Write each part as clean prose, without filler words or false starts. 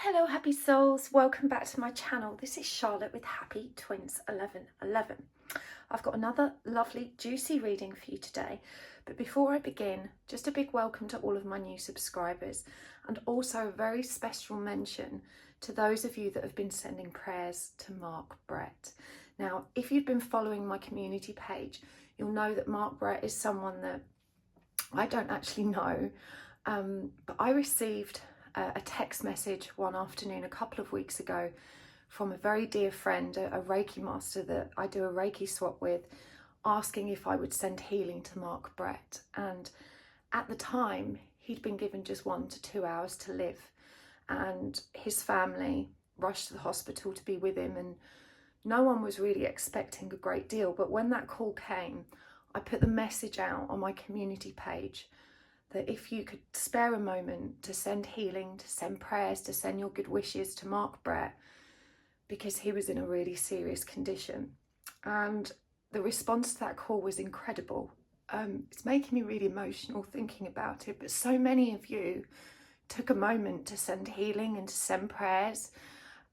Hello happy souls, welcome back to my channel. This is Charlotte with Happy Twins 1111. I've got another lovely juicy reading for you today, but before I begin, just a big welcome to all of my new subscribers and also a very special mention to those of you that have been sending prayers to Mark Brett. Now, if you've been following my community page, you'll know that Mark Brett is someone that I don't actually know, but I received a text message one afternoon a couple of weeks ago from a very dear friend, a Reiki Master that I do a Reiki swap with, asking if I would send healing to Mark Brett. And at the time, he'd been given just 1 to 2 hours to live, and his family rushed to the hospital to be with him, and no one was really expecting a great deal. But when that call came, I put the message out on my community page that if you could spare a moment to send healing, to send prayers, to send your good wishes to Mark Brett, because he was in a really serious condition. And the response to that call was incredible. It's making me really emotional thinking about it, but so many of you took a moment to send healing and to send prayers,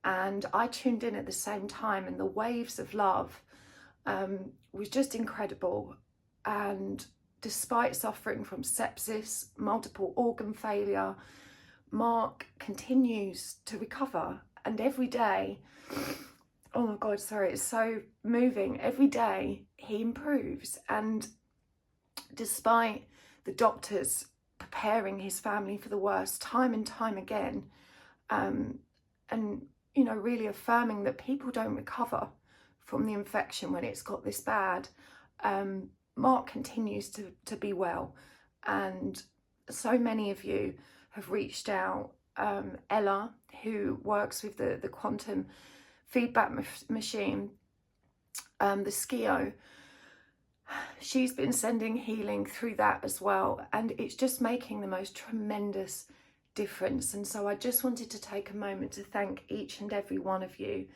and I tuned in at the same time, and the waves of love was just incredible. And despite suffering from sepsis, multiple organ failure, Mark continues to recover. And every day, oh my God, sorry, it's so moving. Every day he improves. And despite the doctors preparing his family for the worst time and time again, and, you know, really affirming that people don't recover from the infection when it's got this bad, Mark continues to be well. And so many of you have reached out. Ella, who works with the quantum feedback machine, the SKIO, she's been sending healing through that as well, and it's just making the most tremendous difference. And so I just wanted to take a moment to thank each and every one of you.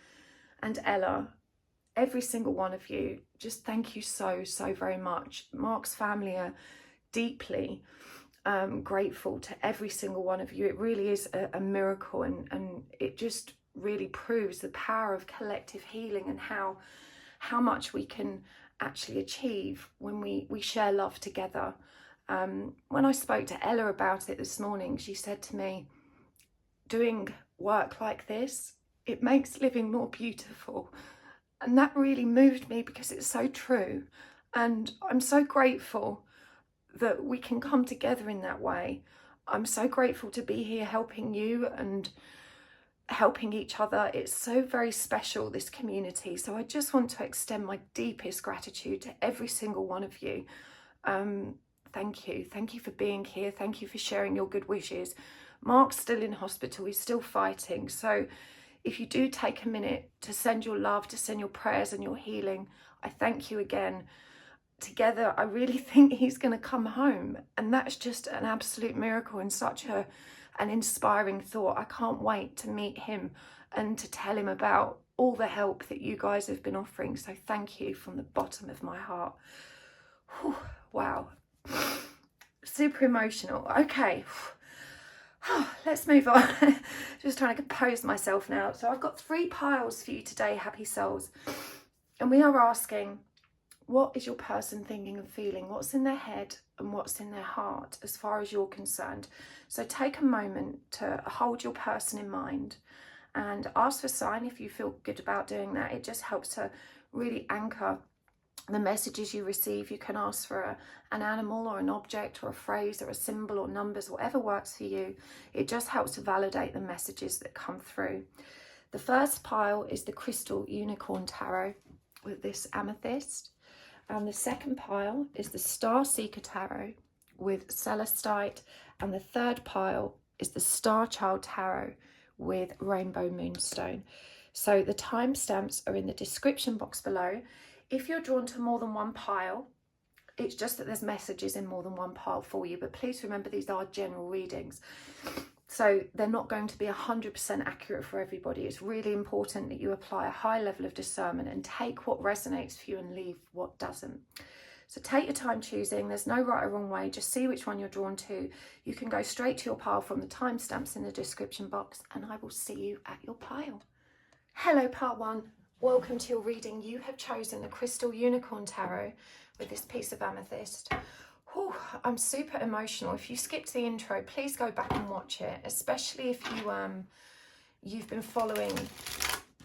And Ella, every single one of you, just thank you so very much. Mark's family are deeply grateful to every single one of you. It really is a miracle, and it just really proves the power of collective healing and how much we can actually achieve when we share love together. When I spoke to Ella about it this morning, she said to me, doing work like this, it makes living more beautiful. And that really moved me, because it's so true. And I'm so grateful that we can come together in that way. I'm so grateful to be here helping you and helping each other. It's so very special, this community. So I just want to extend my deepest gratitude to every single one of you. Thank you. Thank you for being here. Thank you for sharing your good wishes. Mark's still in hospital. He's still fighting. So if you do take a minute to send your love, to send your prayers and your healing, I thank you again. Together, I really think he's going to come home. And that's just an absolute miracle and such an inspiring thought. I can't wait to meet him and to tell him about all the help that you guys have been offering. So thank you from the bottom of my heart. Whew, wow. Super emotional. Okay. Let's move on. Just trying to compose myself now. So I've got 3 piles for you today, happy souls. And we are asking, what is your person thinking and feeling? What's in their head and what's in their heart as far as you're concerned? So take a moment to hold your person in mind and ask for sign if you feel good about doing that. It just helps to really anchor the messages you receive. You can ask for an animal or an object or a phrase or a symbol or numbers, whatever works for you. It just helps to validate the messages that come through. The first pile is the Crystal Unicorn Tarot with this Amethyst. And the second pile is the Starseeker Tarot with Celestite. And the third pile is the Starchild Tarot with Rainbow Moonstone. So the timestamps are in the description box below. If you're drawn to more than one pile, it's just that there's messages in more than one pile for you. But please remember, these are general readings, so they're not going to be 100% accurate for everybody. It's really important that you apply a high level of discernment and take what resonates for you and leave what doesn't. So take your time choosing. There's no right or wrong way. Just see which one you're drawn to. You can go straight to your pile from the timestamps in the description box, and I will see you at your pile. Hello, part one. Welcome to your reading. You have chosen the Crystal Unicorn Tarot with this piece of amethyst. Whew, I'm super emotional. If you skipped the intro, please go back and watch it, especially if you've been following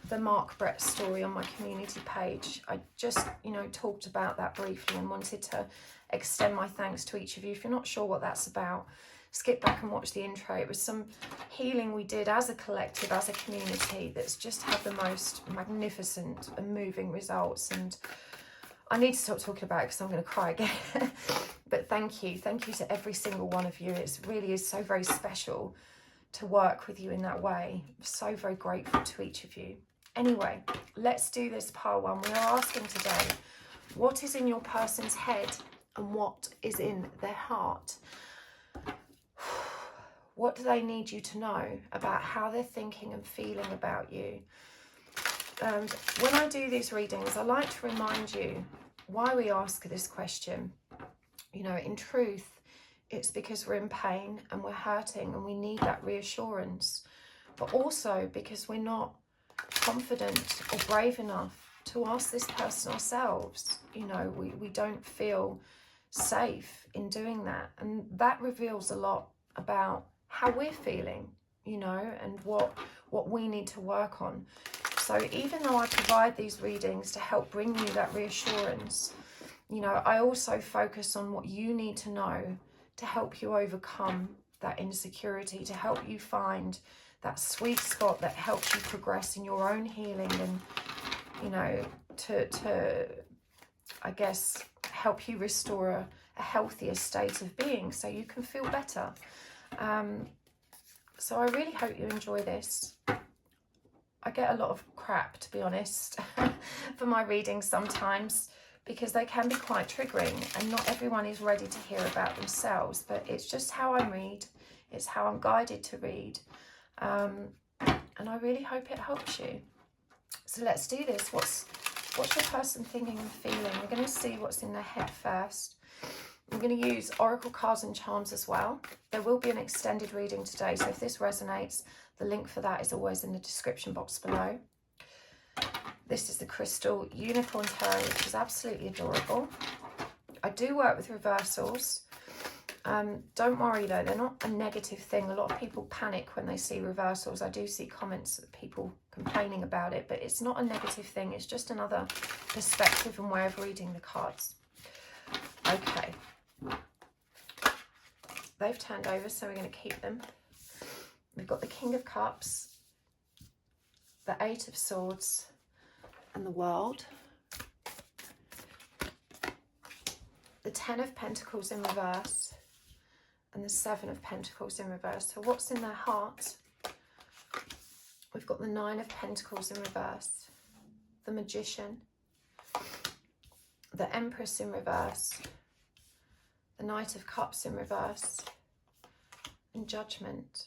the Mark Brett story on my community page. I just, talked about that briefly and wanted to extend my thanks to each of you. If you're not sure what that's about, skip back and watch the intro. It was some healing we did as a collective, as a community, that's just had the most magnificent and moving results. And I need to stop talking about it because I'm going to cry again. But thank you to every single one of you. It really is so very special to work with you in that way. I'm so very grateful to each of you. Anyway, let's do this part one. We are asking today, what is in your person's head and what is in their heart? What do they need you to know about how they're thinking and feeling about you? And when I do these readings, I like to remind you why we ask this question. In truth, it's because we're in pain and we're hurting and we need that reassurance, but also because we're not confident or brave enough to ask this person ourselves. We don't feel safe in doing that, and that reveals a lot about how we're feeling, and what we need to work on. So even though I provide these readings to help bring you that reassurance, I also focus on what you need to know to help you overcome that insecurity, to help you find that sweet spot that helps you progress in your own healing, and to I guess help you restore a healthier state of being so you can feel better. So I really hope you enjoy this. I get a lot of crap, to be honest, for my readings sometimes, because they can be quite triggering and not everyone is ready to hear about themselves, but it's just how I read. It's how I'm guided to read. And I really hope it helps you. So let's do this. What's your person thinking and feeling? We're going to see what's in their head first. I'm going to use oracle cards and charms as well. There will be an extended reading today, so if this resonates, the link for that is always in the description box below. This is the Crystal Unicorn Tarot, which is absolutely adorable. I do work with reversals. Don't worry though, they're not a negative thing. A lot of people panic when they see reversals. I do see comments of people complaining about it, but it's not a negative thing. It's just another perspective and way of reading the cards. Okay. They've turned over, so we're going to keep them. We've got the King of Cups, the Eight of Swords, and the World. The Ten of Pentacles in reverse, and the Seven of Pentacles in reverse. So what's in their heart? We've got the Nine of Pentacles in reverse, the Magician, the Empress in reverse, the Knight of Cups in reverse, and Judgment.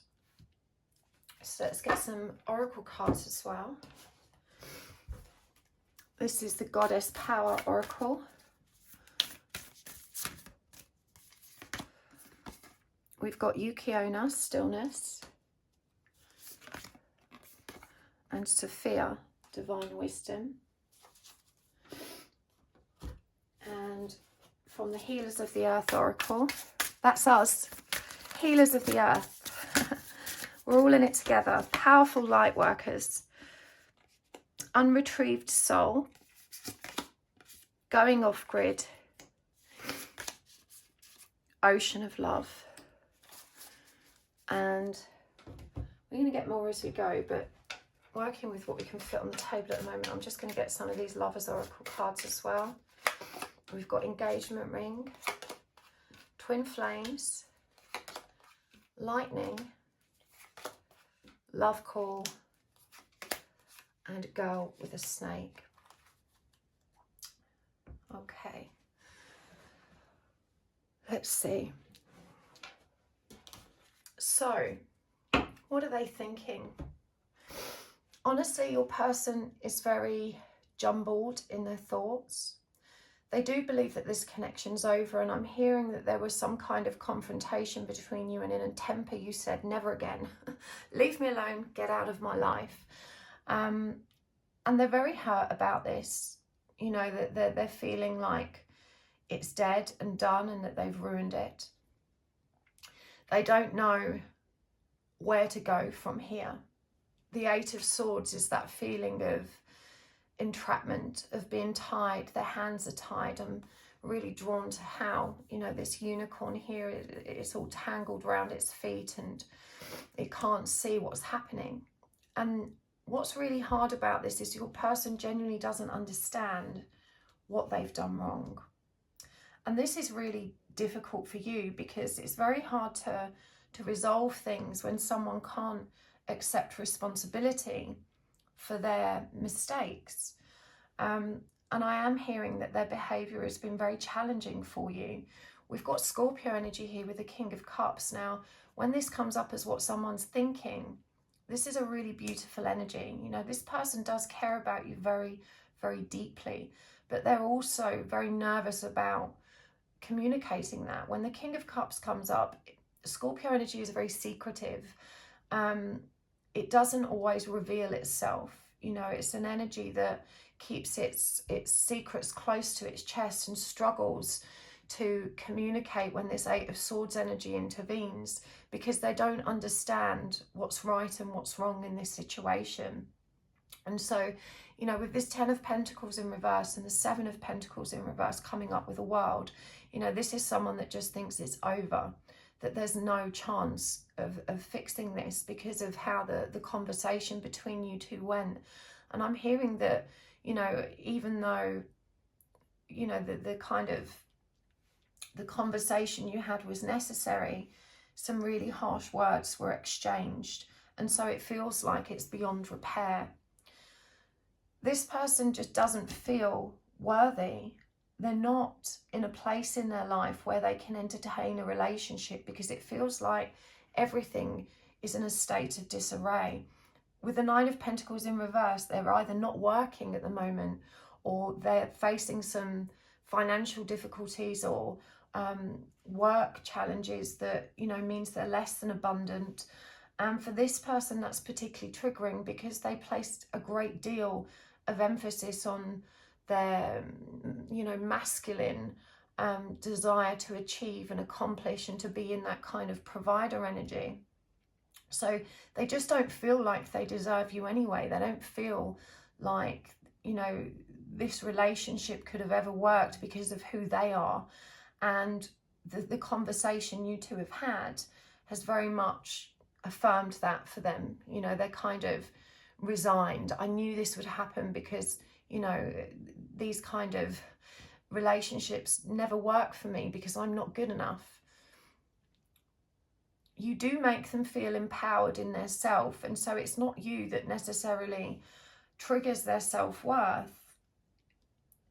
So let's get some oracle cards as well. This is the Goddess Power Oracle. We've got Yukiona, Stillness, and Sophia, Divine Wisdom. And from the Healers of the Earth Oracle, that's us, Healers of the Earth. We're all in it together. Powerful light workers. Unretrieved soul. Going off grid. Ocean of love. And we're going to get more as we go, but working with what we can fit on the table at the moment, I'm just going to get some of these Lovers Oracle cards as well. We've got Engagement Ring, Twin Flames, Lightning, Love Call, and Girl with a Snake. Okay, let's see. So, what are they thinking? Honestly, your person is very jumbled in their thoughts. They do believe that this connection's over, and I'm hearing that there was some kind of confrontation between you, and in a temper you said, never again. Leave me alone, get out of my life. And they're very hurt about this, you know, that they're feeling like it's dead and done and that they've ruined it. They don't know where to go from here. The Eight of Swords is that feeling of entrapment, of being tied. Their hands are tied. I'm really drawn to how, you know, this unicorn here, it's all tangled around its feet and it can't see what's happening. And what's really hard about this is your person genuinely doesn't understand what they've done wrong. And this is really difficult for you because it's very hard to resolve things when someone can't accept responsibility for their mistakes. And I am hearing that their behaviour has been very challenging for you. We've got Scorpio energy here with the King of Cups. Now, when this comes up as what someone's thinking, this is a really beautiful energy. You know, this person does care about you very, very deeply, but they're also very nervous about communicating that. When the King of Cups comes up, Scorpio energy is very secretive. It doesn't always reveal itself. You know, it's an energy that keeps its secrets close to its chest and struggles to communicate when this Eight of Swords energy intervenes, because they don't understand what's right and what's wrong in this situation. And so, you know, with this 10 of Pentacles in reverse and the 7 of Pentacles in reverse coming up with the World, you know, this is someone that just thinks it's over, that there's no chance of fixing this because of how the conversation between you two went. And I'm hearing that, you know, even though, you know, the kind of the conversation you had was necessary, some really harsh words were exchanged. And so it feels like it's beyond repair. This person just doesn't feel worthy. They're not in a place in their life where they can entertain a relationship because it feels like everything is in a state of disarray. With the 9 of Pentacles in reverse, they're either not working at the moment or they're facing some financial difficulties or work challenges that, you know, means they're less than abundant. And for this person, that's particularly triggering because they placed a great deal of emphasis on their, you know, masculine desire to achieve and accomplish and to be in that kind of provider energy. So they just don't feel like they deserve you anyway. They don't feel like, you know, this relationship could have ever worked because of who they are. And the conversation you two have had has very much affirmed that for them. You know, they're kind of resigned. I knew this would happen because, you know, these kind of relationships never work for me because I'm not good enough. You do make them feel empowered in their self, and so it's not you that necessarily triggers their self-worth.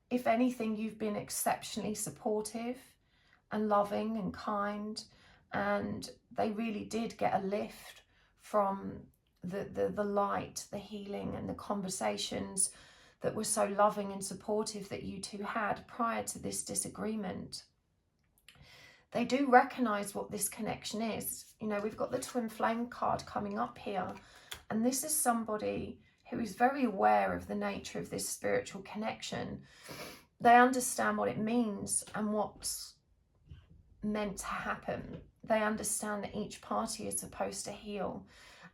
If anything, you've been exceptionally supportive and loving and kind, and they really did get a lift from the light, the healing and the conversations that were so loving and supportive that you two had prior to this disagreement. They do recognise what this connection is. You know, we've got the Twin Flame card coming up here, and this is somebody who is very aware of the nature of this spiritual connection. They understand what it means and what's meant to happen. They understand that each party is supposed to heal.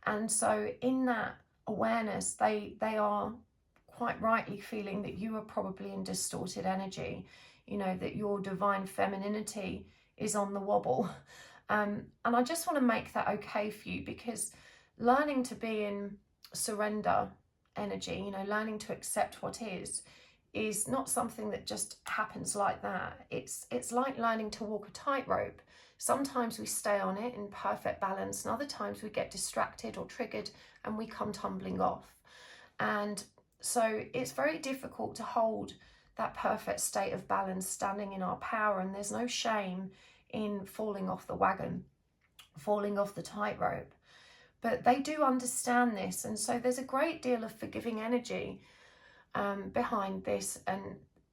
And so in that awareness, they are quite rightly feeling that you are probably in distorted energy, you know, that your divine femininity is on the wobble. And I just want to make that okay for you, because learning to be in surrender energy, you know, learning to accept what is not something that just happens like that. It's like learning to walk a tightrope. Sometimes we stay on it in perfect balance, and other times we get distracted or triggered and we come tumbling off. And so it's very difficult to hold that perfect state of balance, standing in our power, and there's no shame in falling off the wagon, falling off the tightrope. But they do understand this, and so there's a great deal of forgiving energy behind this, and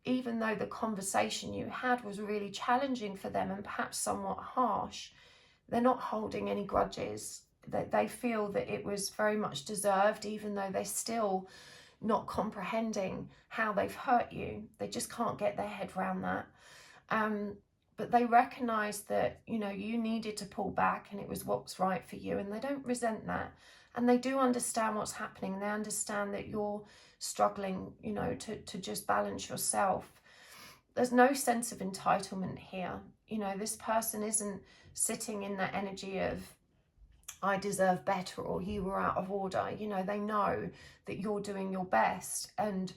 even though the conversation you had was really challenging for them and perhaps somewhat harsh, they're not holding any grudges. They feel that it was very much deserved, even though they're still not comprehending how they've hurt you. They just can't get their head around that. But they recognize that, you know, you needed to pull back and it was what's right for you, and they don't resent that. And they do understand what's happening. They understand that you're struggling, you know, to just balance yourself. There's no sense of entitlement here. You know, this person isn't sitting in that energy of, I deserve better, or you were out of order. You know, they know that you're doing your best. And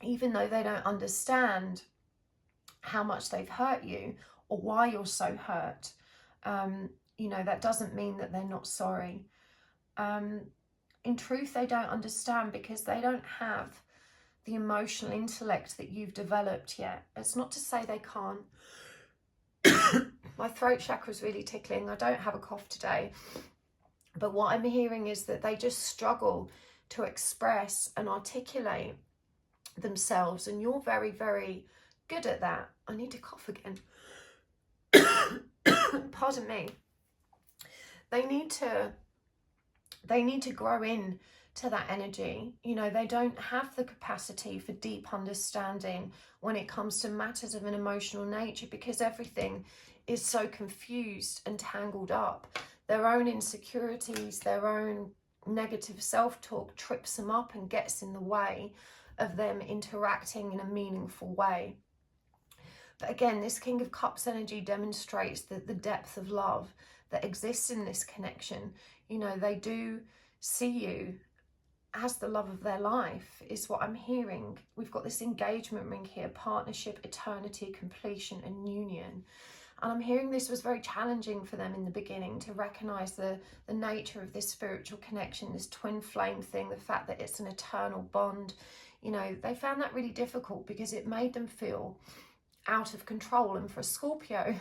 even though they don't understand how much they've hurt you or why you're so hurt, you know, that doesn't mean that they're not sorry. In truth, they don't understand because they don't have the emotional intellect that you've developed yet. It's not to say they can't. My throat chakra is really tickling. I don't have a cough today. But what I'm hearing is that they just struggle to express and articulate themselves. And you're very, very good at that. I need to cough again. Pardon me. They need to grow in to that energy. You know, they don't have the capacity for deep understanding when it comes to matters of an emotional nature, because everything is so confused and tangled up. Their own insecurities, their own negative self-talk trips them up and gets in the way of them interacting in a meaningful way. But again, this King of Cups energy demonstrates that the depth of love that exists in this connection. You know, they do see you as the love of their life, is what I'm hearing. We've got this engagement ring here: partnership, eternity, completion, and union. And I'm hearing this was very challenging for them in the beginning to recognize the nature of this spiritual connection, this twin flame thing, the fact that it's an eternal bond. You know, they found that really difficult because it made them feel out of control. And for a Scorpio,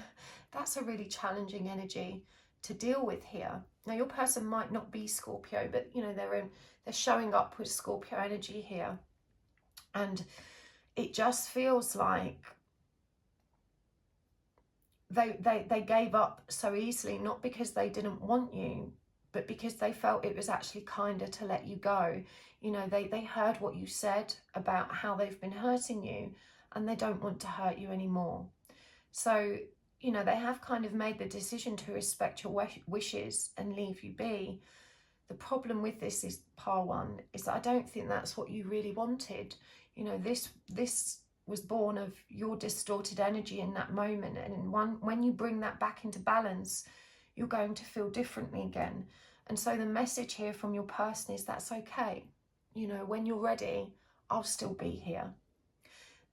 that's a really challenging energy to deal with here. Now, your person might not be Scorpio, but you know, they're showing up with Scorpio energy here, and it just feels like they gave up so easily, not because they didn't want you, but because they felt it was actually kinder to let you go. You know, they heard what you said about how they've been hurting you, and they don't want to hurt you anymore. So, you know, they have kind of made the decision to respect your wishes and leave you be. The problem with this is, Par One, is that I don't think that's what you really wanted. You know, this was born of your distorted energy in that moment. And when you bring that back into balance, you're going to feel differently again. And so the message here from your person is that's okay. You know, when you're ready, I'll still be here.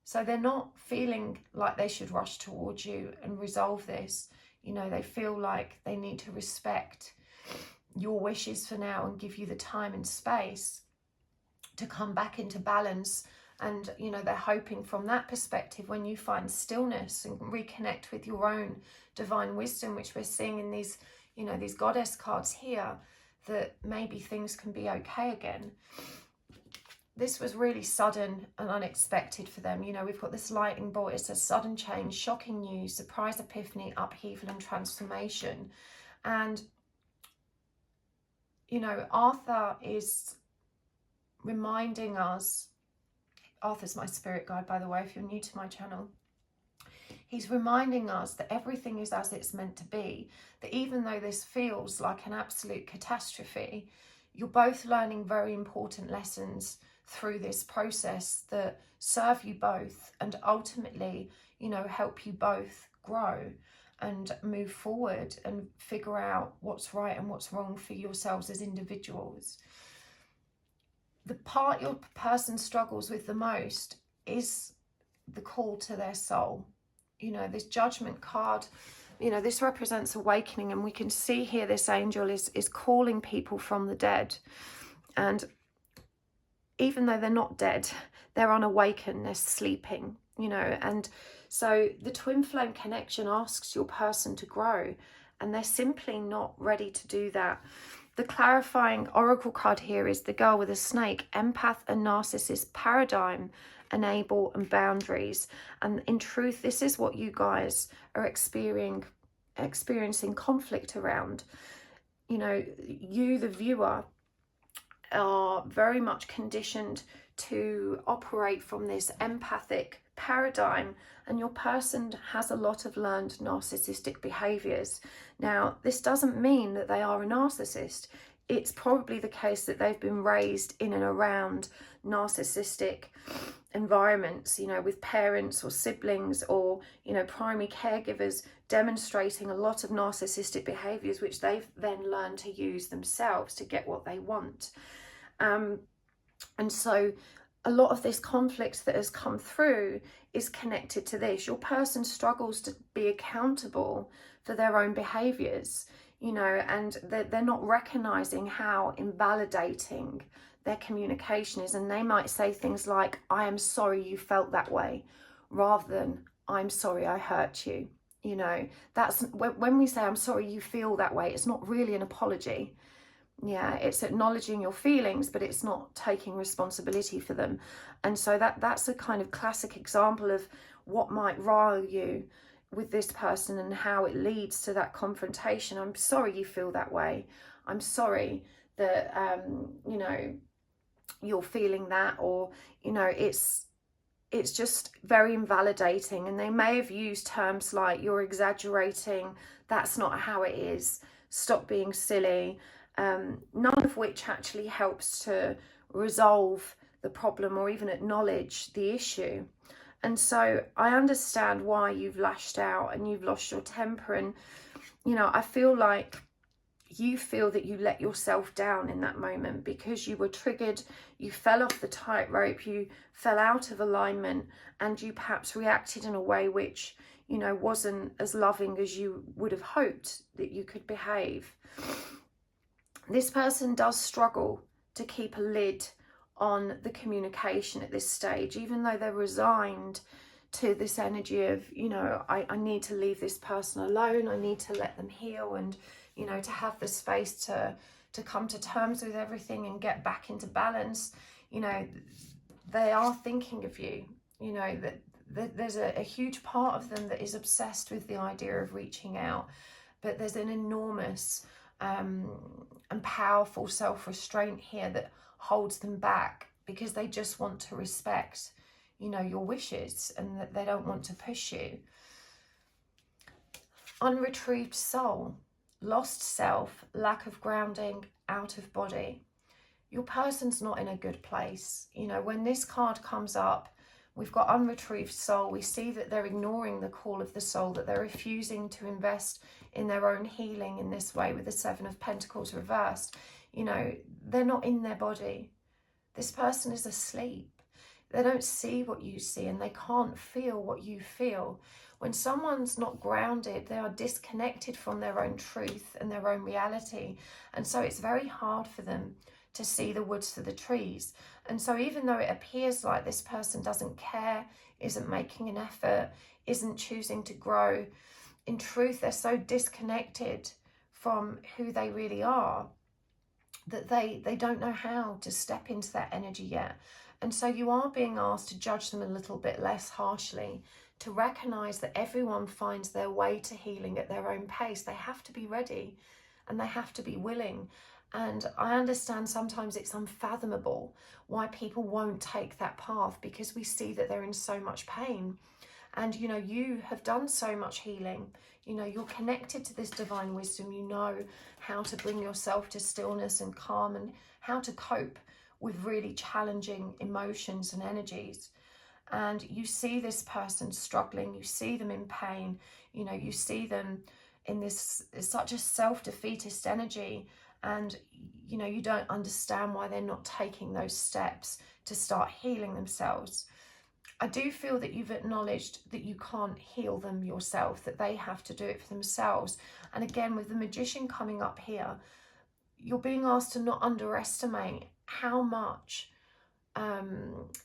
So they're not feeling like they should rush towards you and resolve this. You know, they feel like they need to respect your wishes for now and give you the time and space to come back into balance. And, you know, they're hoping from that perspective, when you find stillness and reconnect with your own divine wisdom, which we're seeing in these, you know, these goddess cards here, that maybe things can be okay again. This was really sudden and unexpected for them. You know, we've got this lightning bolt. It says sudden change, shocking news, surprise epiphany, upheaval and transformation. And, you know, Arthur is reminding us, Arthur's my spirit guide, by the way, if you're new to my channel. He's reminding us that everything is as it's meant to be, that even though this feels like an absolute catastrophe, you're both learning very important lessons through this process that serve you both and ultimately, you know, help you both grow and move forward and figure out what's right and what's wrong for yourselves as individuals. The part your person struggles with the most is the call to their soul. You know, this Judgment card, you know, this represents awakening, and we can see here this angel is calling people from the dead. And even though they're not dead, they're unawakened, they're sleeping, you know. And so the twin flame connection asks your person to grow, and they're simply not ready to do that. The clarifying oracle card here is the girl with a snake, empath and narcissist paradigm enable and boundaries. And in truth, this is what you guys are experiencing conflict around. You know, you, the viewer, are very much conditioned to operate from this empathic paradigm, and your person has a lot of learned narcissistic behaviors. Now, this doesn't mean that they are a narcissist. It's probably the case that they've been raised in and around narcissistic environments, you know, with parents or siblings or, you know, primary caregivers demonstrating a lot of narcissistic behaviors, which they've then learned to use themselves to get what they want. And so a lot of this conflict that has come through is connected to this. Your person struggles to be accountable for their own behaviors, you know, and they're not recognizing how invalidating their communication is. And they might say things like, I am sorry you felt that way, rather than I'm sorry I hurt you. You know, that's when we say I'm sorry you feel that way, it's not really an apology. Yeah, it's acknowledging your feelings, but it's not taking responsibility for them. And so that's a kind of classic example of what might rile you with this person and how it leads to that confrontation. I'm sorry you feel that way. I'm sorry that you know, you're feeling that, or, you know, it's just very invalidating. And they may have used terms like, you're exaggerating, that's not how it is, stop being silly. None of which actually helps to resolve the problem or even acknowledge the issue. And so I understand why you've lashed out and you've lost your temper. And, you know, I feel like you feel that you let yourself down in that moment because you were triggered, you fell off the tightrope, you fell out of alignment, and you perhaps reacted in a way which, you know, wasn't as loving as you would have hoped that you could behave. This person does struggle to keep a lid on the communication at this stage, even though they're resigned to this energy of, you know, I need to leave this person alone, I need to let them heal, and, you know, to have the space to come to terms with everything and get back into balance. You know, they are thinking of you, you know, that there's a huge part of them that is obsessed with the idea of reaching out, but there's an enormous and powerful self-restraint here that holds them back because they just want to respect, you know, your wishes, and that they don't want to push you. Unretrieved soul, lost self, lack of grounding, out of body. Your person's not in a good place. You know, when this card comes up, we've got unretrieved soul. We see that they're ignoring the call of the soul, that they're refusing to invest in their own healing in this way with the Seven of Pentacles reversed. You know, they're not in their body. This person is asleep. They don't see what you see, and they can't feel what you feel. When someone's not grounded, they are disconnected from their own truth and their own reality. And so it's very hard for them to see the woods for the trees. And so even though it appears like this person doesn't care, isn't making an effort, isn't choosing to grow, in truth, they're so disconnected from who they really are that they don't know how to step into that energy yet. And so you are being asked to judge them a little bit less harshly, to recognize that everyone finds their way to healing at their own pace. They have to be ready and they have to be willing. And I understand sometimes it's unfathomable why people won't take that path, because we see that they're in so much pain. And, you know, you have done so much healing. You know, you're connected to this divine wisdom. You know how to bring yourself to stillness and calm, and how to cope with really challenging emotions and energies. And you see this person struggling. You see them in pain. You know, you see them in this such a self-defeatist energy. And, you know, you don't understand why they're not taking those steps to start healing themselves. I do feel that you've acknowledged that you can't heal them yourself, that they have to do it for themselves. And again, with the Magician coming up here, you're being asked to not underestimate how much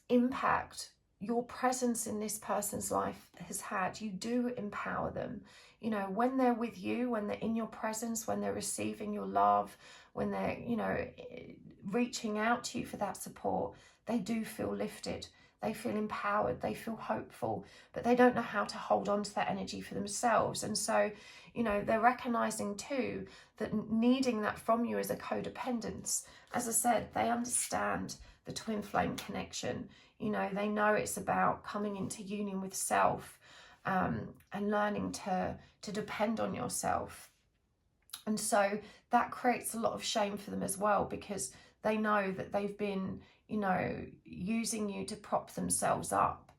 impact your presence in this person's life has had. You do empower them. You know, when they're with you, when they're in your presence, when they're receiving your love, when they're, you know, reaching out to you for that support, they do feel lifted. they feel empowered, they feel hopeful, but they don't know how to hold on to that energy for themselves. And so, you know, they're recognizing too that needing that from you is a codependence. As I said, they understand the twin flame connection. You know, they know it's about coming into union with self, and learning to depend on yourself. And so that creates a lot of shame for them as well, because they know that they've been, you know, using you to prop themselves up.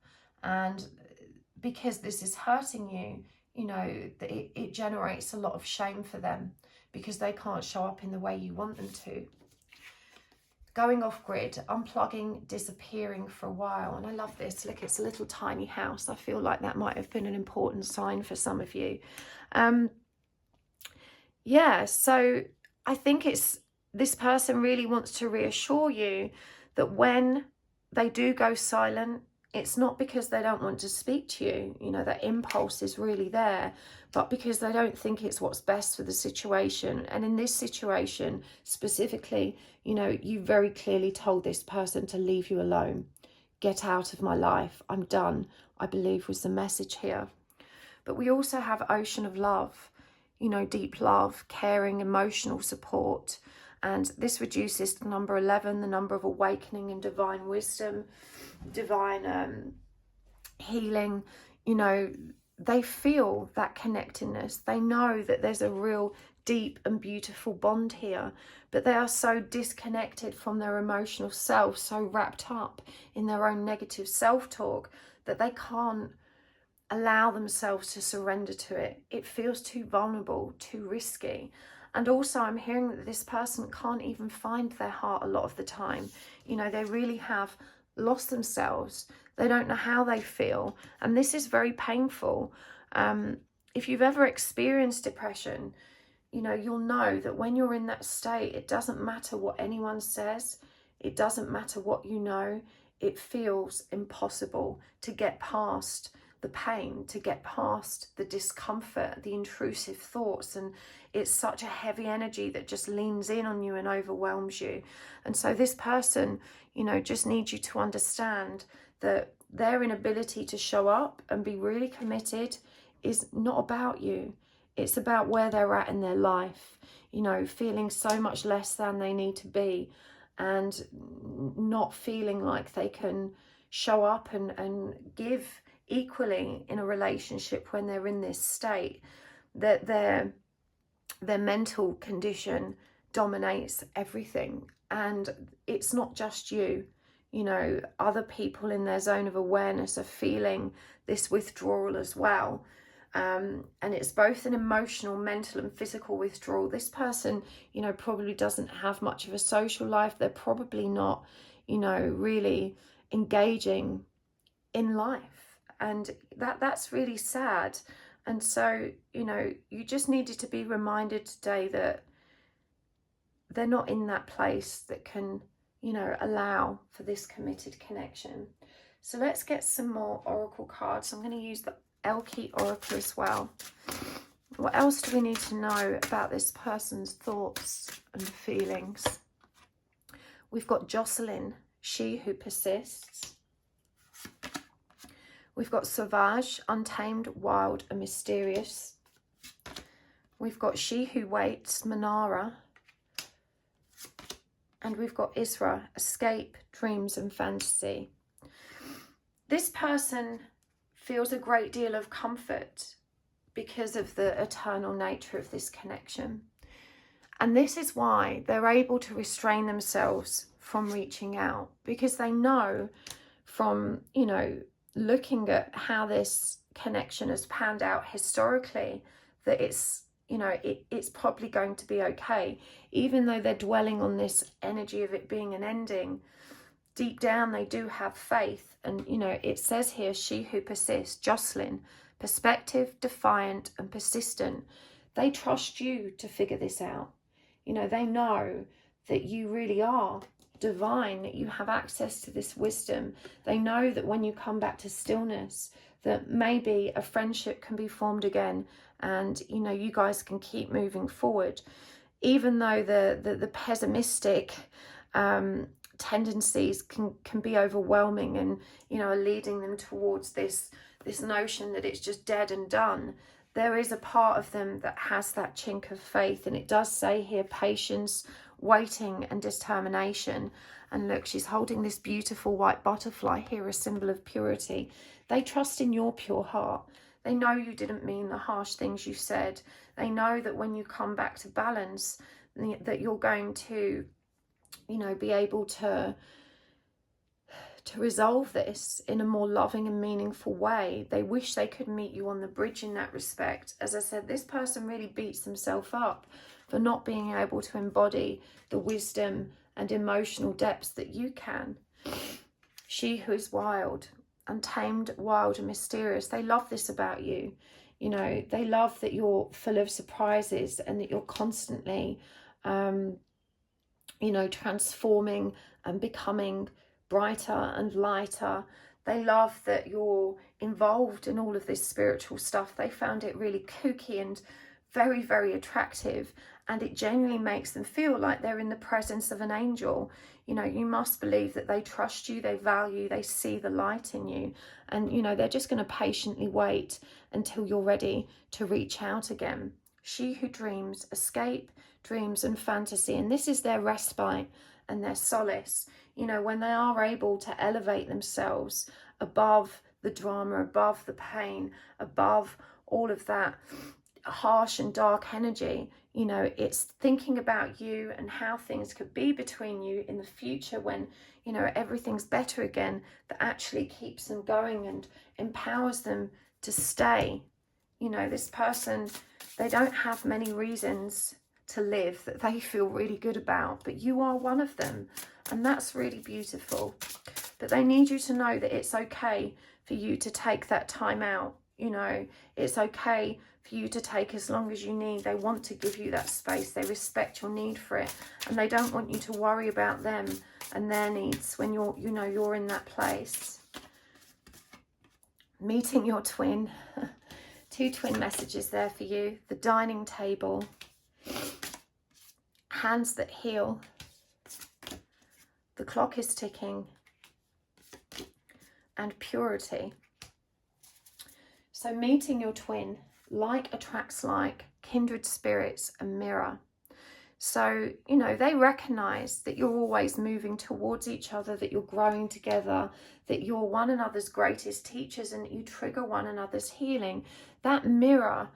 And because this is hurting you, you know, it generates a lot of shame for them, because they can't show up in the way you want them to. Going off grid, unplugging, disappearing for a while. And I love this. Look, it's a little tiny house. I feel like that might have been an important sign for some of you. Yeah, so I think it's, this person really wants to reassure you that when they do go silent, it's not because they don't want to speak to you. You know, that impulse is really there, but because they don't think it's what's best for the situation. And in this situation specifically, you know, you very clearly told this person to leave you alone. Get out of my life. I'm done, I believe was the message here. But we also have ocean of love, you know, deep love, caring, emotional support. And this reduces to number 11, the number of awakening and divine wisdom, divine healing. You know, they feel that connectedness. They know that there's a real deep and beautiful bond here, but they are so disconnected from their emotional self, so wrapped up in their own negative self-talk, that they can't allow themselves to surrender to it. It feels too vulnerable, too risky. And also I'm hearing that this person can't even find their heart a lot of the time. You know, they really have lost themselves. They don't know how they feel. And this is very painful. If you've ever experienced depression, you know, you'll know that when you're in that state, it doesn't matter what anyone says. It doesn't matter what you know. It feels impossible to get past the pain, to get past the discomfort, the intrusive thoughts. And it's such a heavy energy that just leans in on you and overwhelms you. And so this person, you know, just needs you to understand that their inability to show up and be really committed is not about you. It's about where they're at in their life, you know, feeling so much less than they need to be, and not feeling like they can show up and give equally in a relationship when they're in this state, that their mental condition dominates everything. And it's not just you, you know, other people in their zone of awareness are feeling this withdrawal as well. And it's both an emotional, mental and physical withdrawal. This person, you know, probably doesn't have much of a social life. They're probably not, you know, really engaging in life. And that's really sad. And so, you know, you just needed to be reminded today that they're not in that place that can, you know, allow for this committed connection. So let's get some more oracle cards. I'm going to use the Elle Qui Oracle as well. What else do we need to know about this person's thoughts and feelings? We've got Jocelyn, she who persists. We've got Sauvage, untamed, wild and mysterious. We've got She Who Waits, Manara. And we've got Isra, escape, dreams and fantasy. This person feels a great deal of comfort because of the eternal nature of this connection. And this is why they're able to restrain themselves from reaching out, because they know from, you know, looking at how this connection has panned out historically, that it's, you know, it's probably going to be okay. Even though they're dwelling on this energy of it being an ending, deep down they do have faith. And, you know, it says here, she who persists, Jocelyn, perspective, defiant and persistent. They trust you to figure this out. You know, they know that you really are divine, that you have access to this wisdom. They know that when you come back to stillness, that maybe a friendship can be formed again, and, you know, you guys can keep moving forward. Even though the pessimistic tendencies can be overwhelming and, you know, are leading them towards this notion that it's just dead and done. There is a part of them that has that chink of faith, and it does say here patience, waiting and determination. And look, she's holding this beautiful white butterfly here, a symbol of purity. They trust in your pure heart. They know you didn't mean the harsh things you said. They know that when you come back to balance, that you're going to, you know, be able to resolve this in a more loving and meaningful way. They wish they could meet you on the bridge in that respect. As I said, this person really beats themselves up for not being able to embody the wisdom and emotional depths that you can. She who is wild, untamed, wild and mysterious. They love this about you. You know, they love that you're full of surprises and that you're constantly, you know, transforming and becoming brighter and lighter. They love that you're involved in all of this spiritual stuff. They found it really kooky and very, very attractive, and it genuinely makes them feel like they're in the presence of an angel. You know, you must believe that they trust you, they value, they see the light in you, and, you know, they're just going to patiently wait until you're ready to reach out again. She who dreams, escape, dreams and fantasy, and this is their respite and their solace. You know, when they are able to elevate themselves above the drama, above the pain, above all of that harsh and dark energy, you know, it's thinking about you and how things could be between you in the future when, you know, everything's better again, that actually keeps them going and empowers them to stay. You know, this person, they don't have many reasons to live that they feel really good about, but you are one of them, and that's really beautiful. But they need you to know that it's okay for you to take that time out. You know, it's okay for you to take as long as you need. They want to give you that space. They respect your need for it, and they don't want you to worry about them and their needs when you're, you know, you're in that place. Meeting your twin. 2 twin messages there for you. The dining table. Hands that heal. The clock is ticking. And purity. So meeting your twin, like attracts like, kindred spirits, a mirror. So, you know, they recognize that you're always moving towards each other, that you're growing together, that you're one another's greatest teachers, and that you trigger one another's healing. That mirror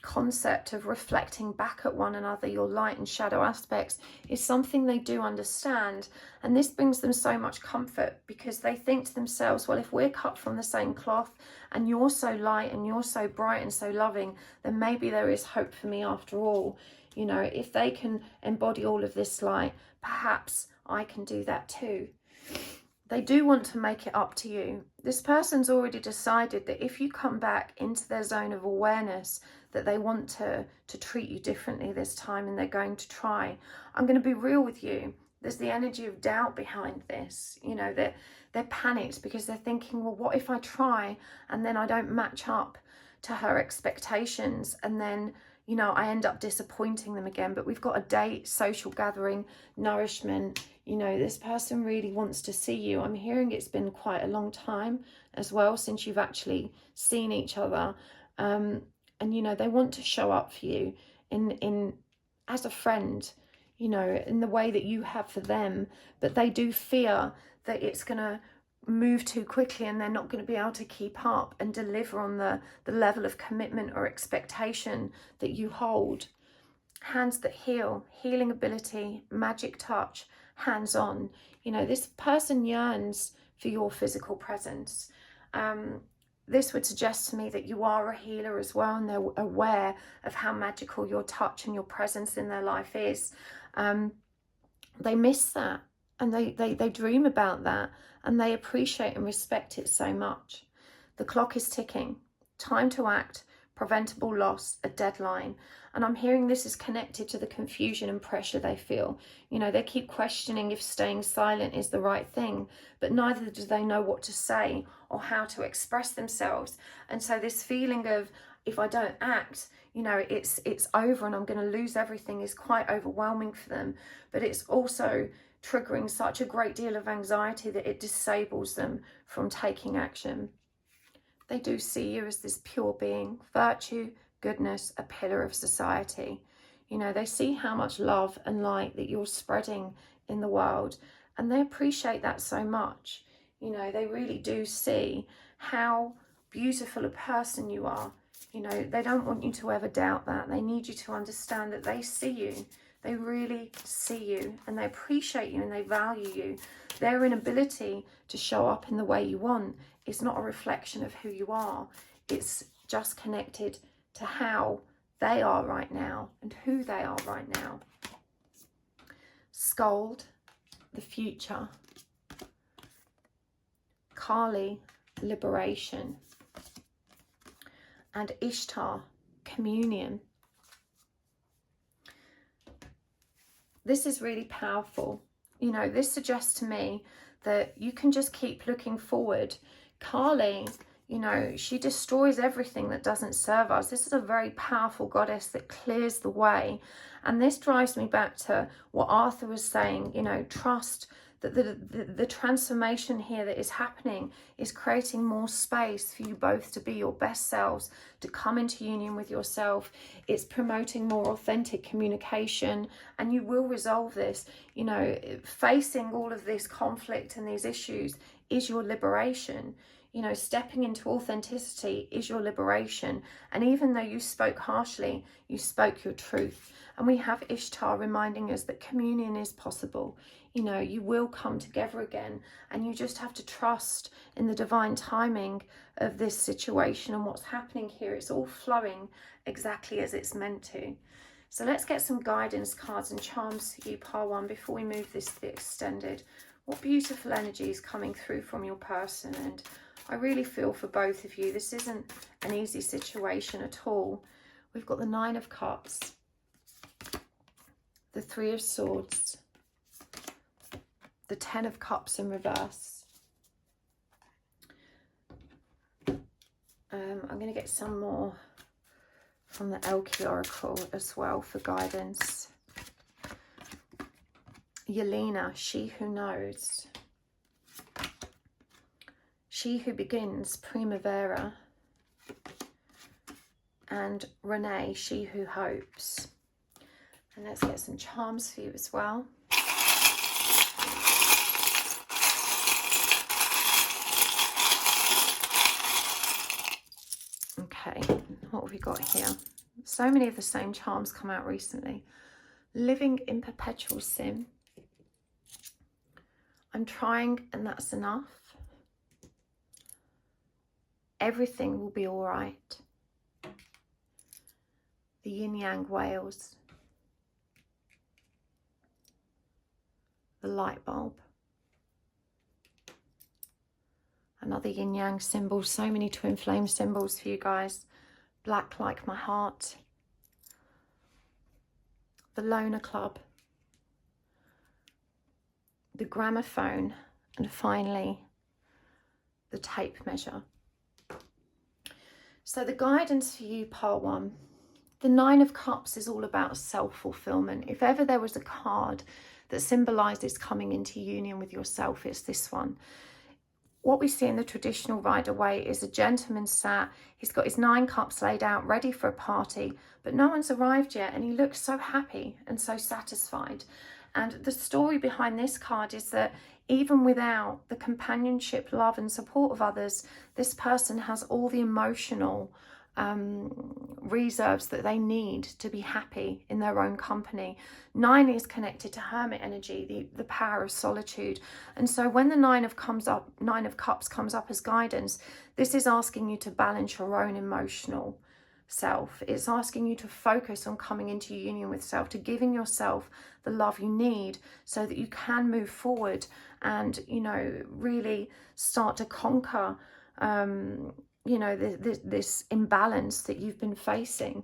concept of reflecting back at one another, your light and shadow aspects, is something they do understand. And this brings them so much comfort, because they think to themselves, well, if we're cut from the same cloth and you're so light and you're so bright and so loving, then maybe there is hope for me after all. You know, if they can embody all of this light, perhaps I can do that too. They do want to make it up to you. This person's already decided that if you come back into their zone of awareness, that they want to treat you differently this time, and they're going to try. I'm going to be real with you. There's the energy of doubt behind this. You know, they're panicked because they're thinking, well, what if I try and then I don't match up to her expectations, and then, you know, I end up disappointing them again. But we've got a date, social gathering, nourishment. You know, this person really wants to see you. I'm hearing it's been quite a long time as well since you've actually seen each other. And, you know, they want to show up for you in as a friend, you know, in the way that you have for them. But they do fear that it's going to move too quickly and they're not going to be able to keep up and deliver on the level of commitment or expectation that you hold. Hands that heal, healing ability, magic touch, hands-on. You know, this person yearns for your physical presence. This would suggest to me that you are a healer as well, and they're aware of how magical your touch and your presence in their life is. They miss that, and they dream about that, and they appreciate and respect it so much. The clock is ticking. Time to act. Preventable loss, a deadline. And I'm hearing this is connected to the confusion and pressure they feel. You know, they keep questioning if staying silent is the right thing, but neither do they know what to say or how to express themselves. And so this feeling of, if I don't act, you know, it's over and I'm going to lose everything, is quite overwhelming for them. But it's also triggering such a great deal of anxiety that it disables them from taking action. They do see you as this pure being, virtue, goodness, a pillar of society. You know, they see how much love and light that you're spreading in the world, and they appreciate that so much. You know, they really do see how beautiful a person you are. You know, they don't want you to ever doubt that. They need you to understand that they see you. They really see you, and they appreciate you, and they value you. Their inability to show up in the way you want is not a reflection of who you are. It's just connected to how they are right now and who they are right now. Scold, the future. Kali, liberation. And Ishtar, communion. This is really powerful. You know, this suggests to me that you can just keep looking forward. Kali, you know, she destroys everything that doesn't serve us. This is a very powerful goddess that clears the way. And this drives me back to what Arthur was saying, you know, trust that the transformation here that is happening is creating more space for you both to be your best selves, to come into union with yourself. It's promoting more authentic communication, and you will resolve this. You know, facing all of this conflict and these issues is your liberation. You know, stepping into authenticity is your liberation. And even though you spoke harshly, you spoke your truth. And we have Ishtar reminding us that communion is possible. You know, you will come together again, and you just have to trust in the divine timing of this situation and what's happening here. It's all flowing exactly as it's meant to. So let's get some guidance cards and charms for you, Pile 1, before we move this to the extended. What beautiful energy is coming through from your person, and I really feel for both of you. This isn't an easy situation at all. We've got the 9 of Cups, the 3 of Swords, the 10 of Cups in reverse. I'm going to get some more from the Elle Qui Oracle as well for guidance. Yelena, she who knows. She who begins, Primavera. And Renee, she who hopes. And let's get some charms for you as well. Okay, what have we got here? So many of the same charms come out recently. Living in perpetual sin. I'm trying, and that's enough. Everything will be all right. The yin yang whales. The light bulb. Another yin yang symbol. So many twin flame symbols for you guys. Black like my heart. The loner club. The gramophone. And finally, the tape measure. So the guidance for you, Pile 1. The 9 of Cups is all about self-fulfillment. If ever there was a card that symbolises coming into union with yourself, it's this one. What we see in the traditional Rider-Waite is a gentleman sat, he's got his 9 cups laid out, ready for a party, but no one's arrived yet, and he looks so happy and so satisfied. And the story behind this card is that even without the companionship, love and support of others, this person has all the emotional reserves that they need to be happy in their own company. 9 is connected to hermit energy, the power of solitude. And so when the 9 of Cups comes up as guidance, this is asking you to balance your own emotional self. It's asking you to focus on coming into union with self, to giving yourself the love you need so that you can move forward and, you know, really start to conquer you know, this imbalance that you've been facing.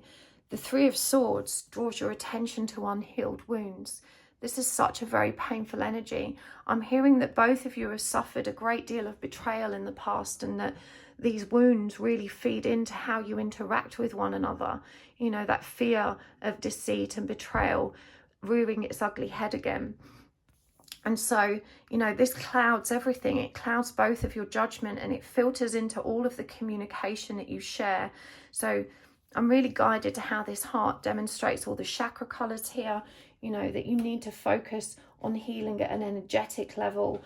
The 3 of Swords draws your attention to unhealed wounds. This is such a very painful energy. I'm hearing that both of you have suffered a great deal of betrayal in the past, and that these wounds really feed into how you interact with one another. You know, that fear of deceit and betrayal rearing its ugly head again. And so, you know, this clouds everything. It clouds both of your judgment, and it filters into all of the communication that you share. So I'm really guided to how this heart demonstrates all the chakra colors here, you know, that you need to focus on healing at an energetic level,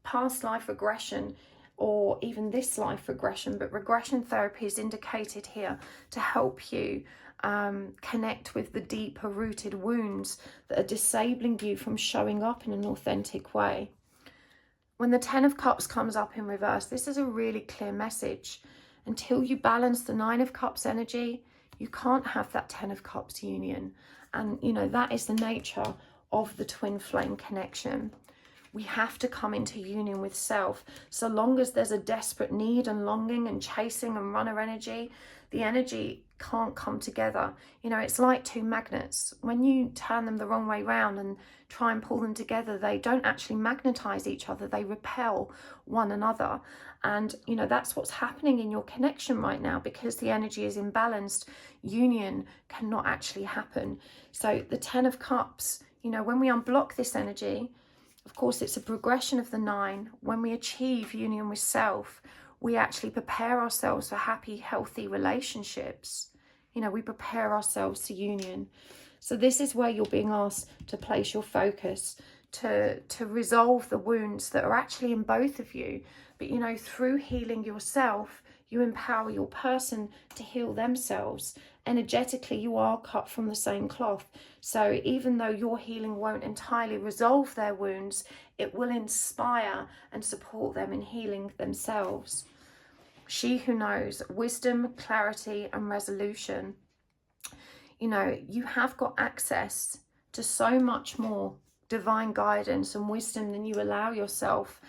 past life regression, or even this life regression. But regression therapy is indicated here to help you connect with the deeper rooted wounds that are disabling you from showing up in an authentic way. When the Ten of Cups comes up in reverse, this is a really clear message. Until you balance the Nine of Cups energy, you can't have that Ten of Cups union. And, you know, that is the nature of the twin flame connection. We have to come into union with self. So long as there's a desperate need and longing and chasing and runner energy, the energy can't come together. You know, it's like two magnets. When you turn them the wrong way round and try and pull them together, they don't actually magnetize each other. They repel one another. And, you know, that's what's happening in your connection right now. Because the energy is imbalanced, union cannot actually happen. So the Ten of Cups, you know, when we unblock this energy, of course, it's a progression of the nine. When we achieve union with self, we actually prepare ourselves for happy, healthy relationships. You know, we prepare ourselves to union. So this is where you're being asked to place your focus, to resolve the wounds that are actually in both of you. But, you know, through healing yourself, you empower your person to heal themselves. Energetically, you are cut from the same cloth. So even though your healing won't entirely resolve their wounds, it will inspire and support them in healing themselves. She who knows wisdom, clarity, and resolution. You know, you have got access to so much more divine guidance and wisdom than you allow yourself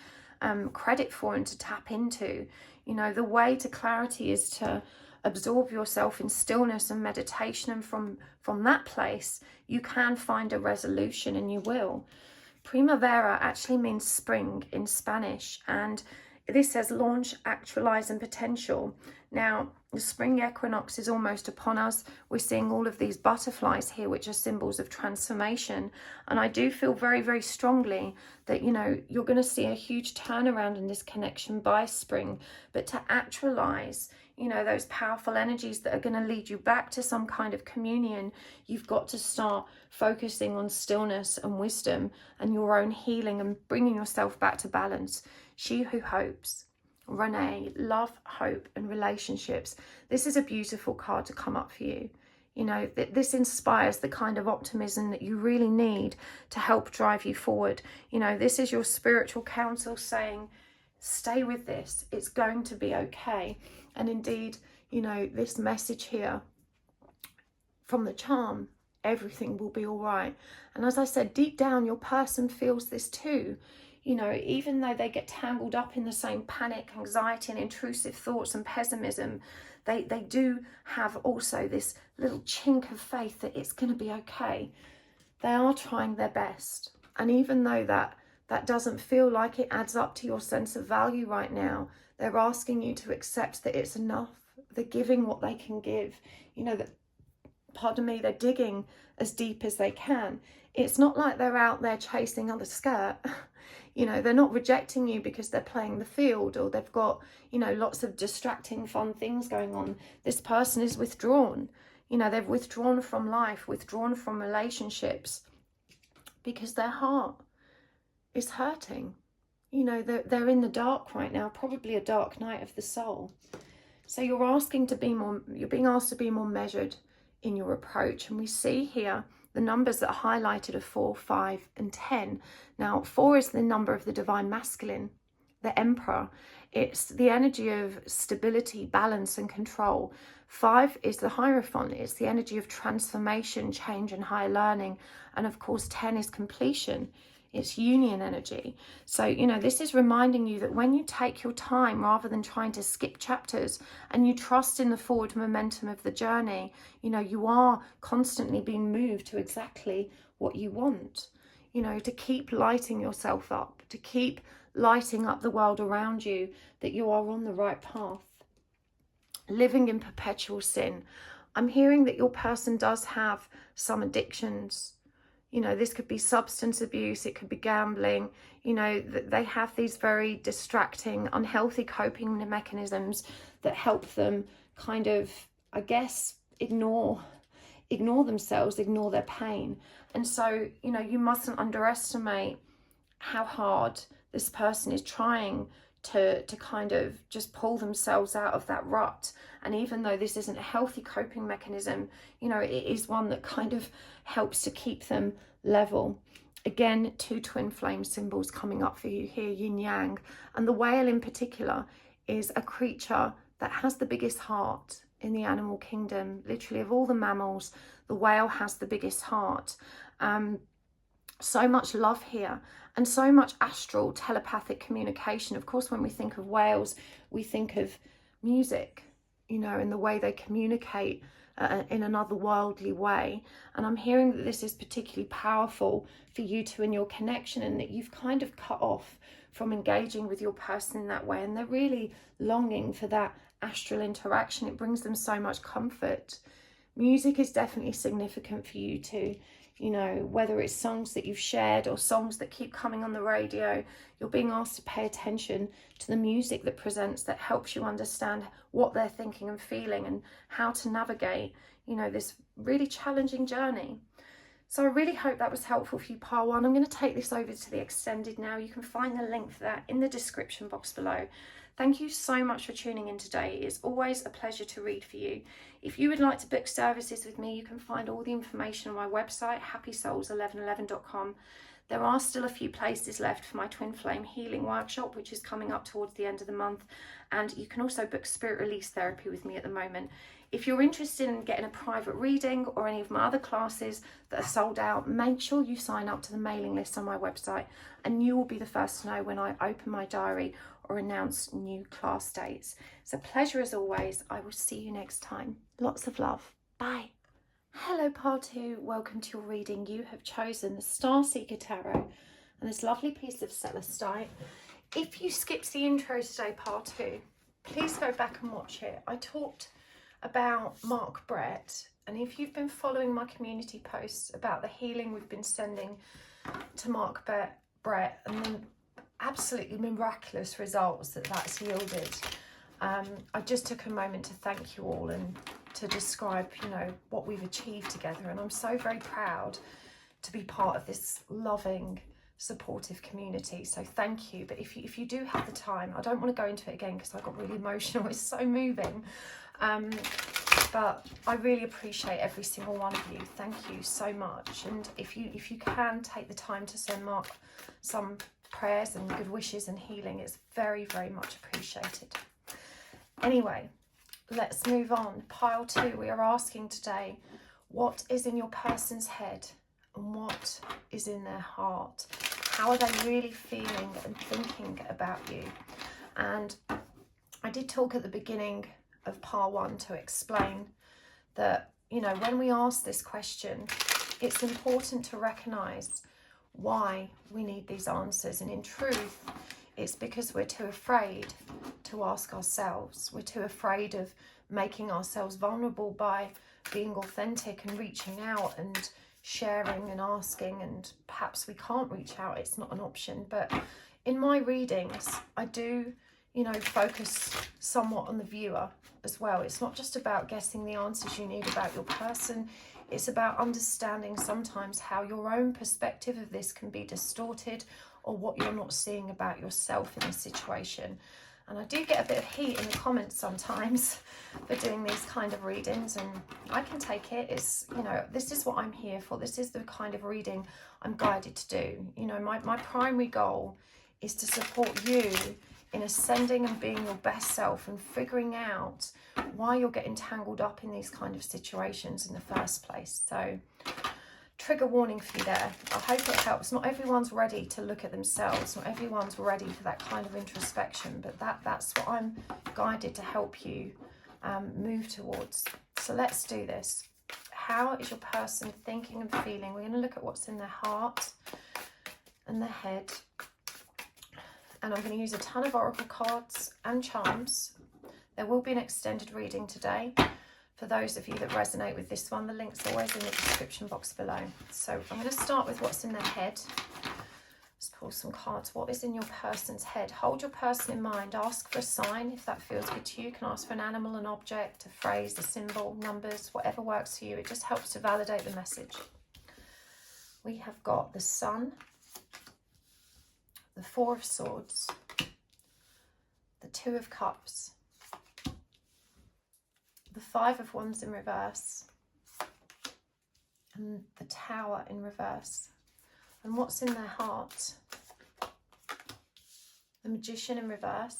credit for and to tap into. You know, the way to clarity is to absorb yourself in stillness and meditation, and from that place you can find a resolution, and you will. Primavera actually means spring in Spanish, and this says launch, actualize, and potential. Now, the spring equinox is almost upon us. We're seeing all of these butterflies here, which are symbols of transformation. And I do feel very, very strongly that, you know, you're going to see a huge turnaround in this connection by spring. But to actualize, you know, those powerful energies that are going to lead you back to some kind of communion, you've got to start focusing on stillness and wisdom and your own healing and bringing yourself back to balance. She who hopes. Renee, love, hope, and relationships. This is a beautiful card to come up for you. You know, this inspires the kind of optimism that you really need to help drive you forward. You know, this is your spiritual counsel saying, stay with this. It's going to be okay. And indeed, you know, this message here from the charm, everything will be all right. And as I said, deep down, your person feels this too. You know, even though they get tangled up in the same panic, anxiety, and intrusive thoughts and pessimism, they do have also this little chink of faith that it's going to be okay. They are trying their best. And even though that doesn't feel like it adds up to your sense of value right now, they're asking you to accept that it's enough. They're giving what they can give. You know, that, pardon me, they're digging as deep as they can. It's not like they're out there chasing other skirt. You know, they're not rejecting you because they're playing the field or they've got, you know, lots of distracting, fun things going on. This person is withdrawn. You know, they've withdrawn from life, withdrawn from relationships because their heart is hurting. You know, they're in the dark right now, probably a dark night of the soul. So you're being asked to be more measured in your approach. And we see here the numbers that are highlighted are 4, 5, and 10. Now, 4 is the number of the divine masculine, the emperor. It's the energy of stability, balance, and control. 5 is the Hierophant. It's the energy of transformation, change, and higher learning. And of course, 10 is completion. It's union energy. So, you know, this is reminding you that when you take your time rather than trying to skip chapters and you trust in the forward momentum of the journey, you know, you are constantly being moved to exactly what you want, you know, to keep lighting yourself up, to keep lighting up the world around you, that you are on the right path. Living in perpetual sin. I'm hearing that your person does have some addictions. You know, this could be substance abuse, it could be gambling. You know, they have these very distracting, unhealthy coping mechanisms that help them kind of, I guess, ignore themselves, ignore their pain. And so, you know, you mustn't underestimate how hard this person is trying to kind of just pull themselves out of that rut. And even though this isn't a healthy coping mechanism, you know, it is one that kind of helps to keep them level. Again, 2 twin flame symbols coming up for you here, yin yang. And the whale in particular is a creature that has the biggest heart in the animal kingdom. Literally, of all the mammals, the whale has the biggest heart. So much love here, and so much astral telepathic communication. Of course, when we think of whales, we think of music, you know, in the way they communicate in another worldly way. And I'm hearing that this is particularly powerful for you two in your connection, and that you've kind of cut off from engaging with your person in that way, and they're really longing for that astral interaction. It brings them so much comfort. Music is definitely significant for you two. You know, whether it's songs that you've shared or songs that keep coming on the radio, you're being asked to pay attention to the music that presents, that helps you understand what they're thinking and feeling and how to navigate, you know, this really challenging journey. So I really hope that was helpful for you, pile one. I'm going to take this over to the extended now. You can find the link for that in the description box below. Thank you so much for tuning in today. It's always a pleasure to read for you. If you would like to book services with me, you can find all the information on my website, happysouls1111.com. There are still a few places left for my twin flame healing workshop, which is coming up towards the end of the month. And you can also book spirit release therapy with me at the moment. If you're interested in getting a private reading or any of my other classes that are sold out, make sure you sign up to the mailing list on my website, and you will be the first to know when I open my diary or announce new class dates. It's a pleasure as always. I will see you next time. Lots of love. Bye. Hello, part 2. Welcome to your reading. You have chosen the Starseeker Tarot and this lovely piece of Celestite. If you skipped the intro today, part 2, please go back and watch it. I talked about Mark Brett, and if you've been following my community posts about the healing we've been sending to Mark Brett and the absolutely miraculous results that's yielded, I just took a moment to thank you all and to describe, you know, what we've achieved together. And I'm so very proud to be part of this loving, supportive community. So thank you. But if you do have the time, I don't want to go into it again because I got really emotional. It's so moving. But I really appreciate every single one of you. Thank you so much. And if you can take the time to send Mark some prayers and good wishes and healing, it's very, very much appreciated. Anyway, let's move on. Pile 2, we are asking today, what is in your person's head and what is in their heart? How are they really feeling and thinking about you? And I did talk at the beginning of pile 1 to explain that, you know, when we ask this question, it's important to recognize why we need these answers. And in truth, it's because we're too afraid to ask ourselves. We're too afraid of making ourselves vulnerable by being authentic and reaching out and sharing and asking, and perhaps we can't reach out, it's not an option. But in my readings, I do, you know, focus somewhat on the viewer as well. It's not just about getting the answers you need about your person. It's about understanding sometimes how your own perspective of this can be distorted, or what you're not seeing about yourself in this situation. And I do get a bit of heat in the comments sometimes for doing these kind of readings, and I can take it. It's, you know, this is what I'm here for. This is the kind of reading I'm guided to do. You know, my primary goal is to support you in ascending and being your best self and figuring out why you're getting tangled up in these kind of situations in the first place. So, trigger warning for you there. I hope it helps. Not everyone's ready to look at themselves. Not everyone's ready for that kind of introspection, but that's what I'm guided to help you move towards. So let's do this. How is your person thinking and feeling? We're going to look at what's in their heart and their head. And I'm going to use a ton of oracle cards and charms. There will be an extended reading today. For those of you that resonate with this one, the link's always in the description box below. So I'm going to start with what's in their head. Let's pull some cards. What is in your person's head? Hold your person in mind. Ask for a sign if that feels good to you. You can ask for an animal, an object, a phrase, a symbol, numbers, whatever works for you. It just helps to validate the message. We have got the Sun, the Four of Swords, the Two of Cups, the Five of Wands in reverse, and the Tower in reverse. And what's in their heart? The Magician in reverse,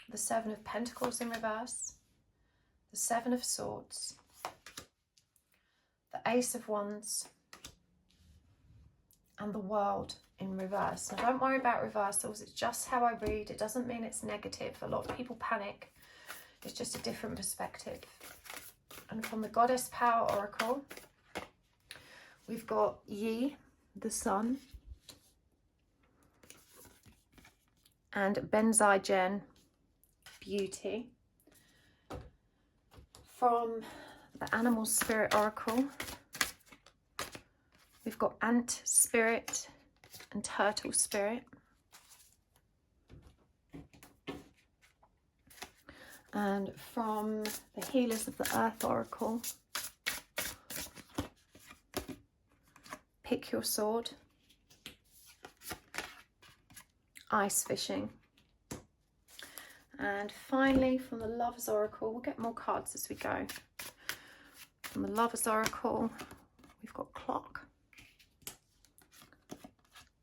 the Seven of Pentacles in reverse, the Seven of Swords, the Ace of Wands, and the World in reverse. Now don't worry about reversals, it's just how I read. It doesn't mean it's negative. A lot of people panic. It's just a different perspective. And from the Goddess Power Oracle, we've got Yi, the Sun, and Benzai Gen, Beauty. From the Animal Spirit Oracle, we've got Ant Spirit and Turtle Spirit. And from the Healers of the Earth Oracle, Pick Your Sword, Ice Fishing. And finally, from the Lovers Oracle, we'll get more cards as we go. From the Lovers Oracle, we've got Clock,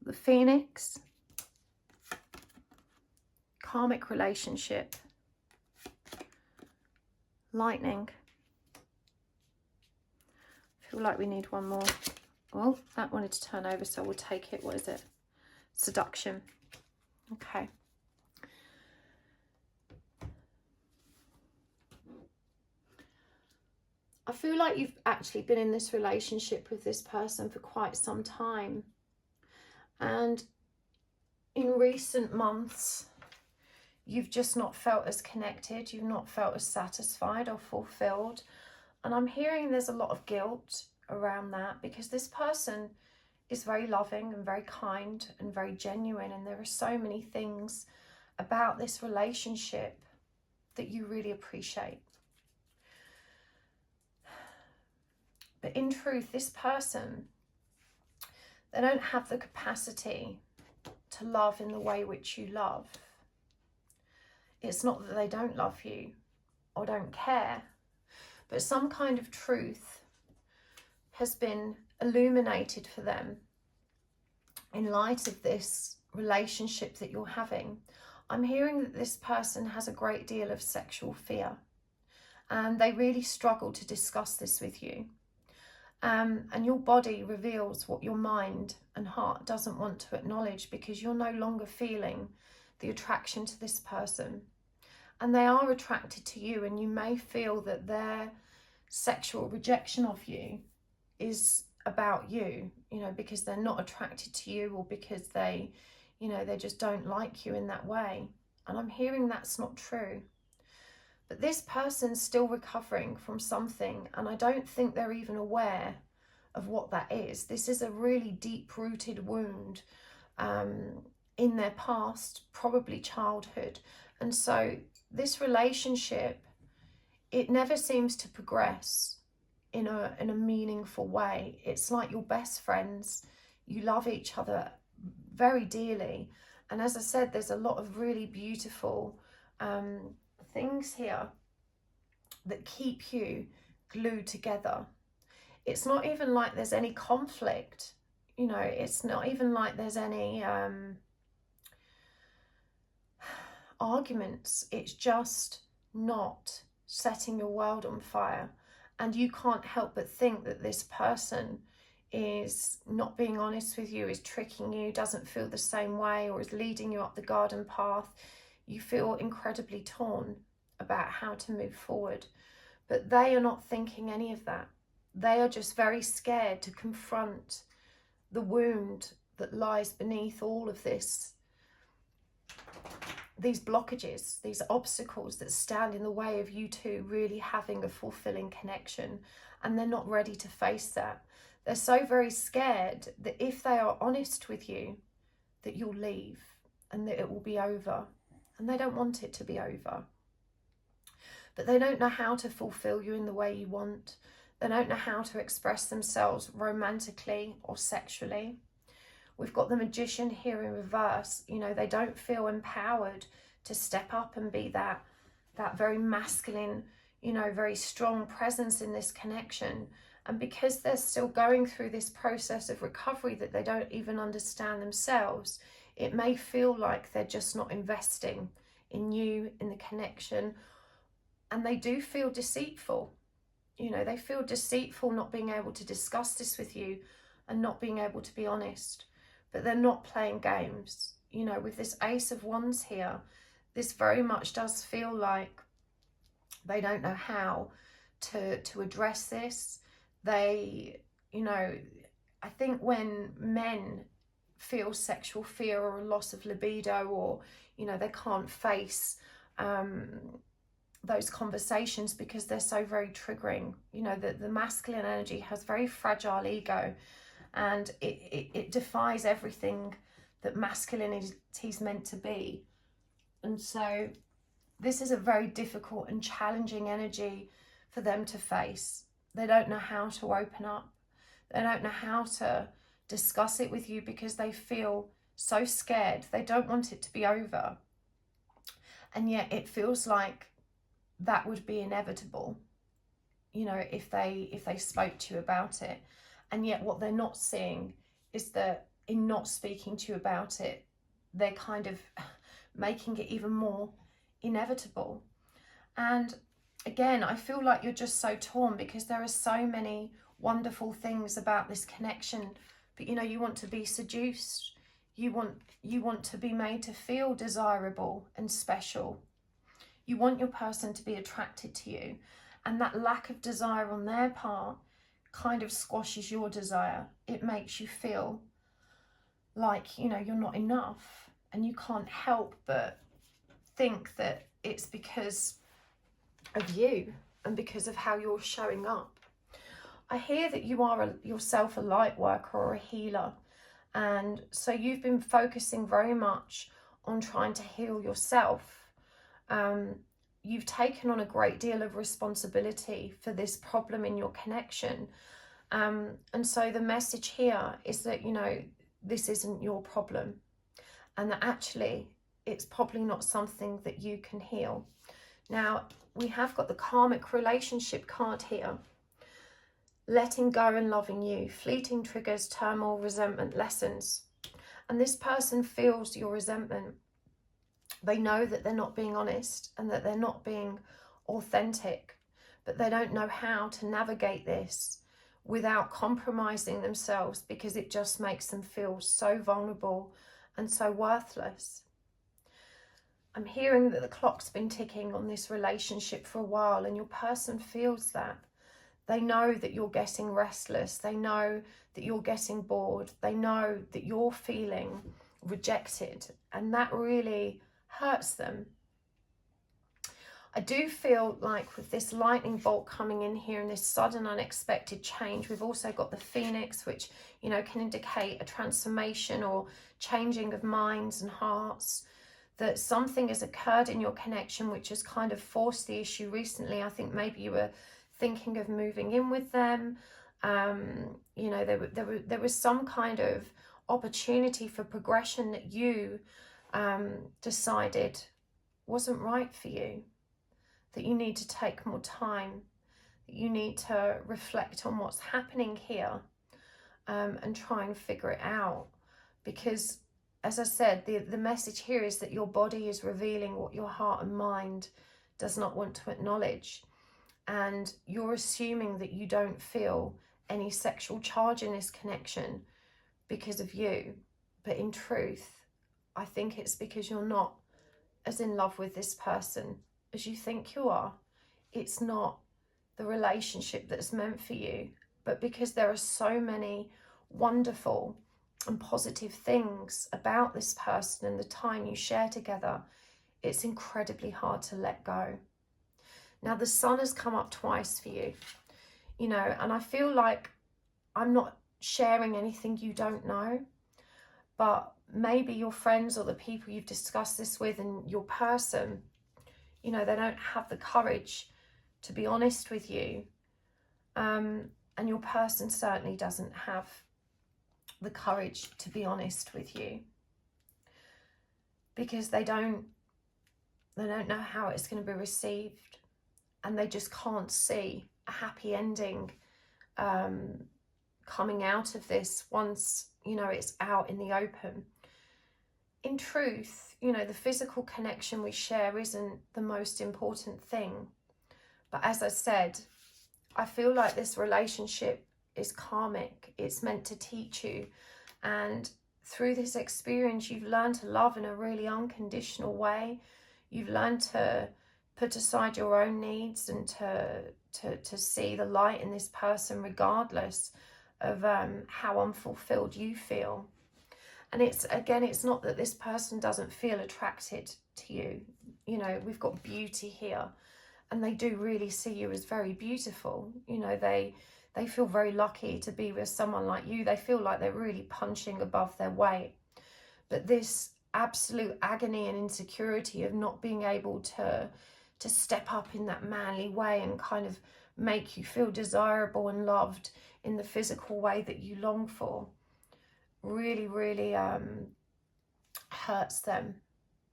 the Phoenix, Karmic Relationship, Lightning. I feel like we need one more. Well, that wanted to turn over, so we'll take it. What is it? Seduction. Okay. I feel like you've actually been in this relationship with this person for quite some time. And in recent months, you've just not felt as connected. You've not felt as satisfied or fulfilled. And I'm hearing there's a lot of guilt around that, because this person is very loving and very kind and very genuine. And there are so many things about this relationship that you really appreciate. But in truth, this person, they don't have the capacity to love in the way which you love. It's not that they don't love you or don't care, but some kind of truth has been illuminated for them in light of this relationship that you're having. I'm hearing that this person has a great deal of sexual fear, and they really struggle to discuss this with you. And your body reveals what your mind and heart doesn't want to acknowledge, because you're no longer feeling the attraction to this person. And they are attracted to you, and you may feel that their sexual rejection of you is about you, because they're not attracted to you, or because they just don't like you in that way. And I'm hearing that's not true. But this person's still recovering from something, and I don't think they're even aware of what that is. This is a really deep-rooted wound in their past, probably childhood. And so this relationship, it never seems to progress in a meaningful way. It's like you're best friends. You love each other very dearly. And as I said, there's a lot of really beautiful things here that keep you glued together. It's not even like there's any conflict, it's not even like there's any arguments. It's just not setting your world on fire. And you can't help but think that this person is not being honest with you, is tricking you, doesn't feel the same way, or is leading you up the garden path. You feel incredibly torn about how to move forward. But they are not thinking any of that. They are just very scared to confront the wound that lies beneath all of this these blockages, these obstacles that stand in the way of you two really having a fulfilling connection, and they're not ready to face that. They're so very scared that if they are honest with you, that you'll leave and that it will be over, and they don't want it to be over. But they don't know how to fulfill you in the way you want. They don't know how to express themselves romantically or sexually. We've got the Magician here in reverse. You know, they don't feel empowered to step up and be that very masculine, you know, very strong presence in this connection. And because they're still going through this process of recovery that they don't even understand themselves, it may feel like they're just not investing in you, in the connection. And they do feel deceitful. You know, they feel deceitful not being able to discuss this with you and not being able to be honest. But they're not playing games. You know, with this Ace of Wands here, this very much does feel like they don't know how to address this. They, you know, I think when men feel sexual fear or a loss of libido, or, you know, they can't face those conversations because they're so very triggering. You know, the masculine energy has very fragile ego, and it defies everything that masculinity is meant to be. And so this is a very difficult and challenging energy for them to face. They don't know how to open up. They don't know how to discuss it with you because they feel so scared. They don't want it to be over. And yet it feels like that would be inevitable, you know, if they spoke to you about it. And yet what they're not seeing is that in not speaking to you about it, they're kind of making it even more inevitable. And again, I feel like you're just so torn because there are so many wonderful things about this connection. But, you know, you want to be seduced. You want to be made to feel desirable and special. You want your person to be attracted to you. And that lack of desire on their part kind of squashes your desire. It makes you feel like, you know, you're not enough, and you can't help but think that it's because of you and because of how you're showing up. I hear that you are yourself a light worker or a healer, and so you've been focusing very much on trying to heal yourself. You've taken on a great deal of responsibility for this problem in your connection. And so the message here is that, you know, this isn't your problem, and that actually it's probably not something that you can heal. Now, we have got the karmic relationship card here. Letting go and loving you. Fleeting triggers, turmoil, resentment, lessons. And this person feels your resentment. They know that they're not being honest and that they're not being authentic, but they don't know how to navigate this without compromising themselves, because it just makes them feel so vulnerable and so worthless. I'm hearing that the clock's been ticking on this relationship for a while, and your person feels that. They know that you're getting restless. They know that you're getting bored. They know that you're feeling rejected, and that really hurts them. I do feel like with this lightning bolt coming in here and this sudden unexpected change, we've also got the Phoenix, which, you know, can indicate a transformation or changing of minds and hearts, that something has occurred in your connection which has kind of forced the issue recently. I think maybe you were thinking of moving in with them. You know, there was some kind of opportunity for progression that you decided wasn't right for you, that you need to take more time, that you need to reflect on what's happening here, and try and figure it out. Because, as I said, the message here is that your body is revealing what your heart and mind does not want to acknowledge. And you're assuming that you don't feel any sexual charge in this connection because of you. But in truth, I think it's because you're not as in love with this person as you think you are. It's not the relationship that's meant for you, but because there are so many wonderful and positive things about this person and the time you share together, it's incredibly hard to let go. Now, the sun has come up twice for you, you know, and I feel like I'm not sharing anything you don't know, but maybe your friends or the people you've discussed this with and your person, you know, they don't have the courage to be honest with you. And your person certainly doesn't have the courage to be honest with you, because they don't know how it's going to be received, and they just can't see a happy ending coming out of this once, you know, it's out in the open. In truth, you know, the physical connection we share isn't the most important thing. But as I said, I feel like this relationship is karmic. It's meant to teach you. And through this experience, you've learned to love in a really unconditional way. You've learned to put aside your own needs and to see the light in this person regardless of how unfulfilled you feel. And it's not that this person doesn't feel attracted to you. You know, we've got beauty here, and they do really see you as very beautiful. You know, they feel very lucky to be with someone like you. They feel like they're really punching above their weight. But this absolute agony and insecurity of not being able to step up in that manly way and kind of make you feel desirable and loved in the physical way that you long for really, really hurts them.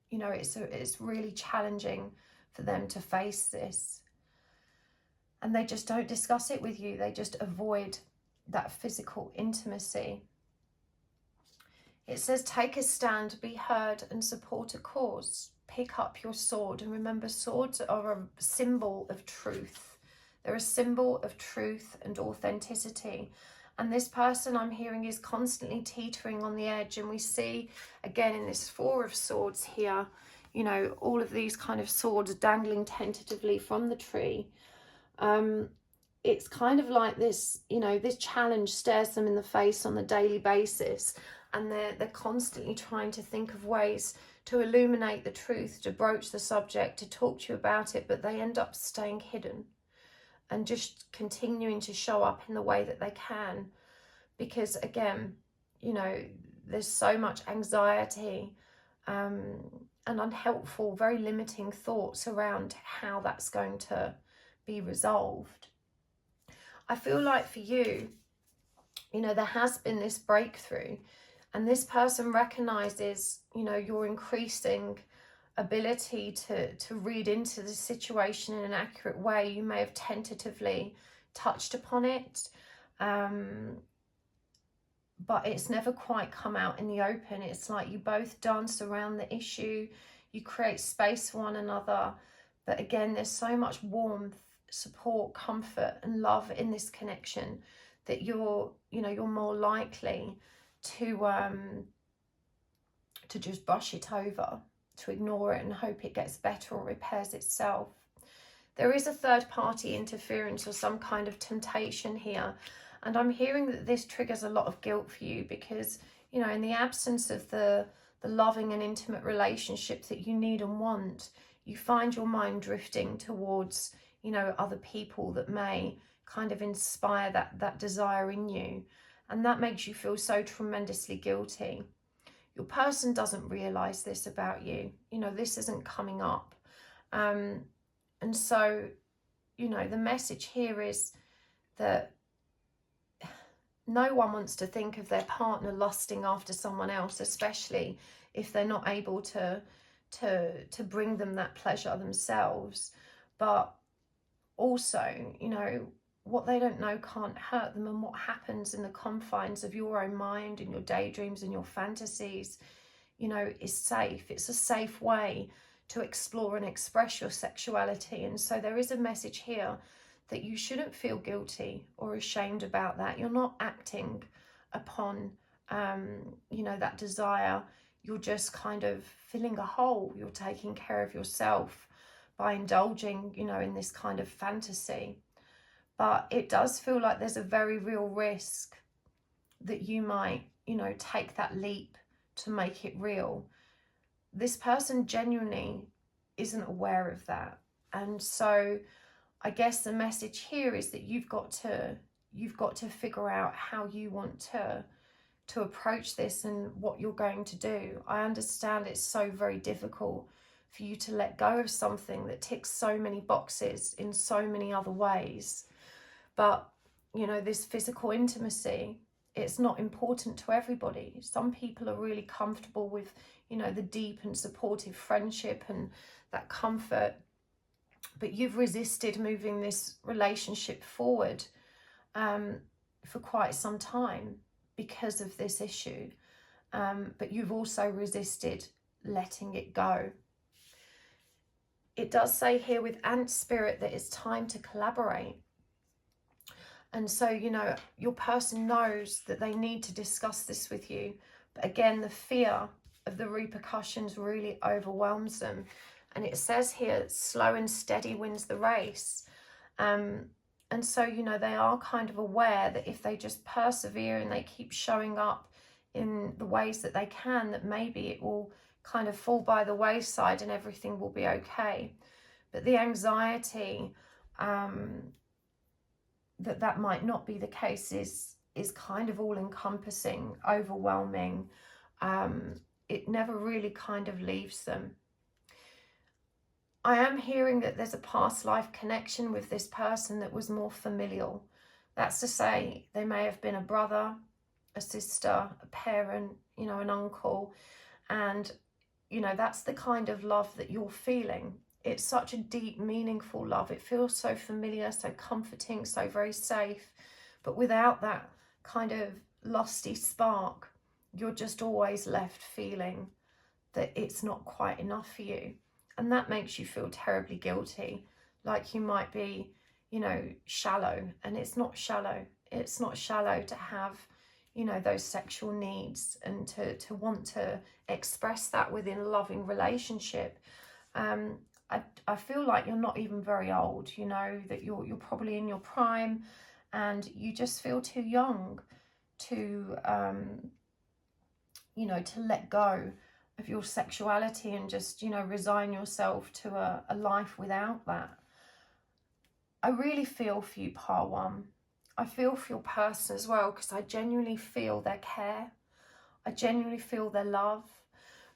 You know, it's really challenging for them to face this. And they just don't discuss it with you. They just avoid that physical intimacy. It says, take a stand, be heard, and support a cause. Pick up your sword. And remember, swords are a symbol of truth. They're a symbol of truth and authenticity. And this person I'm hearing is constantly teetering on the edge. And we see, again, in this Four of Swords here, you know, all of these kind of swords dangling tentatively from the tree. It's kind of like this, you know, this challenge stares them in the face on a daily basis. And they're constantly trying to think of ways to illuminate the truth, to broach the subject, to talk to you about it. But they end up staying hidden and just continuing to show up in the way that they can. Because again, you know, there's so much anxiety and unhelpful, very limiting thoughts around how that's going to be resolved. I feel like for you, you know, there has been this breakthrough, and this person recognizes, you know, your increasing ability to read into the situation in an accurate way. You may have tentatively touched upon it, but it's never quite come out in the open. It's like you both dance around the issue, you create space for one another. But again, there's so much warmth, support, comfort, and love in this connection that you're more likely to just brush it over, to ignore it and hope it gets better or repairs itself. There is a third party interference or some kind of temptation here. And I'm hearing that this triggers a lot of guilt for you because, you know, in the absence of the loving and intimate relationship that you need and want, you find your mind drifting towards, you know, other people that may kind of inspire that desire in you. And that makes you feel so tremendously guilty. Your person doesn't realize this about you. You know, this isn't coming up. And so, you know, the message here is that no one wants to think of their partner lusting after someone else, especially if they're not able to bring them that pleasure themselves. But also, you know, what they don't know can't hurt them, and what happens in the confines of your own mind and your daydreams and your fantasies, you know, is safe. It's a safe way to explore and express your sexuality. And so there is a message here that you shouldn't feel guilty or ashamed about that. You're not acting upon, you know, that desire. You're just kind of filling a hole. You're taking care of yourself by indulging, you know, in this kind of fantasy. But it does feel like there's a very real risk that you might, you know, take that leap to make it real. This person genuinely isn't aware of that. And so I guess the message here is that you've got to figure out how you want to approach this and what you're going to do. I understand it's so very difficult for you to let go of something that ticks so many boxes in so many other ways. But, you know, this physical intimacy, it's not important to everybody. Some people are really comfortable with, you know, the deep and supportive friendship and that comfort. But you've resisted moving this relationship forward for quite some time because of this issue. But you've also resisted letting it go. It does say here with Ant Spirit that it's time to collaborate. And so, you know, your person knows that they need to discuss this with you. But again, the fear of the repercussions really overwhelms them. And it says here, slow and steady wins the race. And so, you know, they are kind of aware that if they just persevere and they keep showing up in the ways that they can, that maybe it will kind of fall by the wayside and everything will be okay. But the anxiety that might not be the case is kind of all encompassing, overwhelming. It never really kind of leaves them. I am hearing that there's a past life connection with this person that was more familial. That's to say, they may have been a brother, a sister, a parent, you know, an uncle. And, you know, that's the kind of love that you're feeling. It's such a deep, meaningful love. It feels so familiar, so comforting, so very safe. But without that kind of lusty spark, you're just always left feeling that it's not quite enough for you. And that makes you feel terribly guilty, like you might be, you know, shallow. And it's not shallow. It's not shallow to have, you know, those sexual needs and to want to express that within a loving relationship. I feel like you're not even very old, you know, that you're probably in your prime and you just feel too young to, you know, to let go of your sexuality and just, you know, resign yourself to a life without that. I really feel for you, Part 1. I feel for your person as well, because I genuinely feel their care. I genuinely feel their love.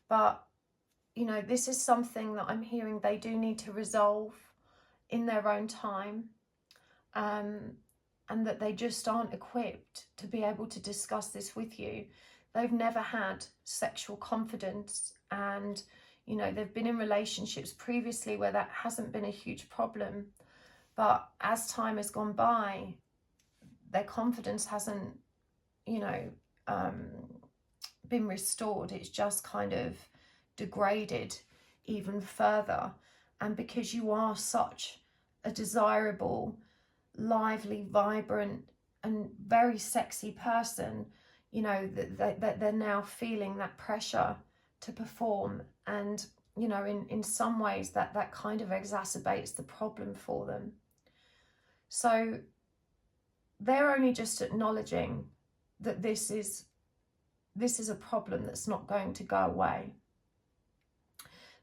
But, you know, this is something that I'm hearing they do need to resolve in their own time. And that they just aren't equipped to be able to discuss this with you. They've never had sexual confidence, and, you know, they've been in relationships previously where that hasn't been a huge problem. But as time has gone by, their confidence hasn't, you know, been restored. It's just kind of degraded even further. And because you are such a desirable, lively, vibrant and very sexy person, you know, that they're now feeling that pressure to perform. And, you know, in some ways that kind of exacerbates the problem for them. So they're only just acknowledging that this is a problem that's not going to go away.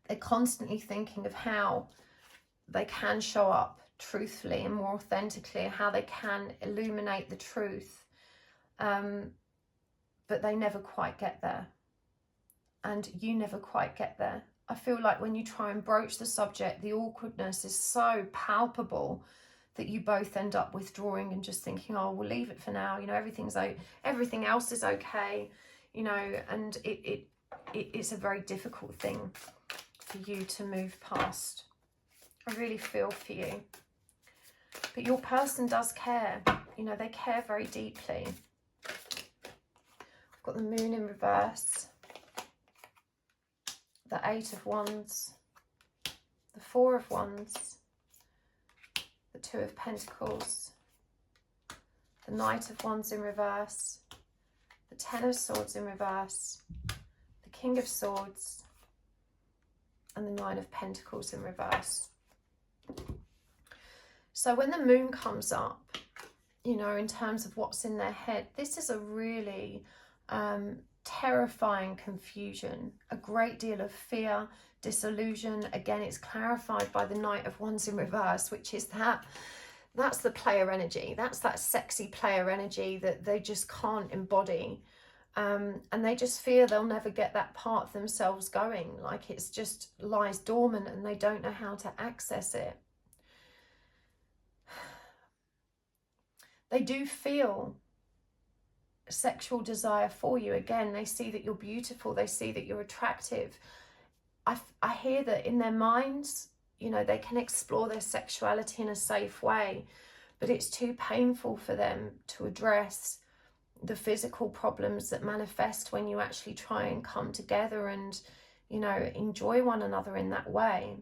They're constantly thinking of how they can show up truthfully and more authentically, how they can illuminate the truth. But they never quite get there. And you never quite get there. I feel like when you try and broach the subject, the awkwardness is so palpable that you both end up withdrawing and just thinking, oh, we'll leave it for now. You know, everything else is okay. You know, and it's a very difficult thing for you to move past. I really feel for you. But your person does care. You know, they care very deeply. I've got the Moon in reverse, the 8 of Wands, the 4 of Wands, the 2 of Pentacles, the Knight of Wands in reverse, the 10 of Swords in reverse, the King of Swords, and the 9 of Pentacles in reverse. So when the Moon comes up, you know, in terms of what's in their head, this is a really terrifying confusion, a great deal of fear, disillusion. Again, it's clarified by the Knight of Wands in reverse, which is that's the player energy. That's that sexy player energy that they just can't embody. And they just fear they'll never get that part of themselves going, like it's just lies dormant and they don't know how to access it. They do feel sexual desire for you. Again, they see that you're beautiful, they see that you're attractive. I hear that in their minds, you know, they can explore their sexuality in a safe way, but it's too painful for them to address the physical problems that manifest when you actually try and come together and, you know, enjoy one another in that way.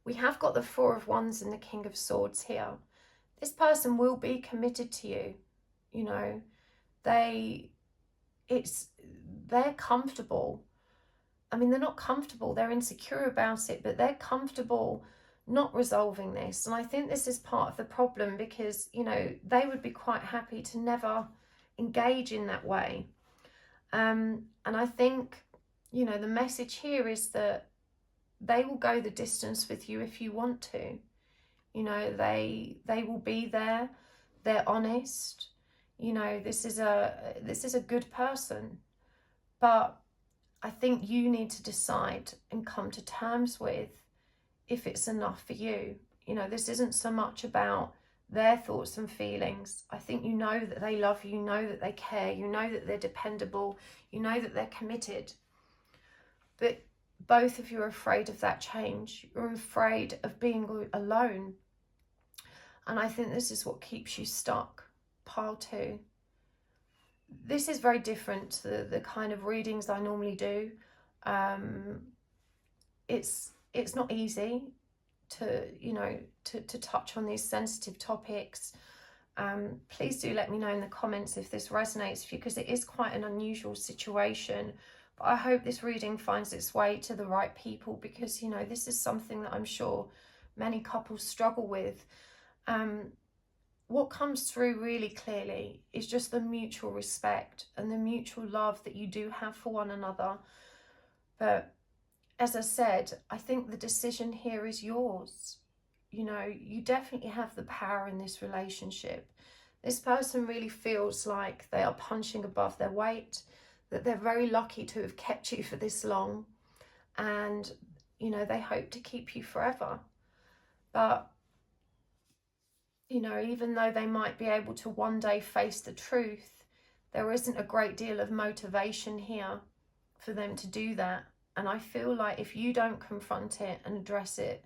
We have got the Four of Wands and the King of Swords here. This person will be committed to you. You know, they're comfortable. I mean, they're not comfortable, they're insecure about it, but they're comfortable not resolving this. And I think this is part of the problem, because, you know, they would be quite happy to never engage in that way. And I think, you know, the message here is that they will go the distance with you if you want to. You know, they will be there, they're honest. You know, this is a good person, but I think you need to decide and come to terms with if it's enough for you. You know, this isn't so much about their thoughts and feelings. I think you know that they love you, you know that they care, you know that they're dependable, you know that they're committed. But both of you are afraid of that change. You're afraid of being alone. And I think this is what keeps you stuck. Pile 2. This is very different to the kind of readings I normally do. It's not easy to, you know, to touch on these sensitive topics. Please do let me know in the comments if this resonates with you, because it is quite an unusual situation. But I hope this reading finds its way to the right people, because, you know, this is something that I'm sure many couples struggle with. What comes through really clearly is just the mutual respect and the mutual love that you do have for one another. But as I said, I think the decision here is yours. You know, you definitely have the power in this relationship. This person really feels like they are punching above their weight, that they're very lucky to have kept you for this long, and, you know, they hope to keep you forever. But, you know, even though they might be able to one day face the truth, there isn't a great deal of motivation here for them to do that. And I feel like if you don't confront it and address it,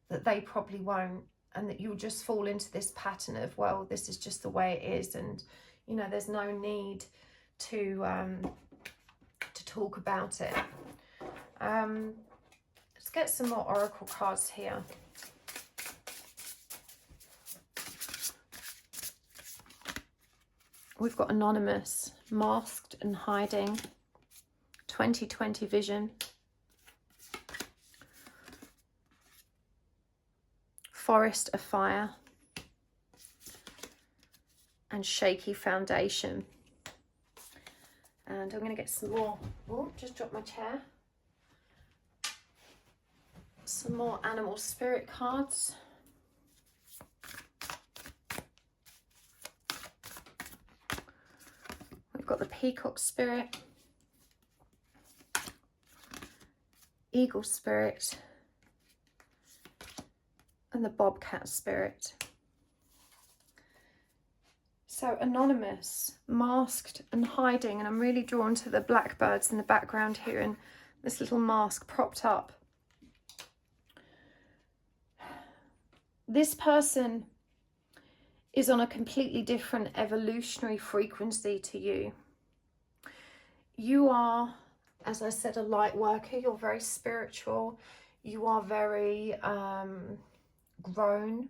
that they probably won't, and that you'll just fall into this pattern of, well, this is just the way it is, and, you know, there's no need to talk about it. Let's get some more oracle cards here. We've got Anonymous, Masked and Hiding, 2020 Vision, Forest of Fire, and Shaky Foundation. And I'm going to get some more, oh, just dropped my chair, some more animal spirit cards. We've got the Peacock Spirit, Eagle Spirit, and the Bobcat Spirit. So Anonymous, Masked and Hiding, and I'm really drawn to the blackbirds in the background here and this little mask propped up. This person is on a completely different evolutionary frequency to you. You are, as I said, a light worker. You're very spiritual. You are very grown.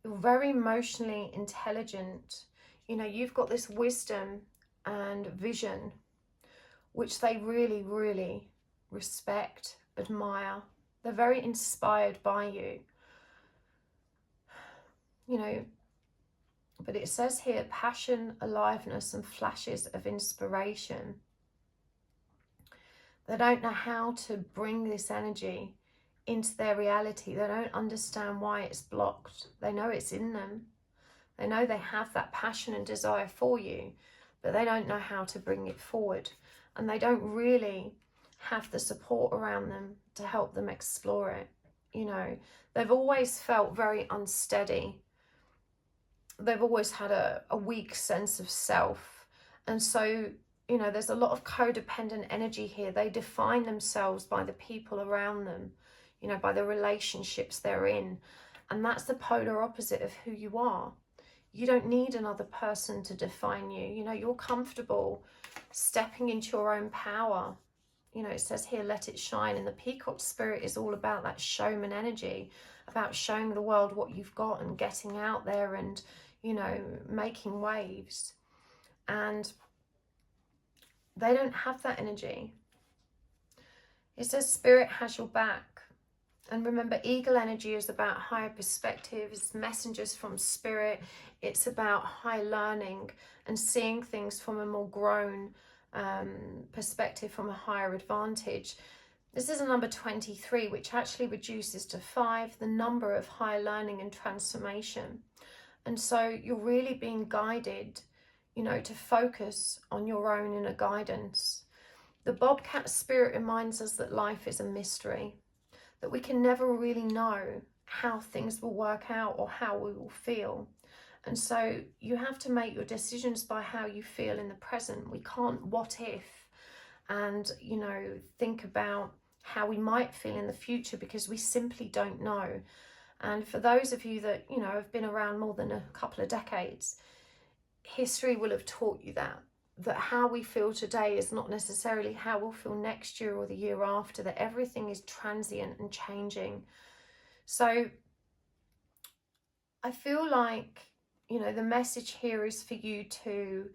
You're very emotionally intelligent. You know, you've got this wisdom and vision, which they really, really respect, admire. They're very inspired by you. You know, but it says here, passion, aliveness, and flashes of inspiration. They don't know how to bring this energy into their reality. They don't understand why it's blocked. They know it's in them. They know they have that passion and desire for you, but they don't know how to bring it forward. And they don't really have the support around them to help them explore it. You know, they've always felt very unsteady. They've always had a weak sense of self. And so, you know, there's a lot of codependent energy here. They define themselves by the people around them, you know, by the relationships they're in. And that's the polar opposite of who you are. You don't need another person to define you. You know, you're comfortable stepping into your own power. You know, it says here, let it shine. And the peacock spirit is all about that showman energy, about showing the world what you've got and getting out there and, you know, making waves. And they don't have that energy. It says spirit has your back. And remember, eagle energy is about higher perspectives, messengers from spirit. It's about high learning and seeing things from a more grown perspective, from a higher advantage. This is a number 23, which actually reduces to 5, the number of high learning and transformation. And so you're really being guided, you know, to focus on your own inner guidance. The bobcat spirit reminds us that life is a mystery, that we can never really know how things will work out or how we will feel. And so you have to make your decisions by how you feel in the present. We can't what if and, you know, think about how we might feel in the future, because we simply don't know. And for those of you that, you know, have been around more than a couple of decades, history will have taught you that how we feel today is not necessarily how we'll feel next year or the year after, that everything is transient and changing. So I feel like, you know, the message here is for you to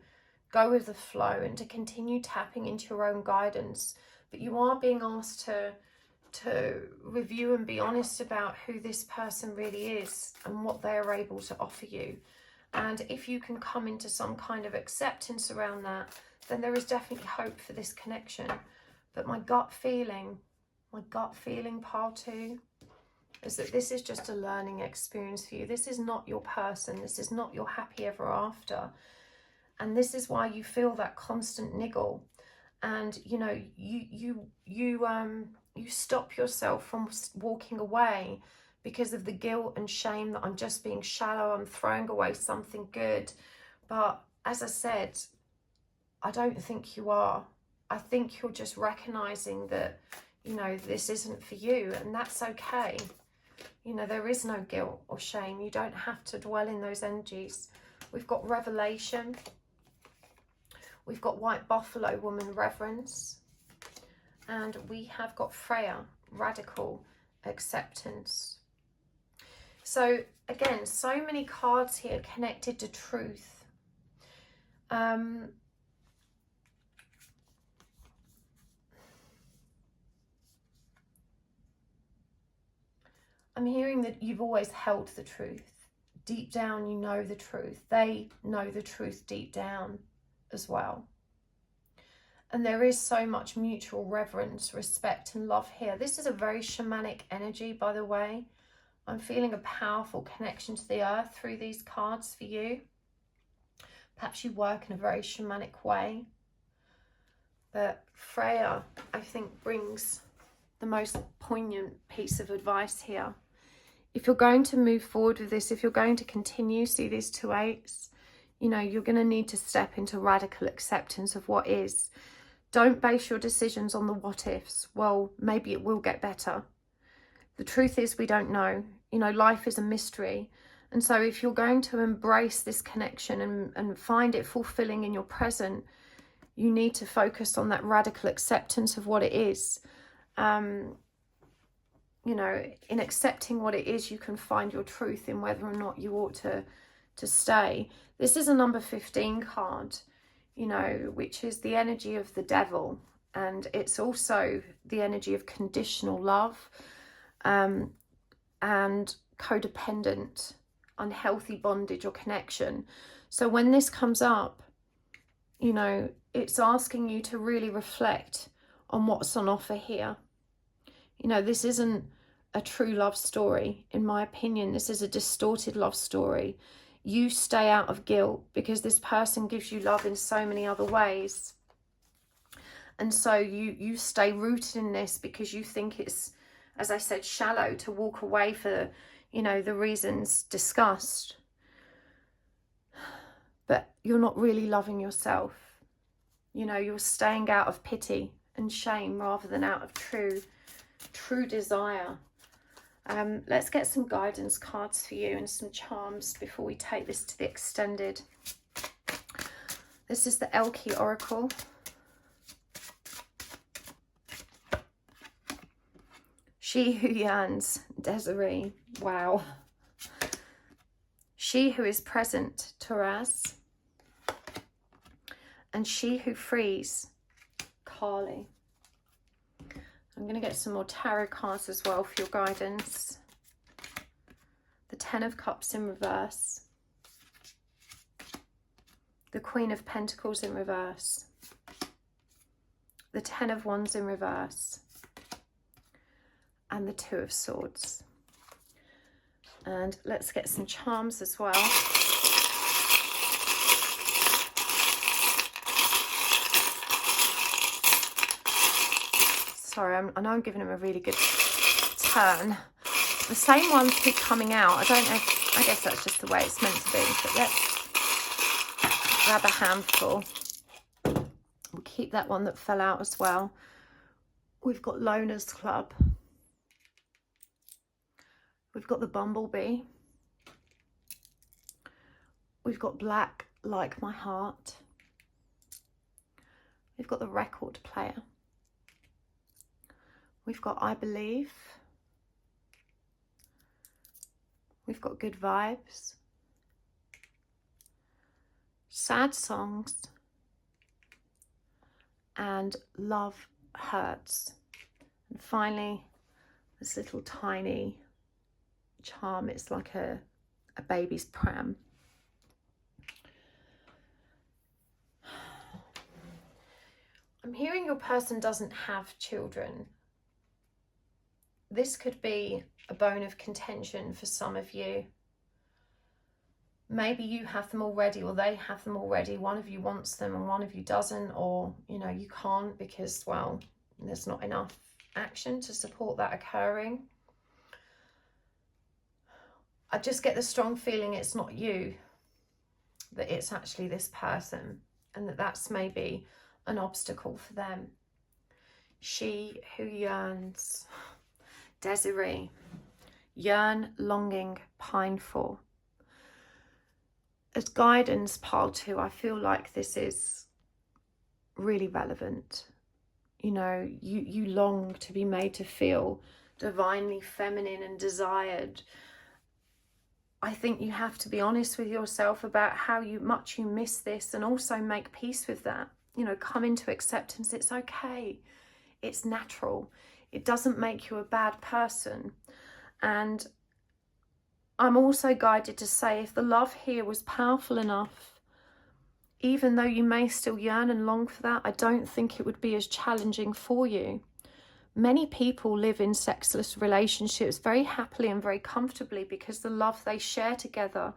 go with the flow and to continue tapping into your own guidance. But you are being asked to review and be honest about who this person really is and what they are able to offer you. And if you can come into some kind of acceptance around that, then there is definitely hope for this connection. But my gut feeling, pile 2, is that this is just a learning experience for you. This is not your person. This is not your happy ever after. And this is why you feel that constant niggle. And, you know, you stop yourself from walking away because of the guilt and shame that I'm just being shallow, I'm throwing away something good. But as I said, I don't think you are. I think you're just recognizing that, you know, this isn't for you, and that's okay. You know, there is no guilt or shame. You don't have to dwell in those energies. We've got revelation. We've got white buffalo woman, reverence. And we have got Freya, radical acceptance. So again, so many cards here connected to truth. I'm hearing that you've always held the truth. Deep down, you know the truth. They know the truth deep down as well. And there is so much mutual reverence, respect and love here. This is a very shamanic energy, by the way. I'm feeling a powerful connection to the earth through these cards for you. Perhaps you work in a very shamanic way. But Freya, I think, brings the most poignant piece of advice here. If you're going to move forward with this, if you're going to continue, see these 2 8s, you know, you're going to need to step into radical acceptance of what is. Don't base your decisions on the what ifs. Well, maybe it will get better. The truth is, we don't know. You know, life is a mystery. And so if you're going to embrace this connection and find it fulfilling in your present, you need to focus on that radical acceptance of what it is. You know, in accepting what it is, you can find your truth in whether or not you ought to stay. This is a number 15 card, you know, which is the energy of the devil. And it's also the energy of conditional love. And codependent, unhealthy bondage or connection. So when this comes up, you know, it's asking you to really reflect on what's on offer here. You know, this isn't a true love story, in my opinion. This is a distorted love story. You stay out of guilt because this person gives you love in so many other ways. And so you stay rooted in this because you think it's, as I said, shallow to walk away for, you know, the reasons discussed. But you're not really loving yourself. You know, you're staying out of pity and shame rather than out of true desire. Let's get some guidance cards for you and some charms before we take this to the extended. This is the Elle Qui Oracle. She who yearns, Desiree. Wow. She who is present, Taraz. And she who frees, Carly. I'm going to get some more tarot cards as well for your guidance. The Ten of Cups in reverse. The Queen of Pentacles in reverse. The Ten of Wands in reverse. And the Two of Swords. And let's get some charms as well. Sorry, I know I'm giving him a really good turn. The same ones keep coming out. I don't know if, I guess that's just the way it's meant to be. But let's grab a handful. We'll keep that one that fell out as well. We've got Loners Club. We've got the Bumblebee. We've got Black Like My Heart. We've got the Record Player. We've got I Believe. We've got Good Vibes. Sad Songs. And Love Hurts. And finally, this little tiny charm. It's like a baby's pram. I'm hearing your person doesn't have children. This could be a bone of contention for some of you. Maybe you have them already, or they have them already. One of you wants them and one of you doesn't, or, you know, you can't because, well, there's not enough action to support that occurring. I just get the strong feeling it's not you, that it's actually this person, and that's maybe an obstacle for them. She who yearns, Desiree, yearn, longing, pine for. As guidance, pile 2, I feel like this is really relevant. You know, you long to be made to feel divinely feminine and desired. I think you have to be honest with yourself about how much you miss this, and also make peace with that. You know, come into acceptance. It's okay. It's natural. It doesn't make you a bad person. And I'm also guided to say, if the love here was powerful enough, even though you may still yearn and long for that, I don't think it would be as challenging for you. Many people live in sexless relationships very happily and very comfortably because the love they share together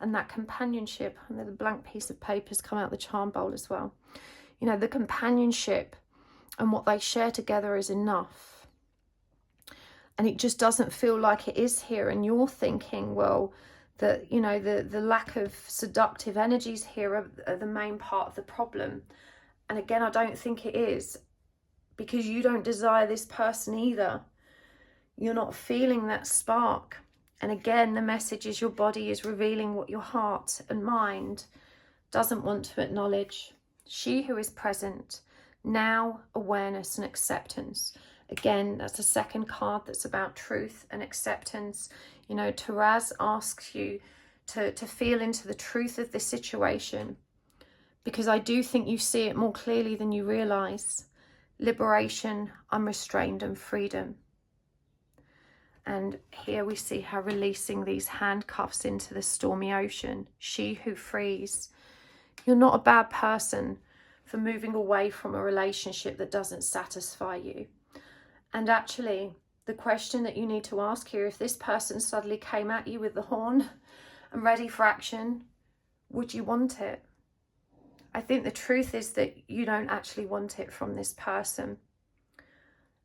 and that companionship, and the blank piece of paper's come out the charm bowl as well. You know, the companionship and what they share together is enough. And it just doesn't feel like it is here. And you're thinking, well, that, you know, the lack of seductive energies here are the main part of the problem. And again, I don't think it is, because you don't desire this person either. You're not feeling that spark. And again, the message is your body is revealing what your heart and mind doesn't want to acknowledge. She who is present, now, awareness and acceptance. Again, that's the second card that's about truth and acceptance. You know, Taraz asks you to feel into the truth of this situation, because I do think you see it more clearly than you realise. Liberation, unrestrained, and freedom. And here we see her releasing these handcuffs into the stormy ocean. She who frees. You're not a bad person for moving away from a relationship that doesn't satisfy you. And actually, the question that you need to ask here, if this person suddenly came at you with the horn and ready for action, would you want it? I think the truth is that you don't actually want it from this person,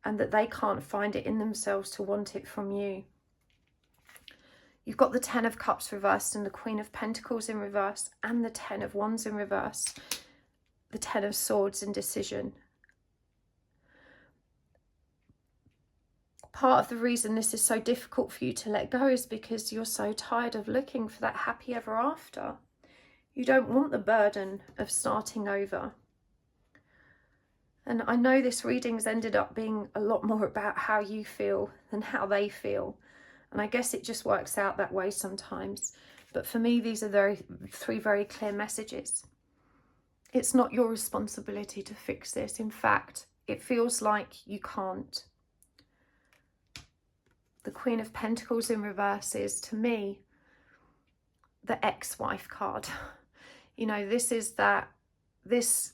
and that they can't find it in themselves to want it from you. You've got the Ten of Cups reversed and the Queen of Pentacles in reverse, and the Ten of Wands in reverse, the Ten of Swords in decision. Part of the reason this is so difficult for you to let go is because you're so tired of looking for that happy ever after. You don't want the burden of starting over. And I know this reading's ended up being a lot more about how you feel than how they feel. And I guess it just works out that way sometimes. But for me, these are three very clear messages. It's not your responsibility to fix this. In fact, it feels like you can't. The Queen of Pentacles in reverse is, to me, the ex-wife card. You know,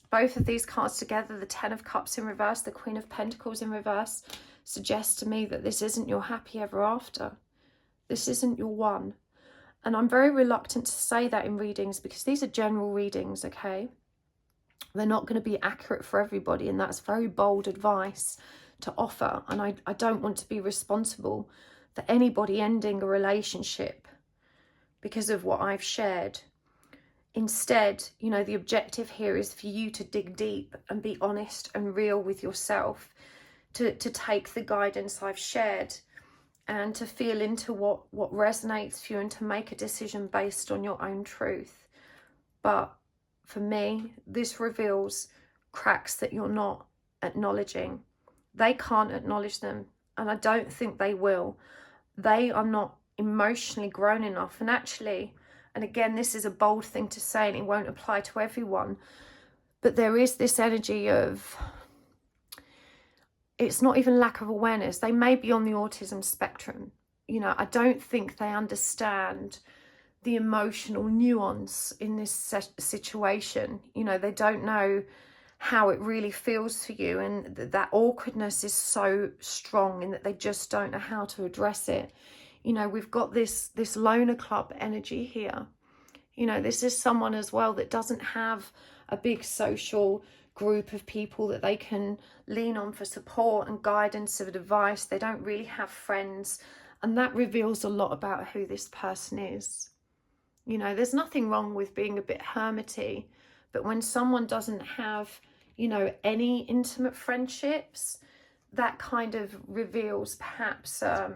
both of these cards together, the Ten of Cups in reverse, the Queen of Pentacles in reverse, suggests to me that this isn't your happy ever after. This isn't your one. And I'm very reluctant to say that in readings because these are general readings, okay? They're not going to be accurate for everybody, and that's very bold advice to offer. And I don't want to be responsible for anybody ending a relationship because of what I've shared. Instead, you know, the objective here is for you to dig deep and be honest and real with yourself, to take the guidance I've shared and to feel into what resonates for you and to make a decision based on your own truth. But for me, this reveals cracks that you're not acknowledging. They can't acknowledge them, and I don't think they will. They are not emotionally grown enough. And actually, and again, this is a bold thing to say and it won't apply to everyone, but there is this energy of, it's not even lack of awareness. They may be on the autism spectrum. You know, I don't think they understand the emotional nuance in this situation. You know, they don't know how it really feels for you, and that awkwardness is so strong in that they just don't know how to address it. You know, we've got this loner club energy here. You know, this is someone as well that doesn't have a big social group of people that they can lean on for support and guidance and advice. They don't really have friends, and that reveals a lot about who this person is. You know, there's nothing wrong with being a bit hermity, but when someone doesn't have, you know, any intimate friendships, that kind of reveals perhaps a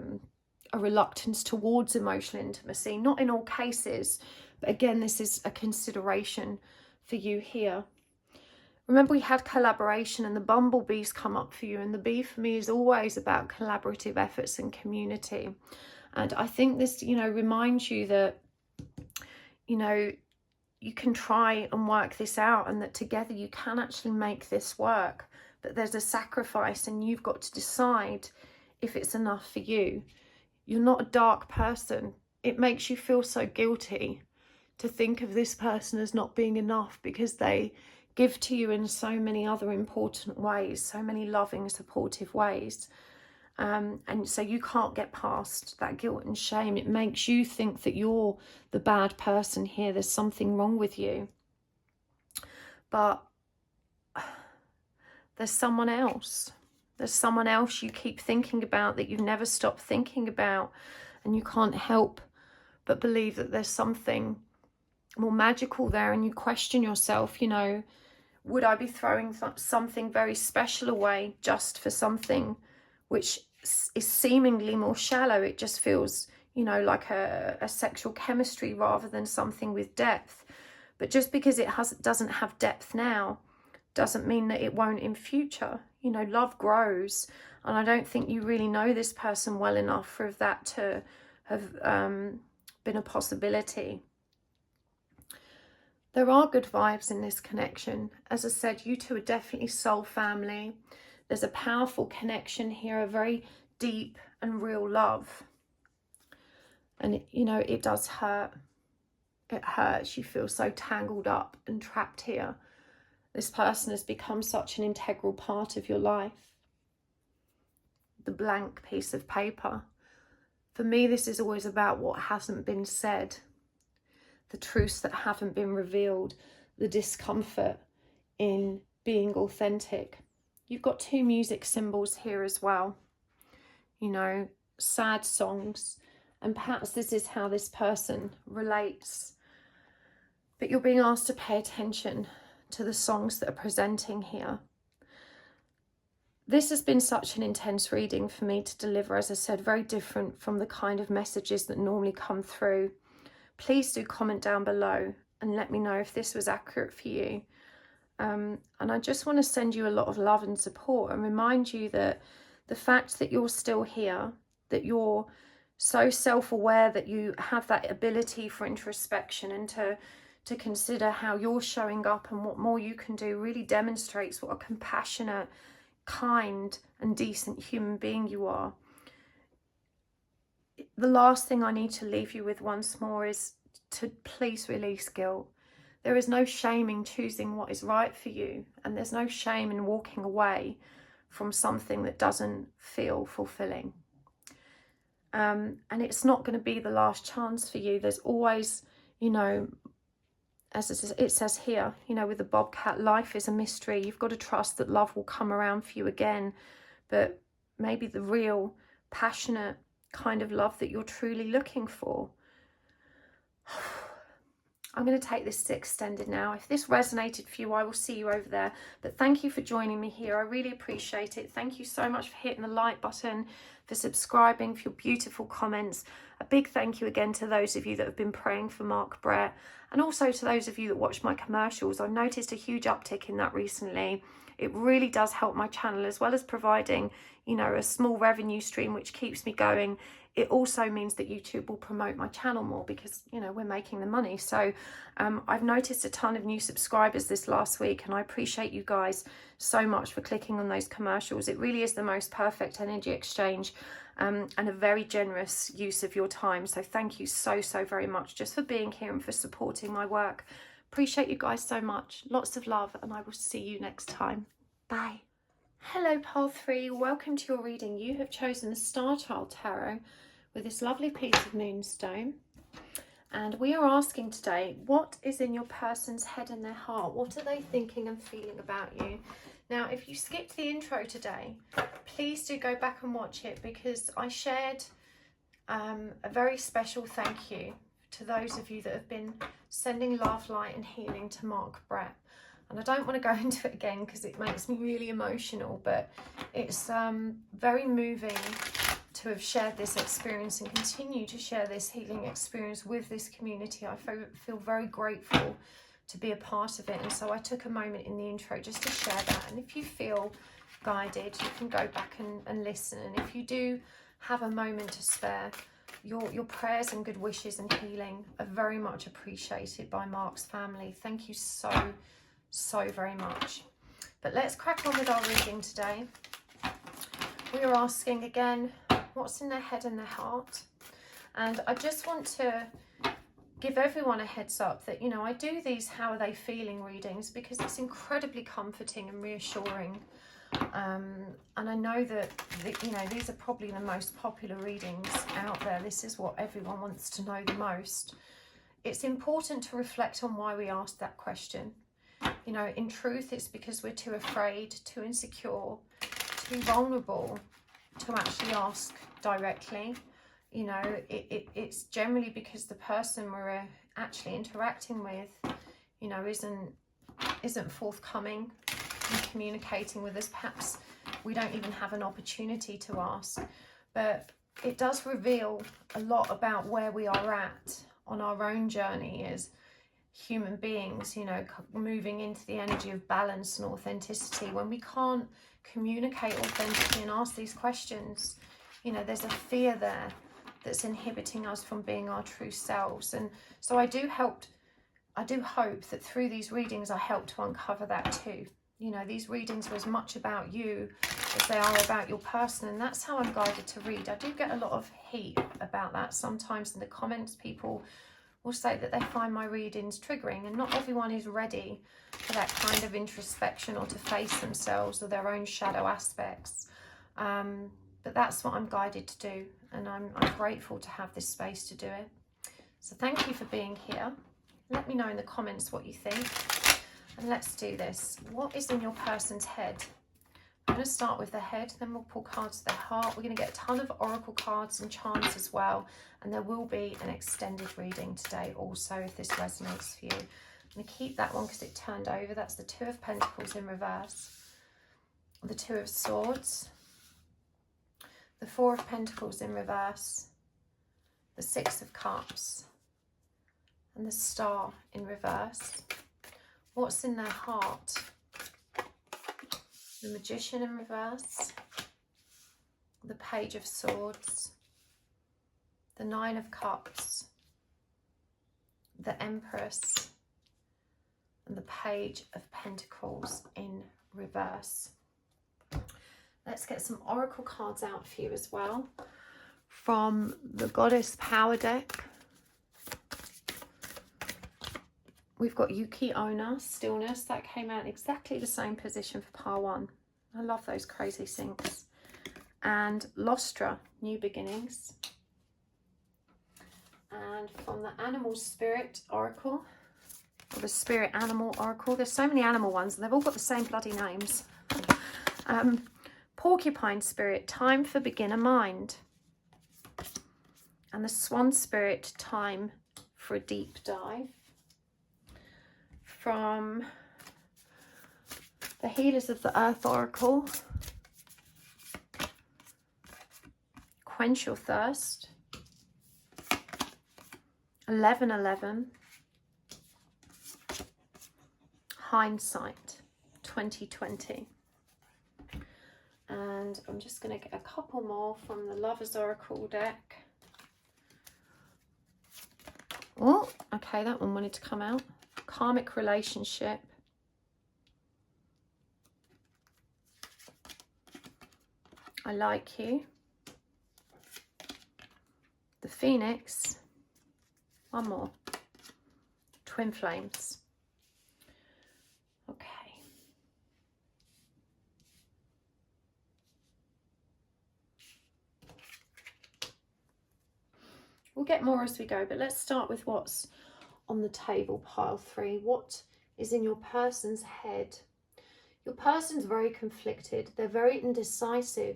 reluctance towards emotional intimacy. Not in all cases, but again, this is a consideration for you here. Remember, we had collaboration and the bumblebees come up for you, and the bee for me is always about collaborative efforts and community. And I think this, you know, reminds you that, you know, you can try and work this out, and that together you can actually make this work. But there's a sacrifice, and you've got to decide if it's enough for you. You're not a dark person. It makes you feel so guilty to think of this person as not being enough, because they give to you in so many other important ways, so many loving, supportive ways. And so you can't get past that guilt and shame. It makes you think that you're the bad person here. There's something wrong with you. But there's someone else. There's someone else you keep thinking about, that you never stop thinking about. And you can't help but believe that there's something more magical there. And you question yourself, you know, would I be throwing something very special away just for something which is seemingly more shallow? It just feels, you know, like a sexual chemistry rather than something with depth. But just because it doesn't have depth now doesn't mean that it won't in future. You know, love grows, and I don't think you really know this person well enough for that to have been a possibility. There are good vibes in this connection. As I said, you two are definitely soul family. There's a powerful connection here, a very deep and real love. And, you know, it does hurt. It hurts. You feel so tangled up and trapped here. This person has become such an integral part of your life. The blank piece of paper. For me, this is always about what hasn't been said, the truths that haven't been revealed, the discomfort in being authentic. You've got two music symbols here as well, you know, sad songs, and perhaps this is how this person relates. But you're being asked to pay attention to the songs that are presenting here. This has been such an intense reading for me to deliver, as I said, very different from the kind of messages that normally come through. Please do comment down below and let me know if this was accurate for you. And I just want to send you a lot of love and support and remind you that the fact that you're still here, that you're so self-aware, that you have that ability for introspection and to consider how you're showing up and what more you can do, really demonstrates what a compassionate, kind and decent human being you are. The last thing I need to leave you with once more is to please release guilt. There is no shame in choosing what is right for you, and there's no shame in walking away from something that doesn't feel fulfilling. And it's not going to be the last chance for you. There's always, you know, as it says here, you know, with the bobcat, life is a mystery. You've got to trust that love will come around for you again, but maybe the real, passionate kind of love that you're truly looking for. I'm going to take this to extended now. If this resonated for you, I will see you over there. But thank you for joining me here. I really appreciate it. Thank you so much for hitting the like button, for subscribing, for your beautiful comments. A big thank you again to those of you that have been praying for Mark Brett, and also to those of you that watch my commercials. I've noticed a huge uptick in that recently. It really does help my channel, as well as providing, you know, a small revenue stream which keeps me going. It also means that YouTube will promote my channel more because, you know, we're making the money. So I've noticed a ton of new subscribers this last week, and I appreciate you guys so much for clicking on those commercials. It really is the most perfect energy exchange and a very generous use of your time. So thank you so very much just for being here and for supporting my work. Appreciate you guys so much. Lots of love, and I will see you next time. Bye. Hello, Pole 3. Welcome to your reading. You have chosen the Starchild Tarot with this lovely piece of Moonstone. And we are asking today, what is in your person's head and their heart? What are they thinking and feeling about you? Now, if you skipped the intro today, please do go back and watch it, because I shared a very special thank you to those of you that have been sending love, light and healing to Mark Brett. And I don't want to go into it again because it makes me really emotional, but it's very moving to have shared this experience and continue to share this healing experience with this community. I feel very grateful to be a part of it, and so I took a moment in the intro just to share that. And if you feel guided, you can go back and listen, and if you do have a moment to spare, your prayers and good wishes and healing are very much appreciated by Mark's family. Thank you so very much. But let's crack on with our reading today. We are asking again, what's in their head and their heart? And I just want to give everyone a heads up that, you know, I do these how are they feeling readings because it's incredibly comforting and reassuring. And I know that, you know, these are probably the most popular readings out there. This is what everyone wants to know the most. It's important to reflect on why we asked that question. You know, in truth, it's because we're too afraid, too insecure, too vulnerable to actually ask directly. You know, it's generally because the person we're actually interacting with, you know, isn't forthcoming in communicating with us. Perhaps we don't even have an opportunity to ask, but it does reveal a lot about where we are at on our own journey as human beings, you know, moving into the energy of balance and authenticity. When we can't communicate authentically and ask these questions, you know, there's a fear there that's inhibiting us from being our true selves. And so I do hope that through these readings I help to uncover that too. You know, these readings are as much about you as they are about your person, and that's how I'm guided to read. I do get a lot of heat about that sometimes in the comments. People will say that they find my readings triggering, and not everyone is ready for that kind of introspection or to face themselves or their own shadow aspects. But that's what I'm guided to do, and I'm grateful to have this space to do it. So thank you for being here. Let me know in the comments what you think. And let's do this. What is in your person's head? I'm going to start with the head, then we'll pull cards to their heart. We're going to get a ton of oracle cards and charms as well. And there will be an extended reading today also, if this resonates for you. I'm going to keep that one because it turned over. That's the Two of Pentacles in reverse. The Two of Swords. The Four of Pentacles in reverse. The Six of Cups. And the Star in reverse. What's in their heart? The Magician in reverse, the Page of Swords, the Nine of Cups, the Empress, and the Page of Pentacles in reverse. Let's get some oracle cards out for you as well from the Goddess Power deck. We've got Yuki Onna, Stillness. That came out in exactly the same position for pile 1. I love those crazy syncs. And Lostra, New Beginnings. And from the Animal Spirit Oracle, or the Spirit Animal Oracle. There's so many animal ones, and they've all got the same bloody names. Porcupine Spirit, Time for Beginner Mind. And the Swan Spirit, Time for a Deep Dive. From the Healers of the Earth Oracle, Quench Your Thirst, 1111, Hindsight 2020. And I'm just going to get a couple more from the Lovers Oracle deck. Oh, okay, that one wanted to come out. Karmic Relationship. I Like You. The Phoenix. One more. Twin Flames. Okay. We'll get more as we go, but let's start with what's on the table, pile 3. What is in your person's head? Your person's very conflicted. They're very indecisive.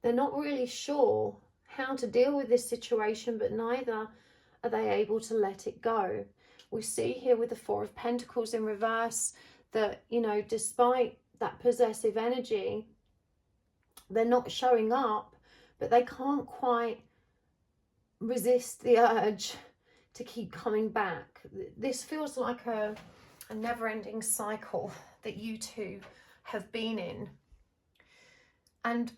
They're not really sure how to deal with this situation, but neither are they able to let it go. We see here with the Four of Pentacles in reverse that, you know, despite that possessive energy, they're not showing up, but they can't quite resist the urge to keep coming back. This feels like a never-ending cycle that you two have been in. And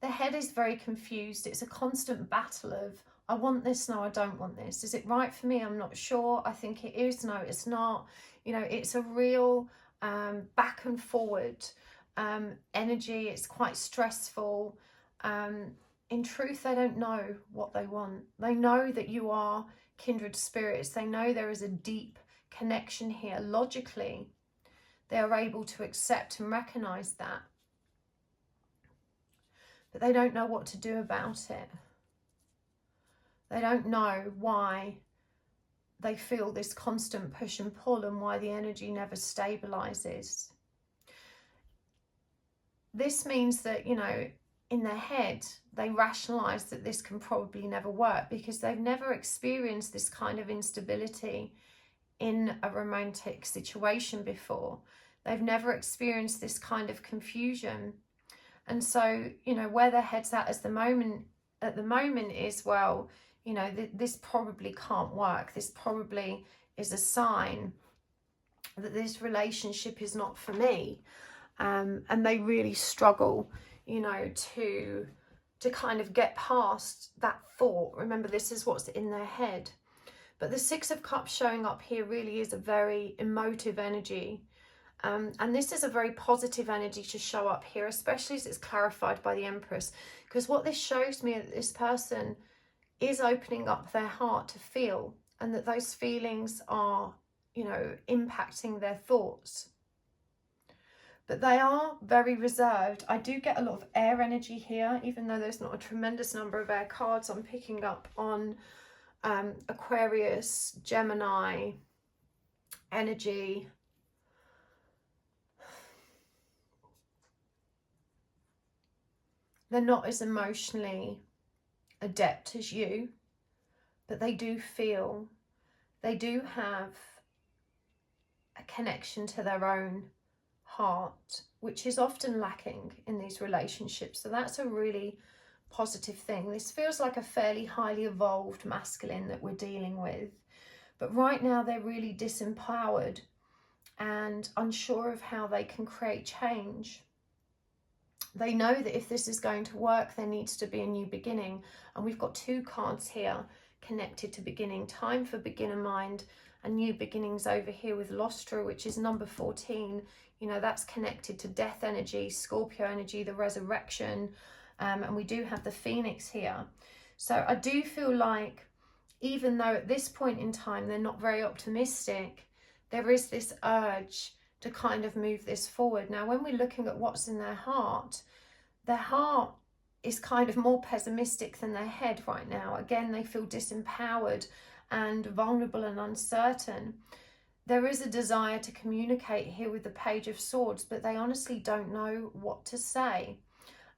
the head is very confused. It's a constant battle of, I want this, no, I don't want this. Is it right for me? I'm not sure. I think it is. No, it's not. You know, it's a real back and forward energy. It's quite stressful. In truth, they don't know what they want. They know that you are kindred spirits. They know there is a deep connection here. Logically, they are able to accept and recognize that. But they don't know what to do about it. They don't know why they feel this constant push and pull and why the energy never stabilizes. This means that, you know, in their head, they rationalize that this can probably never work because they've never experienced this kind of instability in a romantic situation before. They've never experienced this kind of confusion. And so, you know, where their head's at the moment is, well, you know, this probably can't work. This probably is a sign that this relationship is not for me. And they really struggle, you know, to kind of get past that thought. Remember, this is what's in their head. But the Six of Cups showing up here really is a very emotive energy. And this is a very positive energy to show up here, especially as it's clarified by the Empress. Because what this shows me, that this person is opening up their heart to feel, and that those feelings are, you know, impacting their thoughts. But they are very reserved. I do get a lot of air energy here, even though there's not a tremendous number of air cards. I'm picking up on Aquarius, Gemini energy. They're not as emotionally adept as you, but they do feel, they do have a connection to their own heart, which is often lacking in these relationships. So that's a really positive thing. This feels like a fairly highly evolved masculine that we're dealing with, but right now they're really disempowered and unsure of how they can create change. They know that if this is going to work, there needs to be a new beginning. And we've got two cards here connected to beginning. Time for beginner mind and new beginnings over here with Lostra, which is number 14. You know, that's connected to death energy, Scorpio energy, the resurrection. And we do have the Phoenix here. So I do feel like, even though at this point in time they're not very optimistic, there is this urge to kind of move this forward. Now, when we're looking at what's in their heart is kind of more pessimistic than their head right now. Again, they feel disempowered and vulnerable and uncertain. There is a desire to communicate here with the Page of Swords, but they honestly don't know what to say.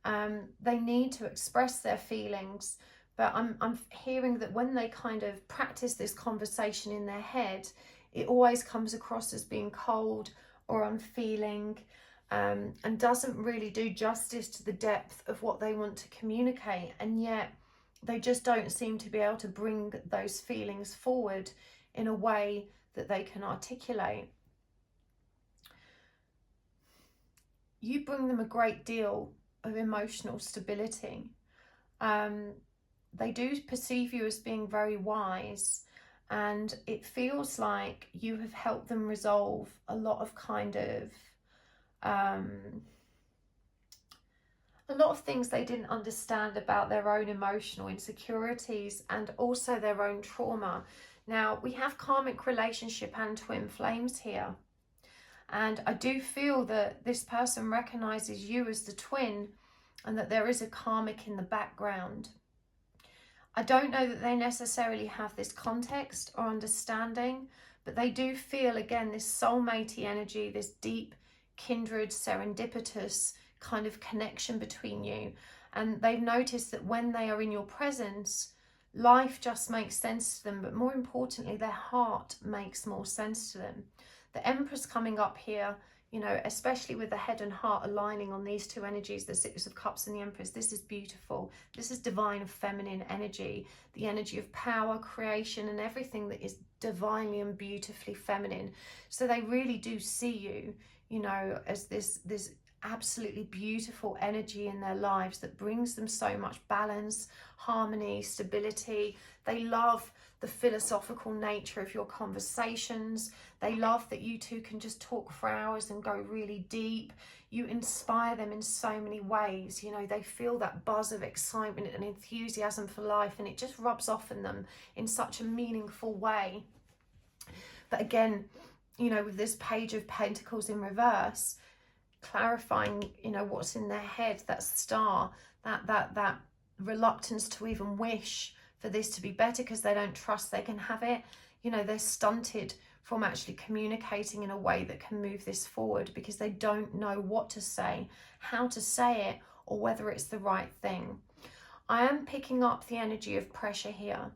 They need to express their feelings, but I'm hearing that when they kind of practice this conversation in their head, it always comes across as being cold or unfeeling, and doesn't really do justice to the depth of what they want to communicate. And yet they just don't seem to be able to bring those feelings forward in a way that they can articulate. You bring them a great deal of emotional stability. They do perceive you as being very wise, and it feels like you have helped them resolve a lot of kind of a lot of things they didn't understand about their own emotional insecurities and also their own trauma. Now, we have karmic relationship and twin flames here, and I do feel that this person recognizes you as the twin and that there is a karmic in the background. I don't know that they necessarily have this context or understanding, but they do feel, again, this soulmate energy, this deep, kindred, serendipitous kind of connection between you. And they've noticed that when they are in your presence, life just makes sense to them, but more importantly, their heart makes more sense to them. The Empress coming up here, you know, especially with the head and heart aligning on these two energies, the Six of Cups and the Empress, this is beautiful. This is divine feminine energy, the energy of power, creation, and everything that is divinely and beautifully feminine. So they really do see you, you know, as this absolutely beautiful energy in their lives that brings them so much balance, harmony, stability. They love the philosophical nature of your conversations. They love that you two can just talk for hours and go really deep. You inspire them in so many ways. You know, they feel that buzz of excitement and enthusiasm for life, and it just rubs off on them in such a meaningful way. But again, you know, with this Page of Pentacles in reverse, clarifying, you know, what's in their head, that star, that reluctance to even wish for this to be better because they don't trust they can have it. You know, they're stunted from actually communicating in a way that can move this forward because they don't know what to say, how to say it, or whether it's the right thing. I am picking up the energy of pressure here,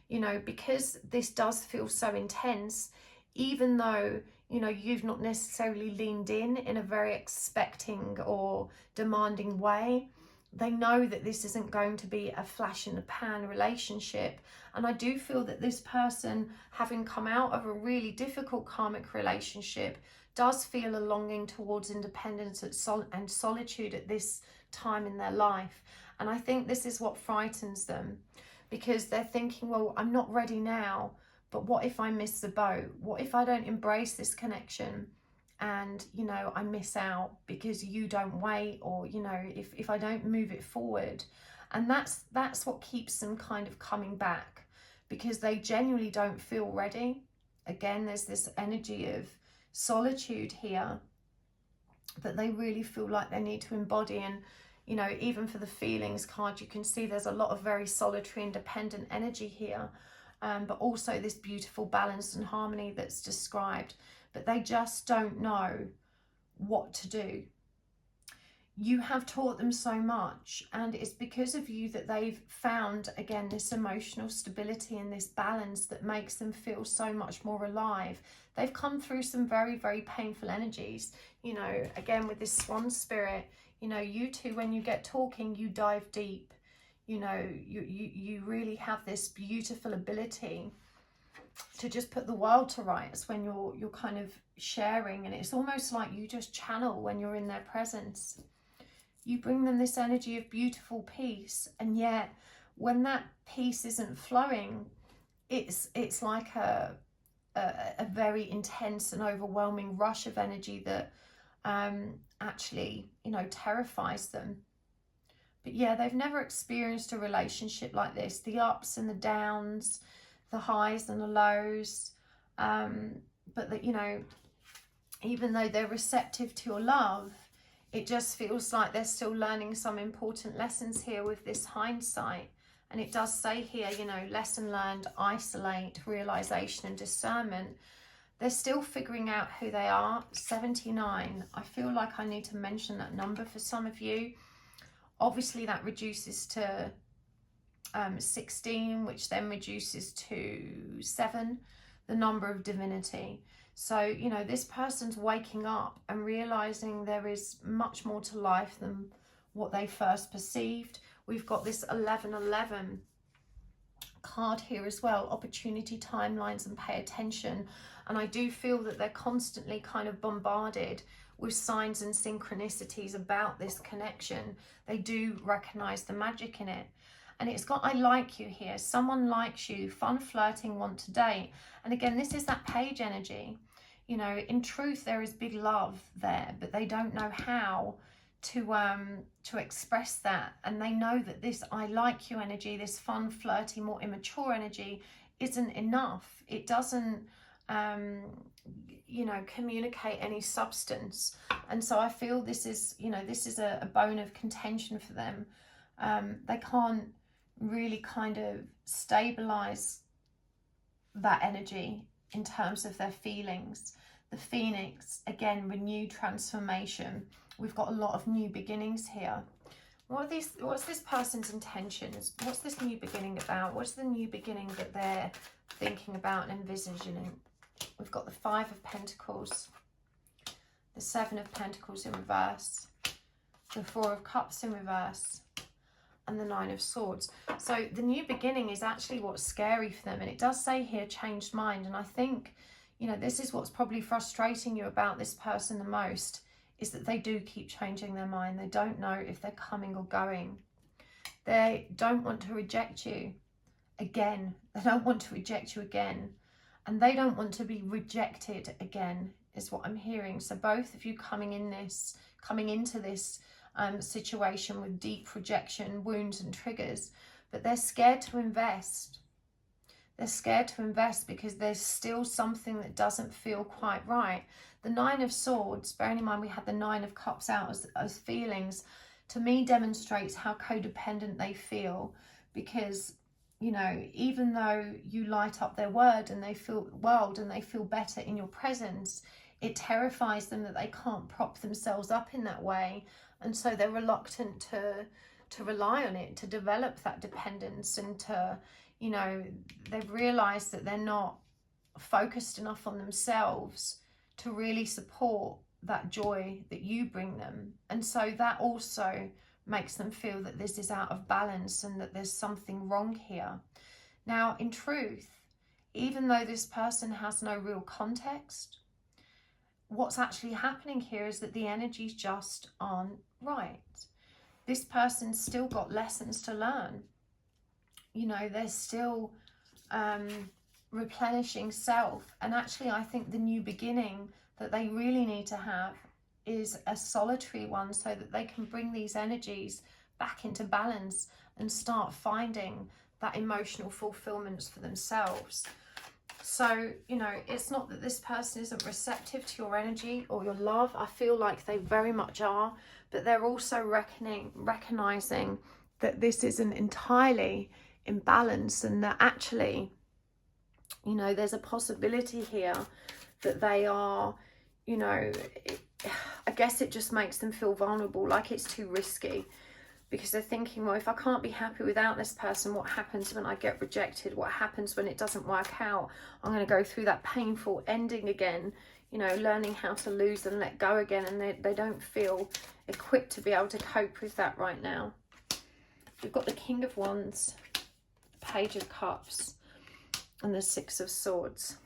you know, because this does feel so intense, even though, you know, you've not necessarily leaned in a very expecting or demanding way. They know that this isn't going to be a flash in the pan relationship. And I do feel that this person, having come out of a really difficult karmic relationship, does feel a longing towards independence and solitude at this time in their life. And I think this is what frightens them, because they're thinking, well, I'm not ready now, but what if I miss the boat? What if I don't embrace this connection and, you know, I miss out because you don't wait, or, you know, if I don't move it forward. And that's what keeps them kind of coming back, because they genuinely don't feel ready. Again, there's this energy of solitude here that they really feel like they need to embody. And, you know, even for the feelings card, you can see there's a lot of very solitary, independent energy here, but also this beautiful balance and harmony that's described. But they just don't know what to do. You have taught them so much, and it's because of you that they've found, again, this emotional stability and this balance that makes them feel so much more alive. They've come through some very, very painful energies, you know, again with this swan spirit. You know, you two, when you get talking, you dive deep. You know, you really have this beautiful ability to just put the world to rights when you're kind of sharing, and it's almost like you just channel when you're in their presence. You bring them this energy of beautiful peace, and yet when that peace isn't flowing, it's like a very intense and overwhelming rush of energy that actually, you know, terrifies them. But yeah, they've never experienced a relationship like this, the ups and the downs, the highs and the lows, but that, you know, even though they're receptive to your love, it just feels like they're still learning some important lessons here with this hindsight. And it does say here, you know, lesson learned, isolate, realization and discernment. They're still figuring out who they are. 79. I feel like I need to mention that number for some of you. Obviously that reduces to 16, which then reduces to 7, the number of divinity. So, you know, this person's waking up and realizing there is much more to life than what they first perceived. We've got this 1111 card here as well, opportunity, timelines and pay attention. And I do feel that they're constantly kind of bombarded with signs and synchronicities about this connection. They do recognize the magic in it. And it's got, I like you here. Someone likes you, fun, flirting, want to date. And again, this is that page energy. You know, in truth, there is big love there, but they don't know how to express that. And they know that this I like you energy, this fun, flirty, more immature energy isn't enough. It doesn't, you know, communicate any substance. And so I feel this is, you know, this is a bone of contention for them. They can't really kind of stabilize that energy in terms of their feelings. The Phoenix, again, renewed transformation. We've got a lot of new beginnings here. What's this person's intentions? What's this new beginning about? What's the new beginning that they're thinking about and envisioning? We've got the 5 of Pentacles, the 7 of Pentacles in reverse, the 4 of Cups in reverse, and the 9 of Swords. So the new beginning is actually what's scary for them. And it does say here, changed mind. And I think, you know, this is what's probably frustrating you about this person the most, is that they do keep changing their mind. They don't know if they're coming or going. They don't want to reject you again. They don't want to reject you again. And they don't want to be rejected again, is what I'm hearing. So both of you coming into this situation with deep rejection, wounds and triggers, but they're scared to invest. They're scared to invest because there's still something that doesn't feel quite right. The 9 of Swords, bearing in mind we had the 9 of Cups out as feelings, to me demonstrates how codependent they feel, because, you know, even though you light up their world and they feel better in your presence, it terrifies them that they can't prop themselves up in that way. And so they're reluctant to rely on it, to develop that dependence, and to, you know, they've realized that they're not focused enough on themselves to really support that joy that you bring them. And so that also makes them feel that this is out of balance and that there's something wrong here. Now, in truth, even though this person has no real context, what's actually happening here is that the energies just aren't right. This person's still got lessons to learn. You know, they're still replenishing self. And actually, I think the new beginning that they really need to have is a solitary one, so that they can bring these energies back into balance and start finding that emotional fulfillment for themselves. So, you know, it's not that this person isn't receptive to your energy or your love. I feel like they very much are, but they're also recognizing that this isn't entirely in balance, and that actually, you know, there's a possibility here that they are, you know, I guess it just makes them feel vulnerable, like it's too risky. Because they're thinking, well, if I can't be happy without this person, what happens when I get rejected? What happens when it doesn't work out? I'm going to go through that painful ending again, you know, learning how to lose and let go again. And they don't feel equipped to be able to cope with that right now. We've got the King of Wands, Page of Cups, and the Six of Swords.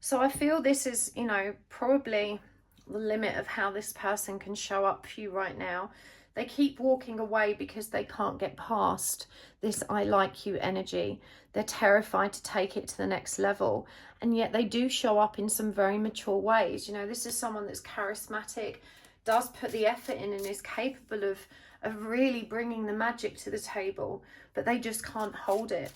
So I feel this is, you know, probably the limit of how this person can show up for you right now. They keep walking away because they can't get past this I like you energy. They're terrified to take it to the next level. And yet they do show up in some very mature ways. You know, this is someone that's charismatic, does put the effort in, and is capable of really bringing the magic to the table. But they just can't hold it.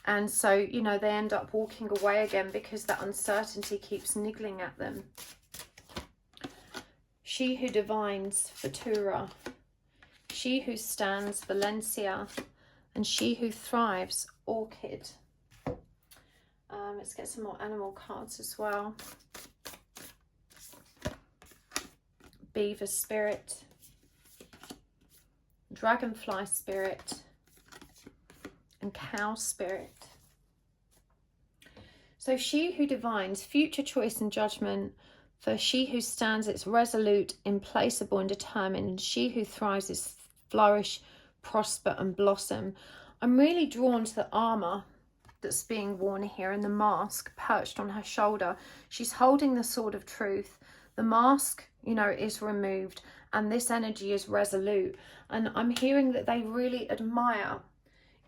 And so, you know, they end up walking away again because that uncertainty keeps niggling at them. She who divines, Fatura. She who stands, Valencia, and she who thrives, Orchid. Let's get some more animal cards as well. Beaver Spirit, Dragonfly Spirit, and Cow Spirit. So she who divines, future choice and judgment. For she who stands, it's resolute, implacable and determined. And she who thrives is flourish, prosper and blossom. I'm really drawn to the armor that's being worn here and the mask perched on her shoulder. She's holding the sword of truth. The mask, you know, is removed and this energy is resolute. And I'm hearing that they really admire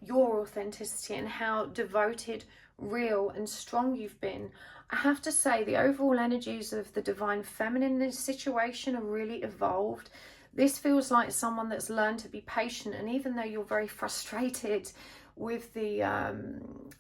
your authenticity and how devoted, real and strong you've been. I have to say the overall energies of the divine feminine in this situation are really evolved. This feels like someone that's learned to be patient, and even though you're very frustrated with the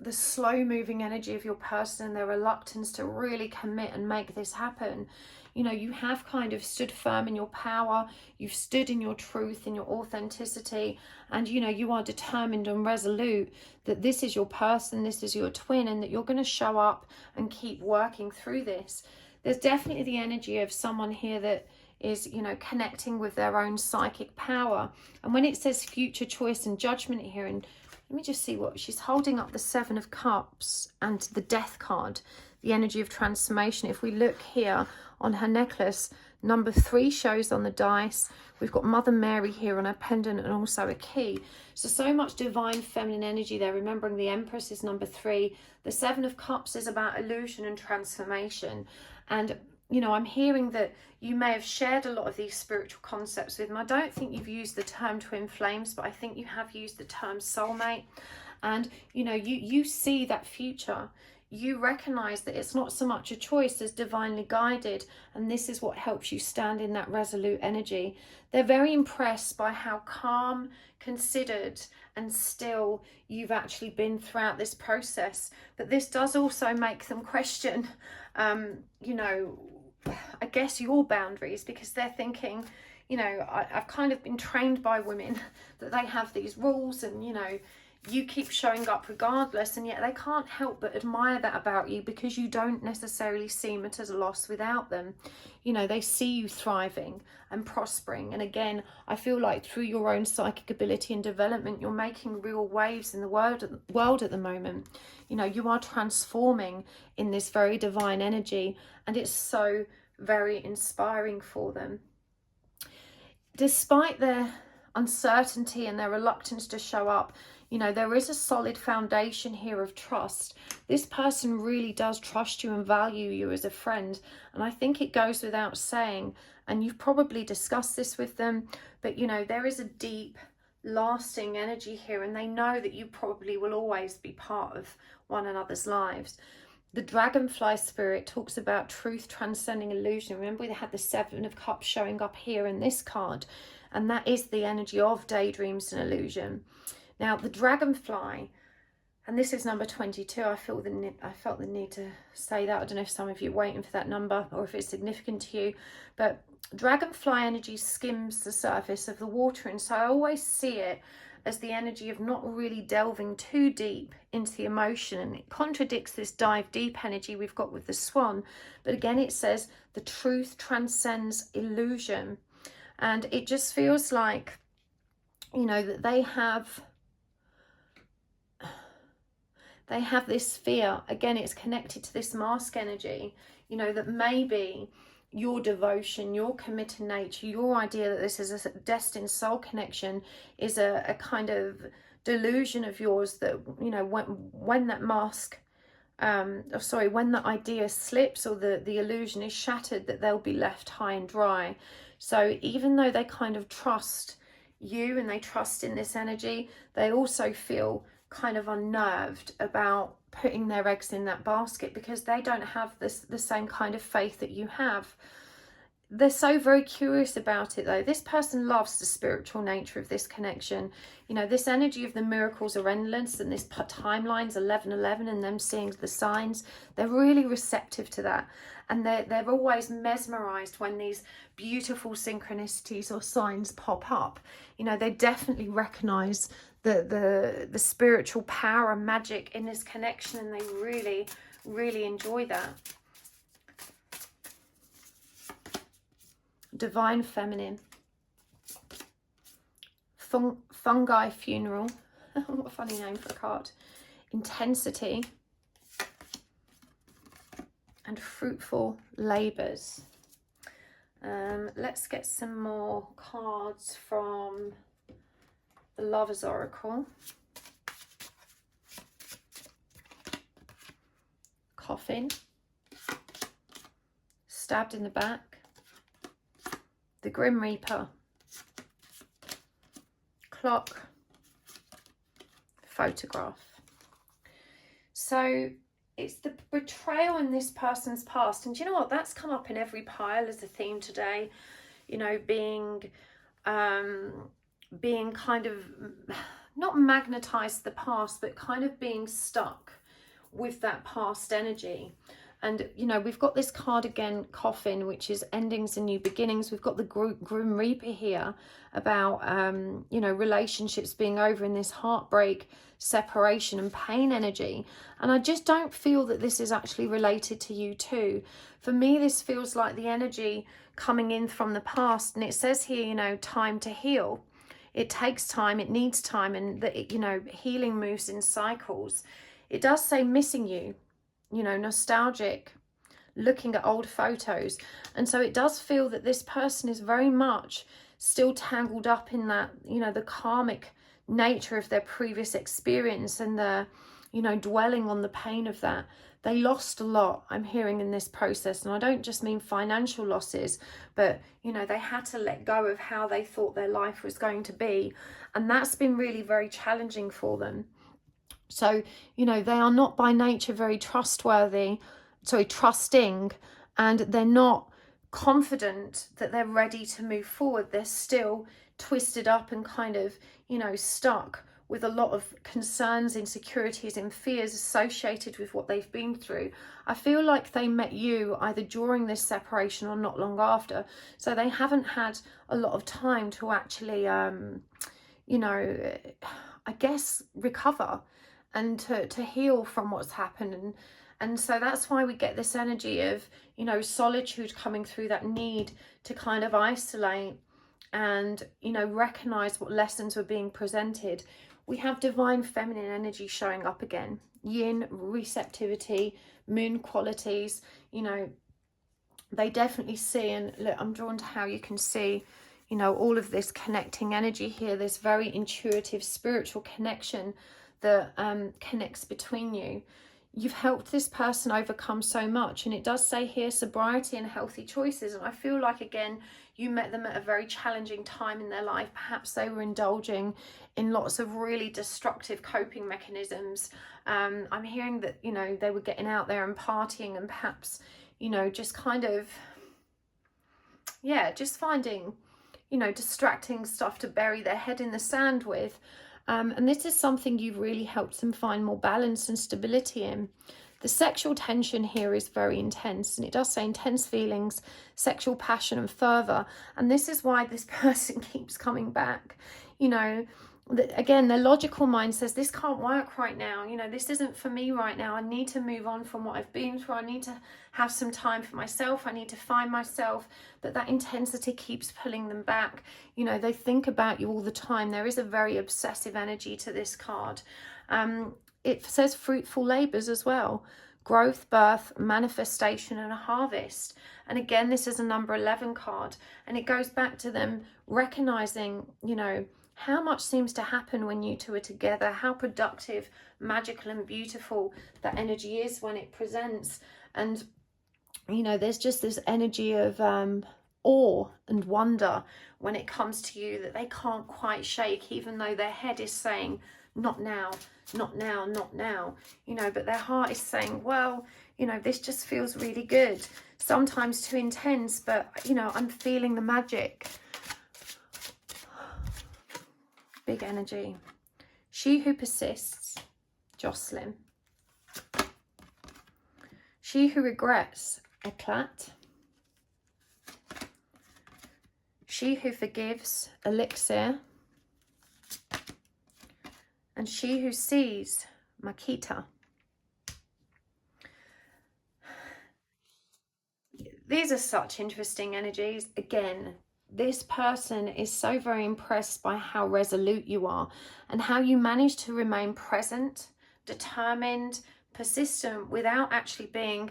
slow moving energy of your person and their reluctance to really commit and make this happen, you know, you have kind of stood firm in your power, you've stood in your truth, in your authenticity, and you know, you are determined and resolute that this is your person, this is your twin, and that you're going to show up and keep working through this. There's definitely the energy of someone here that is, you know, connecting with their own psychic power. And when it says future choice and judgment here, and let me just see what she's holding up, the Seven of Cups and the Death card, the energy of transformation. If we look here on her necklace, number 3 shows on the dice. We've got Mother Mary here on her pendant and also a key. So much divine feminine energy there. Remembering the Empress is number 3. The Seven of Cups is about illusion and transformation. And you know, I'm hearing that you may have shared a lot of these spiritual concepts with them. I don't think you've used the term twin flames, but I think you have used the term soulmate. And, you know, you see that future. You recognize that it's not so much a choice as divinely guided. And this is what helps you stand in that resolute energy. They're very impressed by how calm, considered and still you've actually been throughout this process. But this does also make them question, you know, I guess your boundaries, because they're thinking, you know, I've kind of been trained by women that they have these rules and, you know, you keep showing up regardless, and yet they can't help but admire that about you because you don't necessarily seem at a loss without them. You know, they see you thriving and prospering. And again, I feel like through your own psychic ability and development, you're making real waves in the world at the moment. You know, you are transforming in this very divine energy, and it's so very inspiring for them. Despite their uncertainty and their reluctance to show up, you know, there is a solid foundation here of trust. This person really does trust you and value you as a friend. And I think it goes without saying, and you've probably discussed this with them, but you know, there is a deep, lasting energy here, and they know that you probably will always be part of one another's lives. The Dragonfly Spirit talks about truth transcending illusion. Remember, we had the Seven of Cups showing up here in this card. and that is the energy of daydreams and illusion. Now the dragonfly, and this is number 22. I felt the need to say that. I don't know if some of you are waiting for that number or if it's significant to you, but dragonfly energy skims the surface of the water, and so I always see it as the energy of not really delving too deep into the emotion, and it contradicts this dive deep energy we've got with the swan. But again, it says the truth transcends illusion, and it just feels like, you know, that they have this fear. Again, it's connected to this mask energy, you know, that maybe your devotion, your committed nature, your idea that this is a destined soul connection is a kind of delusion of yours, that, you know, when that mask, when that idea slips or the illusion is shattered, that they'll be left high and dry. So even though they kind of trust you and they trust in this energy, they also feel kind of unnerved about putting their eggs in that basket, because they don't have the same kind of faith that you have. They're so very curious about it though. This person loves the spiritual nature of this connection. You know, this energy of the miracles are endless, and this timeline's 11:11 and them seeing the signs. They're really receptive to that, and they're always mesmerized when these beautiful synchronicities or signs pop up. You know, they definitely recognize the spiritual power and magic in this connection, and they really enjoy that. Divine feminine, fungi funeral. What a funny name for a card. Intensity and fruitful labors. Let's get some more cards from the Lover's Oracle. Coffin, stabbed in the back, the Grim Reaper, clock, photograph. So it's the betrayal in this person's past, and do you know what, that's come up in every pile as a theme today. You know, being kind of not magnetized to the past, but kind of being stuck with that past energy. And, you know, we've got this card again, Coffin, which is endings and new beginnings. We've got the Grim Reaper here about, you know, relationships being over in this heartbreak, separation and pain energy. And I just don't feel that this is actually related to you too. For me, this feels like the energy coming in from the past. And it says here, you know, time to heal. It takes time, it needs time, and that, you know, healing moves in cycles. It does say missing you, you know, nostalgic, looking at old photos. And so it does feel that this person is very much still tangled up in that, you know, the karmic nature of their previous experience, and the, you know, dwelling on the pain of that. They lost a lot, I'm hearing, in this process. And I don't just mean financial losses, but, you know, they had to let go of how they thought their life was going to be. And that's been really very challenging for them. So, you know, they are not by nature very trusting, and they're not confident that they're ready to move forward. They're still twisted up and kind of, you know, stuck with a lot of concerns, insecurities and fears associated with what they've been through. I feel like they met you either during this separation or not long after. So they haven't had a lot of time to actually, you know, I guess recover and to heal from what's happened. And so that's why we get this energy of, you know, solitude coming through, that need to kind of isolate and, you know, recognize what lessons were being presented. We have divine feminine energy showing up again. Yin, receptivity, moon qualities, you know, they definitely see. And look, I'm drawn to how you can see, you know, all of this connecting energy here, this very intuitive spiritual connection that connects between you. You've helped this person overcome so much, and it does say here sobriety and healthy choices. And I feel like, again, you met them at a very challenging time in their life. Perhaps they were indulging in lots of really destructive coping mechanisms. I'm hearing that, you know, they were getting out there and partying, and perhaps, you know, just kind of, yeah, just finding you know, distracting stuff to bury their head in the sand with. And this is something you've really helped them find more balance and stability in. The sexual tension here is very intense, and it does say intense feelings, sexual passion and fervour. And this is why this person keeps coming back. You know, again, the logical mind says, this can't work right now. You know, this isn't for me right now. I need to move on from what I've been through. I need to have some time for myself. I need to find myself. But that intensity keeps pulling them back. You know, they think about you all the time. There is a very obsessive energy to this card. It says fruitful labours as well. Growth, birth, manifestation and a harvest. And again, this is a number 11 card. And it goes back to them recognising, you know, how much seems to happen when you two are together, how productive, magical and beautiful that energy is when it presents. And, you know, there's just this energy of awe and wonder when it comes to you that they can't quite shake, even though their head is saying, not now, not now, not now, you know, but their heart is saying, well, you know, this just feels really good. Sometimes too intense, but, you know, I'm feeling the magic. Big energy. She who persists, Jocelyn. She who regrets, Eclat. She who forgives, Elixir. And she who sees, Makita. These are such interesting energies. Again, this person is so very impressed by how resolute you are and how you manage to remain present, determined, persistent without actually being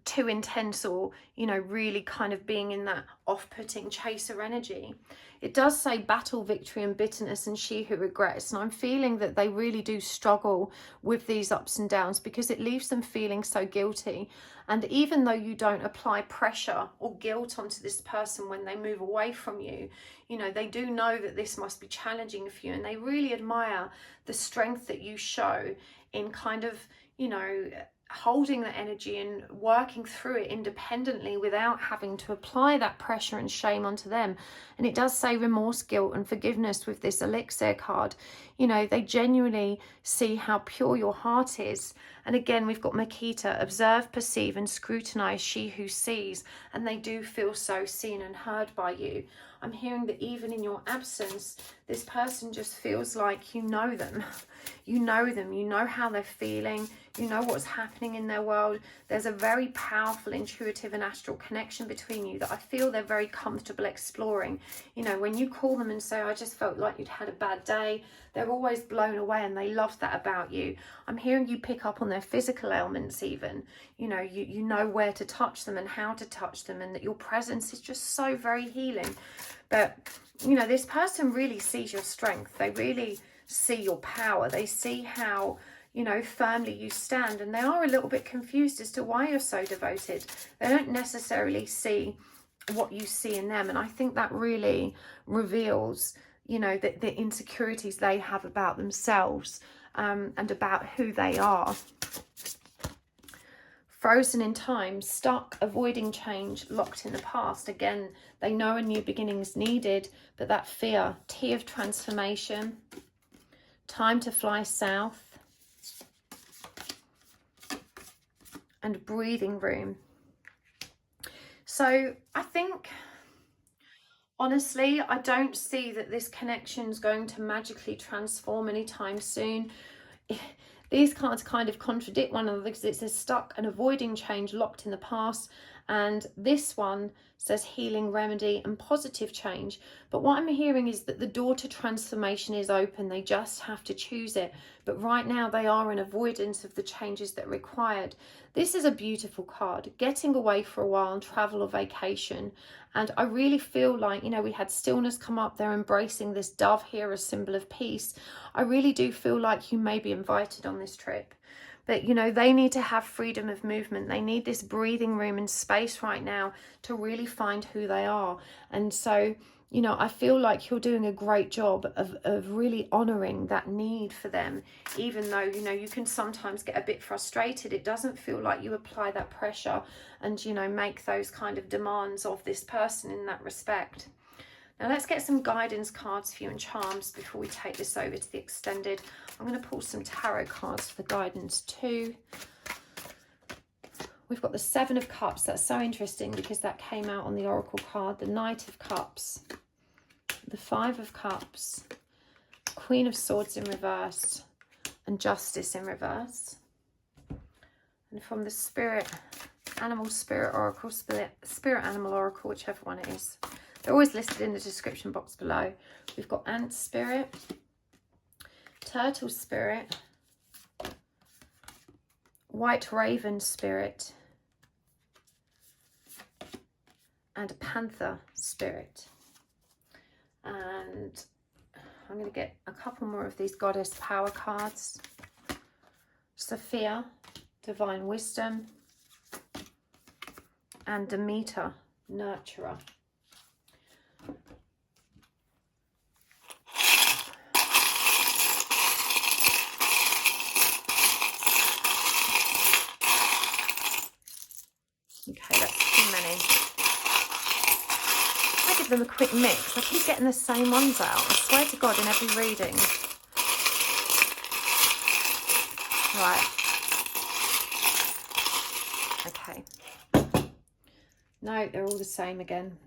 too intense or, you know, really kind of being in that off-putting chaser energy. It does say battle, victory and bitterness and she who regrets. And I'm feeling that they really do struggle with these ups and downs because it leaves them feeling so guilty. And even though you don't apply pressure or guilt onto this person when they move away from you, you know, they do know that this must be challenging for you. And they really admire the strength that you show in kind of, you know, holding the energy and working through it independently without having to apply that pressure and shame onto them. And it does say remorse, guilt and forgiveness with this elixir card. You know, they genuinely see how pure your heart is. And again, we've got Makita, observe, perceive and scrutinize she who sees. And they do feel so seen and heard by you. I'm hearing that even in your absence, this person just feels like you know them. You know them, you know how they're feeling, you know what's happening in their world. There's a very powerful intuitive and astral connection between you that I feel they're very comfortable exploring. You know, when you call them and say, I just felt like you'd had a bad day, they're always blown away and they love that about you. I'm hearing you pick up on their physical ailments even. You know, you know where to touch them and how to touch them, and that your presence is just so very healing. But, you know, this person really sees your strength. They really see your power. They see how, you know, firmly you stand, and they are a little bit confused as to why you're so devoted. They don't necessarily see what you see in them, and I think that really reveals, you know, the insecurities they have about themselves and about who they are. Frozen in time, stuck, avoiding change, locked in the past. Again, they know a new beginning is needed, but that fear, T of transformation, time to fly south, and breathing room. So I think, honestly, I don't see that this connection is going to magically transform anytime soon. These cards kind of contradict one another because it says stuck and avoiding change, locked in the past. And this one says healing, remedy and positive change. But what I'm hearing is that the door to transformation is open. They just have to choose it. But right now they are in avoidance of the changes that are required. This is a beautiful card. Getting away for a while on travel or vacation. And I really feel like, you know, we had stillness come up. They're embracing this dove here, a symbol of peace. I really do feel like you may be invited on this trip. But, you know, they need to have freedom of movement. They need this breathing room and space right now to really find who they are. And so, you know, I feel like you're doing a great job of really honouring that need for them, even though, you know, you can sometimes get a bit frustrated. It doesn't feel like you apply that pressure and, you know, make those kind of demands of this person in that respect. Now let's get some guidance cards for you and charms before we take this over to the extended. I'm going to pull some tarot cards for the guidance too. We've got the Seven of Cups. That's so interesting because that came out on the Oracle card. The Knight of Cups, the Five of Cups, Queen of Swords in reverse, and Justice in reverse. And from the Spirit Animal Spirit Oracle, Spirit Animal Oracle, whichever one it is. They're always listed in the description box below. We've got Ant Spirit, Turtle Spirit, White Raven Spirit, and a Panther Spirit. And I'm going to get a couple more of these Goddess Power cards. Sophia, Divine Wisdom, and Demeter, Nurturer. Okay, that's too many. I give them a quick mix. I keep getting the same ones out. I swear to God, in every reading. Right. Okay. No, they're all the same again.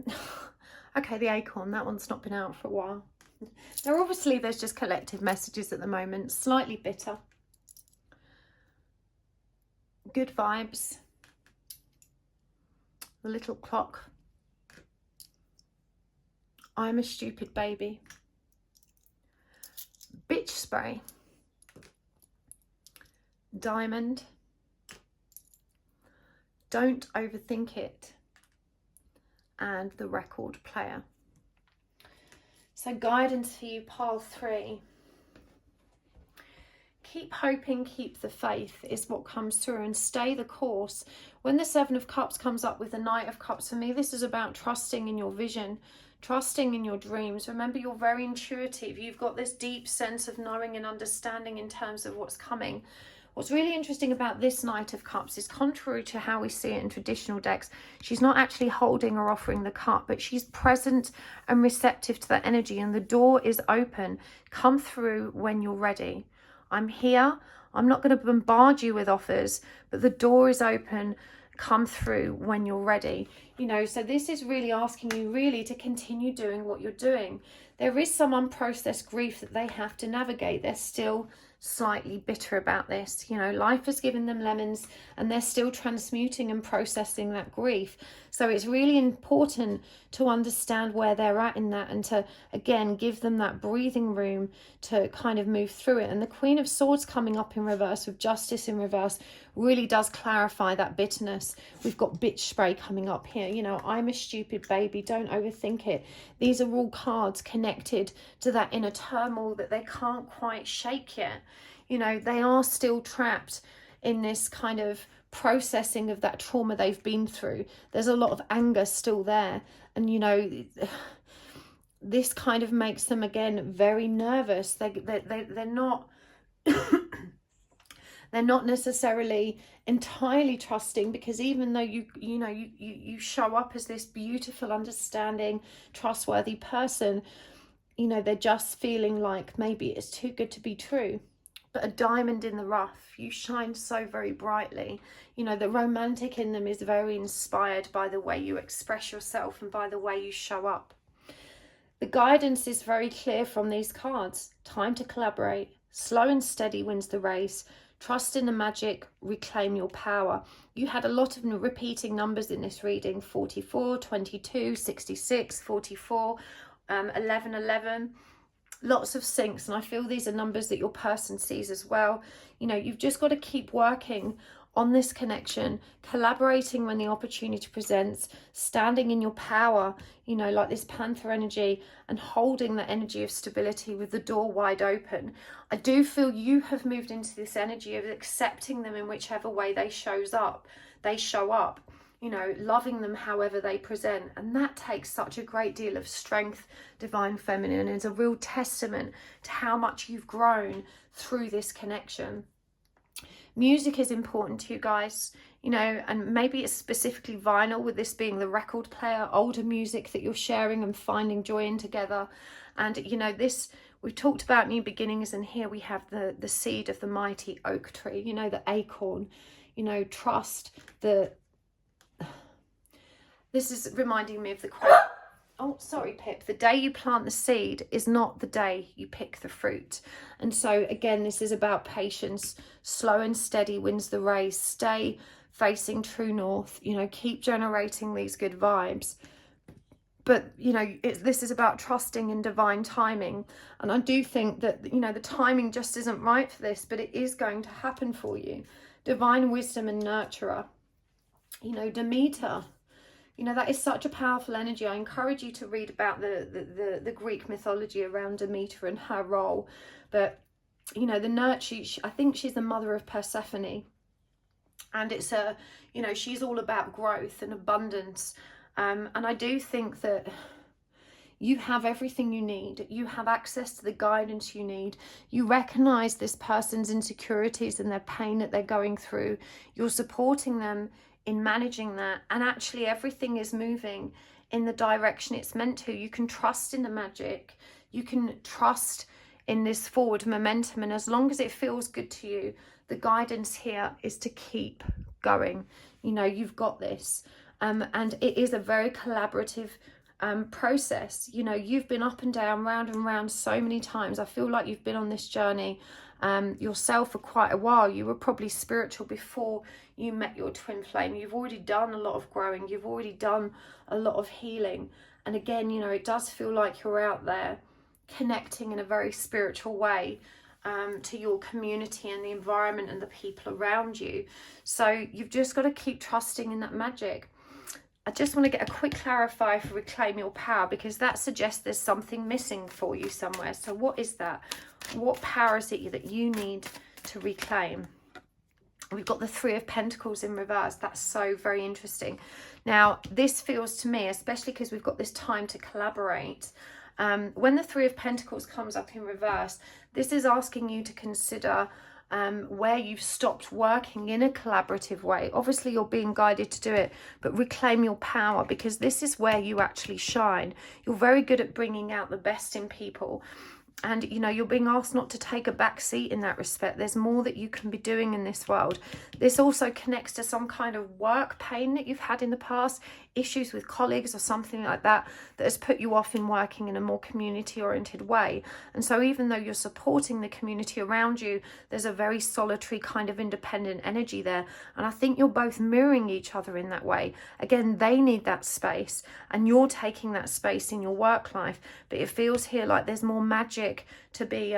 Okay, the Acorn. That one's not been out for a while. Now, obviously, there's just collective messages at the moment. Slightly bitter. Good vibes. The Little Clock. I'm a Stupid Baby. Bitch Spray. Diamond. Don't Overthink It. And the Record Player. So guidance for you, pile 3. Keep hoping, keep the faith is what comes through, and stay the course. When the Seven of Cups comes up with the Knight of Cups, for me, this is about trusting in your vision, trusting in your dreams. Remember, you're very intuitive. You've got this deep sense of knowing and understanding in terms of what's coming. What's really interesting about this Knight of Cups is, contrary to how we see it in traditional decks, she's not actually holding or offering the cup, but she's present and receptive to that energy, and the door is open. Come through when you're ready. I'm here. I'm not going to bombard you with offers, but the door is open. Come through when you're ready. You know, so this is really asking you really to continue doing what you're doing. There is some unprocessed grief that they have to navigate. They're still slightly bitter about this. You know, life has given them lemons and they're still transmuting and processing that grief. So it's really important to understand where they're at in that, and to, again, give them that breathing room to kind of move through it. And the Queen of Swords coming up in reverse with Justice in reverse really does clarify that bitterness. We've got Bitch Spray coming up here. You know, I'm a Stupid Baby. Don't overthink it. These are all cards connected to that inner turmoil that they can't quite shake yet. You know, they are still trapped in this kind of processing of that trauma they've been through. There's a lot of anger still there. And, you know, this kind of makes them, again, very nervous. They're not... They're not necessarily entirely trusting, because even though you show up as this beautiful, understanding, trustworthy person, you know, they're just feeling like maybe it's too good to be true. But a diamond in the rough, you shine so very brightly. You know, the romantic in them is very inspired by the way you express yourself and by the way you show up. The guidance is very clear from these cards. Time to collaborate. Slow and steady wins the race. Trust in the magic, reclaim your power. You had a lot of repeating numbers in this reading: 44, 22, 66, 44, 11, 11. Lots of syncs, and I feel these are numbers that your person sees as well. You know, you've just got to keep working on this connection, collaborating when the opportunity presents, standing in your power, you know, like this Panther energy, and holding the energy of stability with the door wide open. I do feel you have moved into this energy of accepting them in whichever way they show up, you know, loving them however they present. And that takes such a great deal of strength, Divine Feminine, and is a real testament to how much you've grown through this connection. Music is important to you guys. you know, and maybe it's specifically vinyl, with this being the record player, older music that you're sharing and finding joy in together. And, you know, this, we've talked about new beginnings, and here we have the seed of the mighty oak tree, you know, the acorn, you know, trust, this is reminding me of the quote, oh, sorry, Pip, the day you plant the seed is not the day you pick the fruit. And so, again, this is about patience. Slow and steady wins the race. Stay facing true north, you know, keep generating these good vibes. But, you know, this is about trusting in divine timing. And I do think that, you know, the timing just isn't right for this, but it is going to happen for you. Divine wisdom and nurturer, you know, Demeter. You know, that is such a powerful energy. I encourage you to read about the Greek mythology around Demeter and her role. But, you know, the nurture, I think she's the mother of Persephone. And it's a, you know, she's all about growth and abundance. And I do think that you have everything you need. You have access to the guidance you need. You recognize this person's insecurities and their pain that they're going through. You're supporting them in managing that, and actually everything is moving in the direction it's meant to. You can trust in the magic, you can trust in this forward momentum, and as long as it feels good to you, the guidance here is to keep going. You know, you've got this, and it is a very collaborative process. You know, you've been up and down, round and round so many times. I feel like you've been on this journey yourself for quite a while. You were probably spiritual before you met your twin flame. You've already done a lot of growing, you've already done a lot of healing. And again, you know, it does feel like you're out there connecting in a very spiritual way to your community and the environment and the people around you. So you've just got to keep trusting in that magic. I just want to get a quick clarifier for reclaim your power, because that suggests there's something missing for you somewhere. So what is that? What power is it that you need to reclaim? We've got the Three of Pentacles in reverse. That's so very interesting. Now, this feels to me, especially because we've got this time to collaborate, when the Three of Pentacles comes up in reverse, this is asking you to consider where you've stopped working in a collaborative way. Obviously, you're being guided to do it, but reclaim your power, because this is where you actually shine. You're very good at bringing out the best in people. And, you know, you're being asked not to take a back seat in that respect. There's more that you can be doing in this world. This also connects to some kind of work pain that you've had in the past, issues with colleagues or something like that, that has put you off in working in a more community-oriented way. And so even though you're supporting the community around you, there's a very solitary kind of independent energy there. And I think you're both mirroring each other in that way. Again, they need that space, and you're taking that space in your work life. But it feels here like there's more magic to be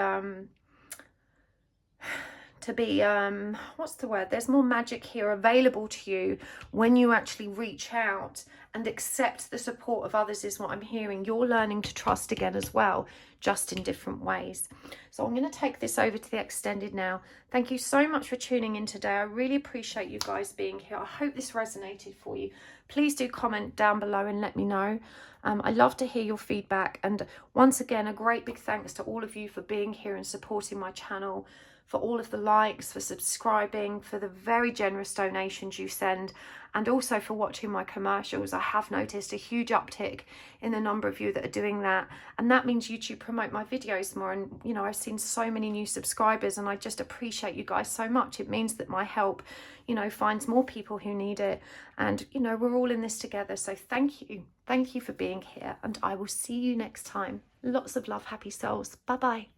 what's the word, there's more magic here available to you when you actually reach out and accept the support of others, is what I'm hearing. You're learning to trust again as well, just in different ways. So I'm going to take this over to the extended now. Thank you so much for tuning in today. I really appreciate you guys being here. I hope this resonated for you. Please do comment down below and let me know. I love to hear your feedback, and once again, a great big thanks to all of you for being here and supporting my channel, for all of the likes, for subscribing, for the very generous donations you send, and also for watching my commercials. I have noticed a huge uptick in the number of you that are doing that, and that means YouTube promote my videos more. And, you know, I've seen so many new subscribers, and I just appreciate you guys so much. It means that my help, you know, finds more people who need it, and, you know, we're all in this together. So thank you for being here, and I will see you next time. Lots of love, happy souls. Bye bye.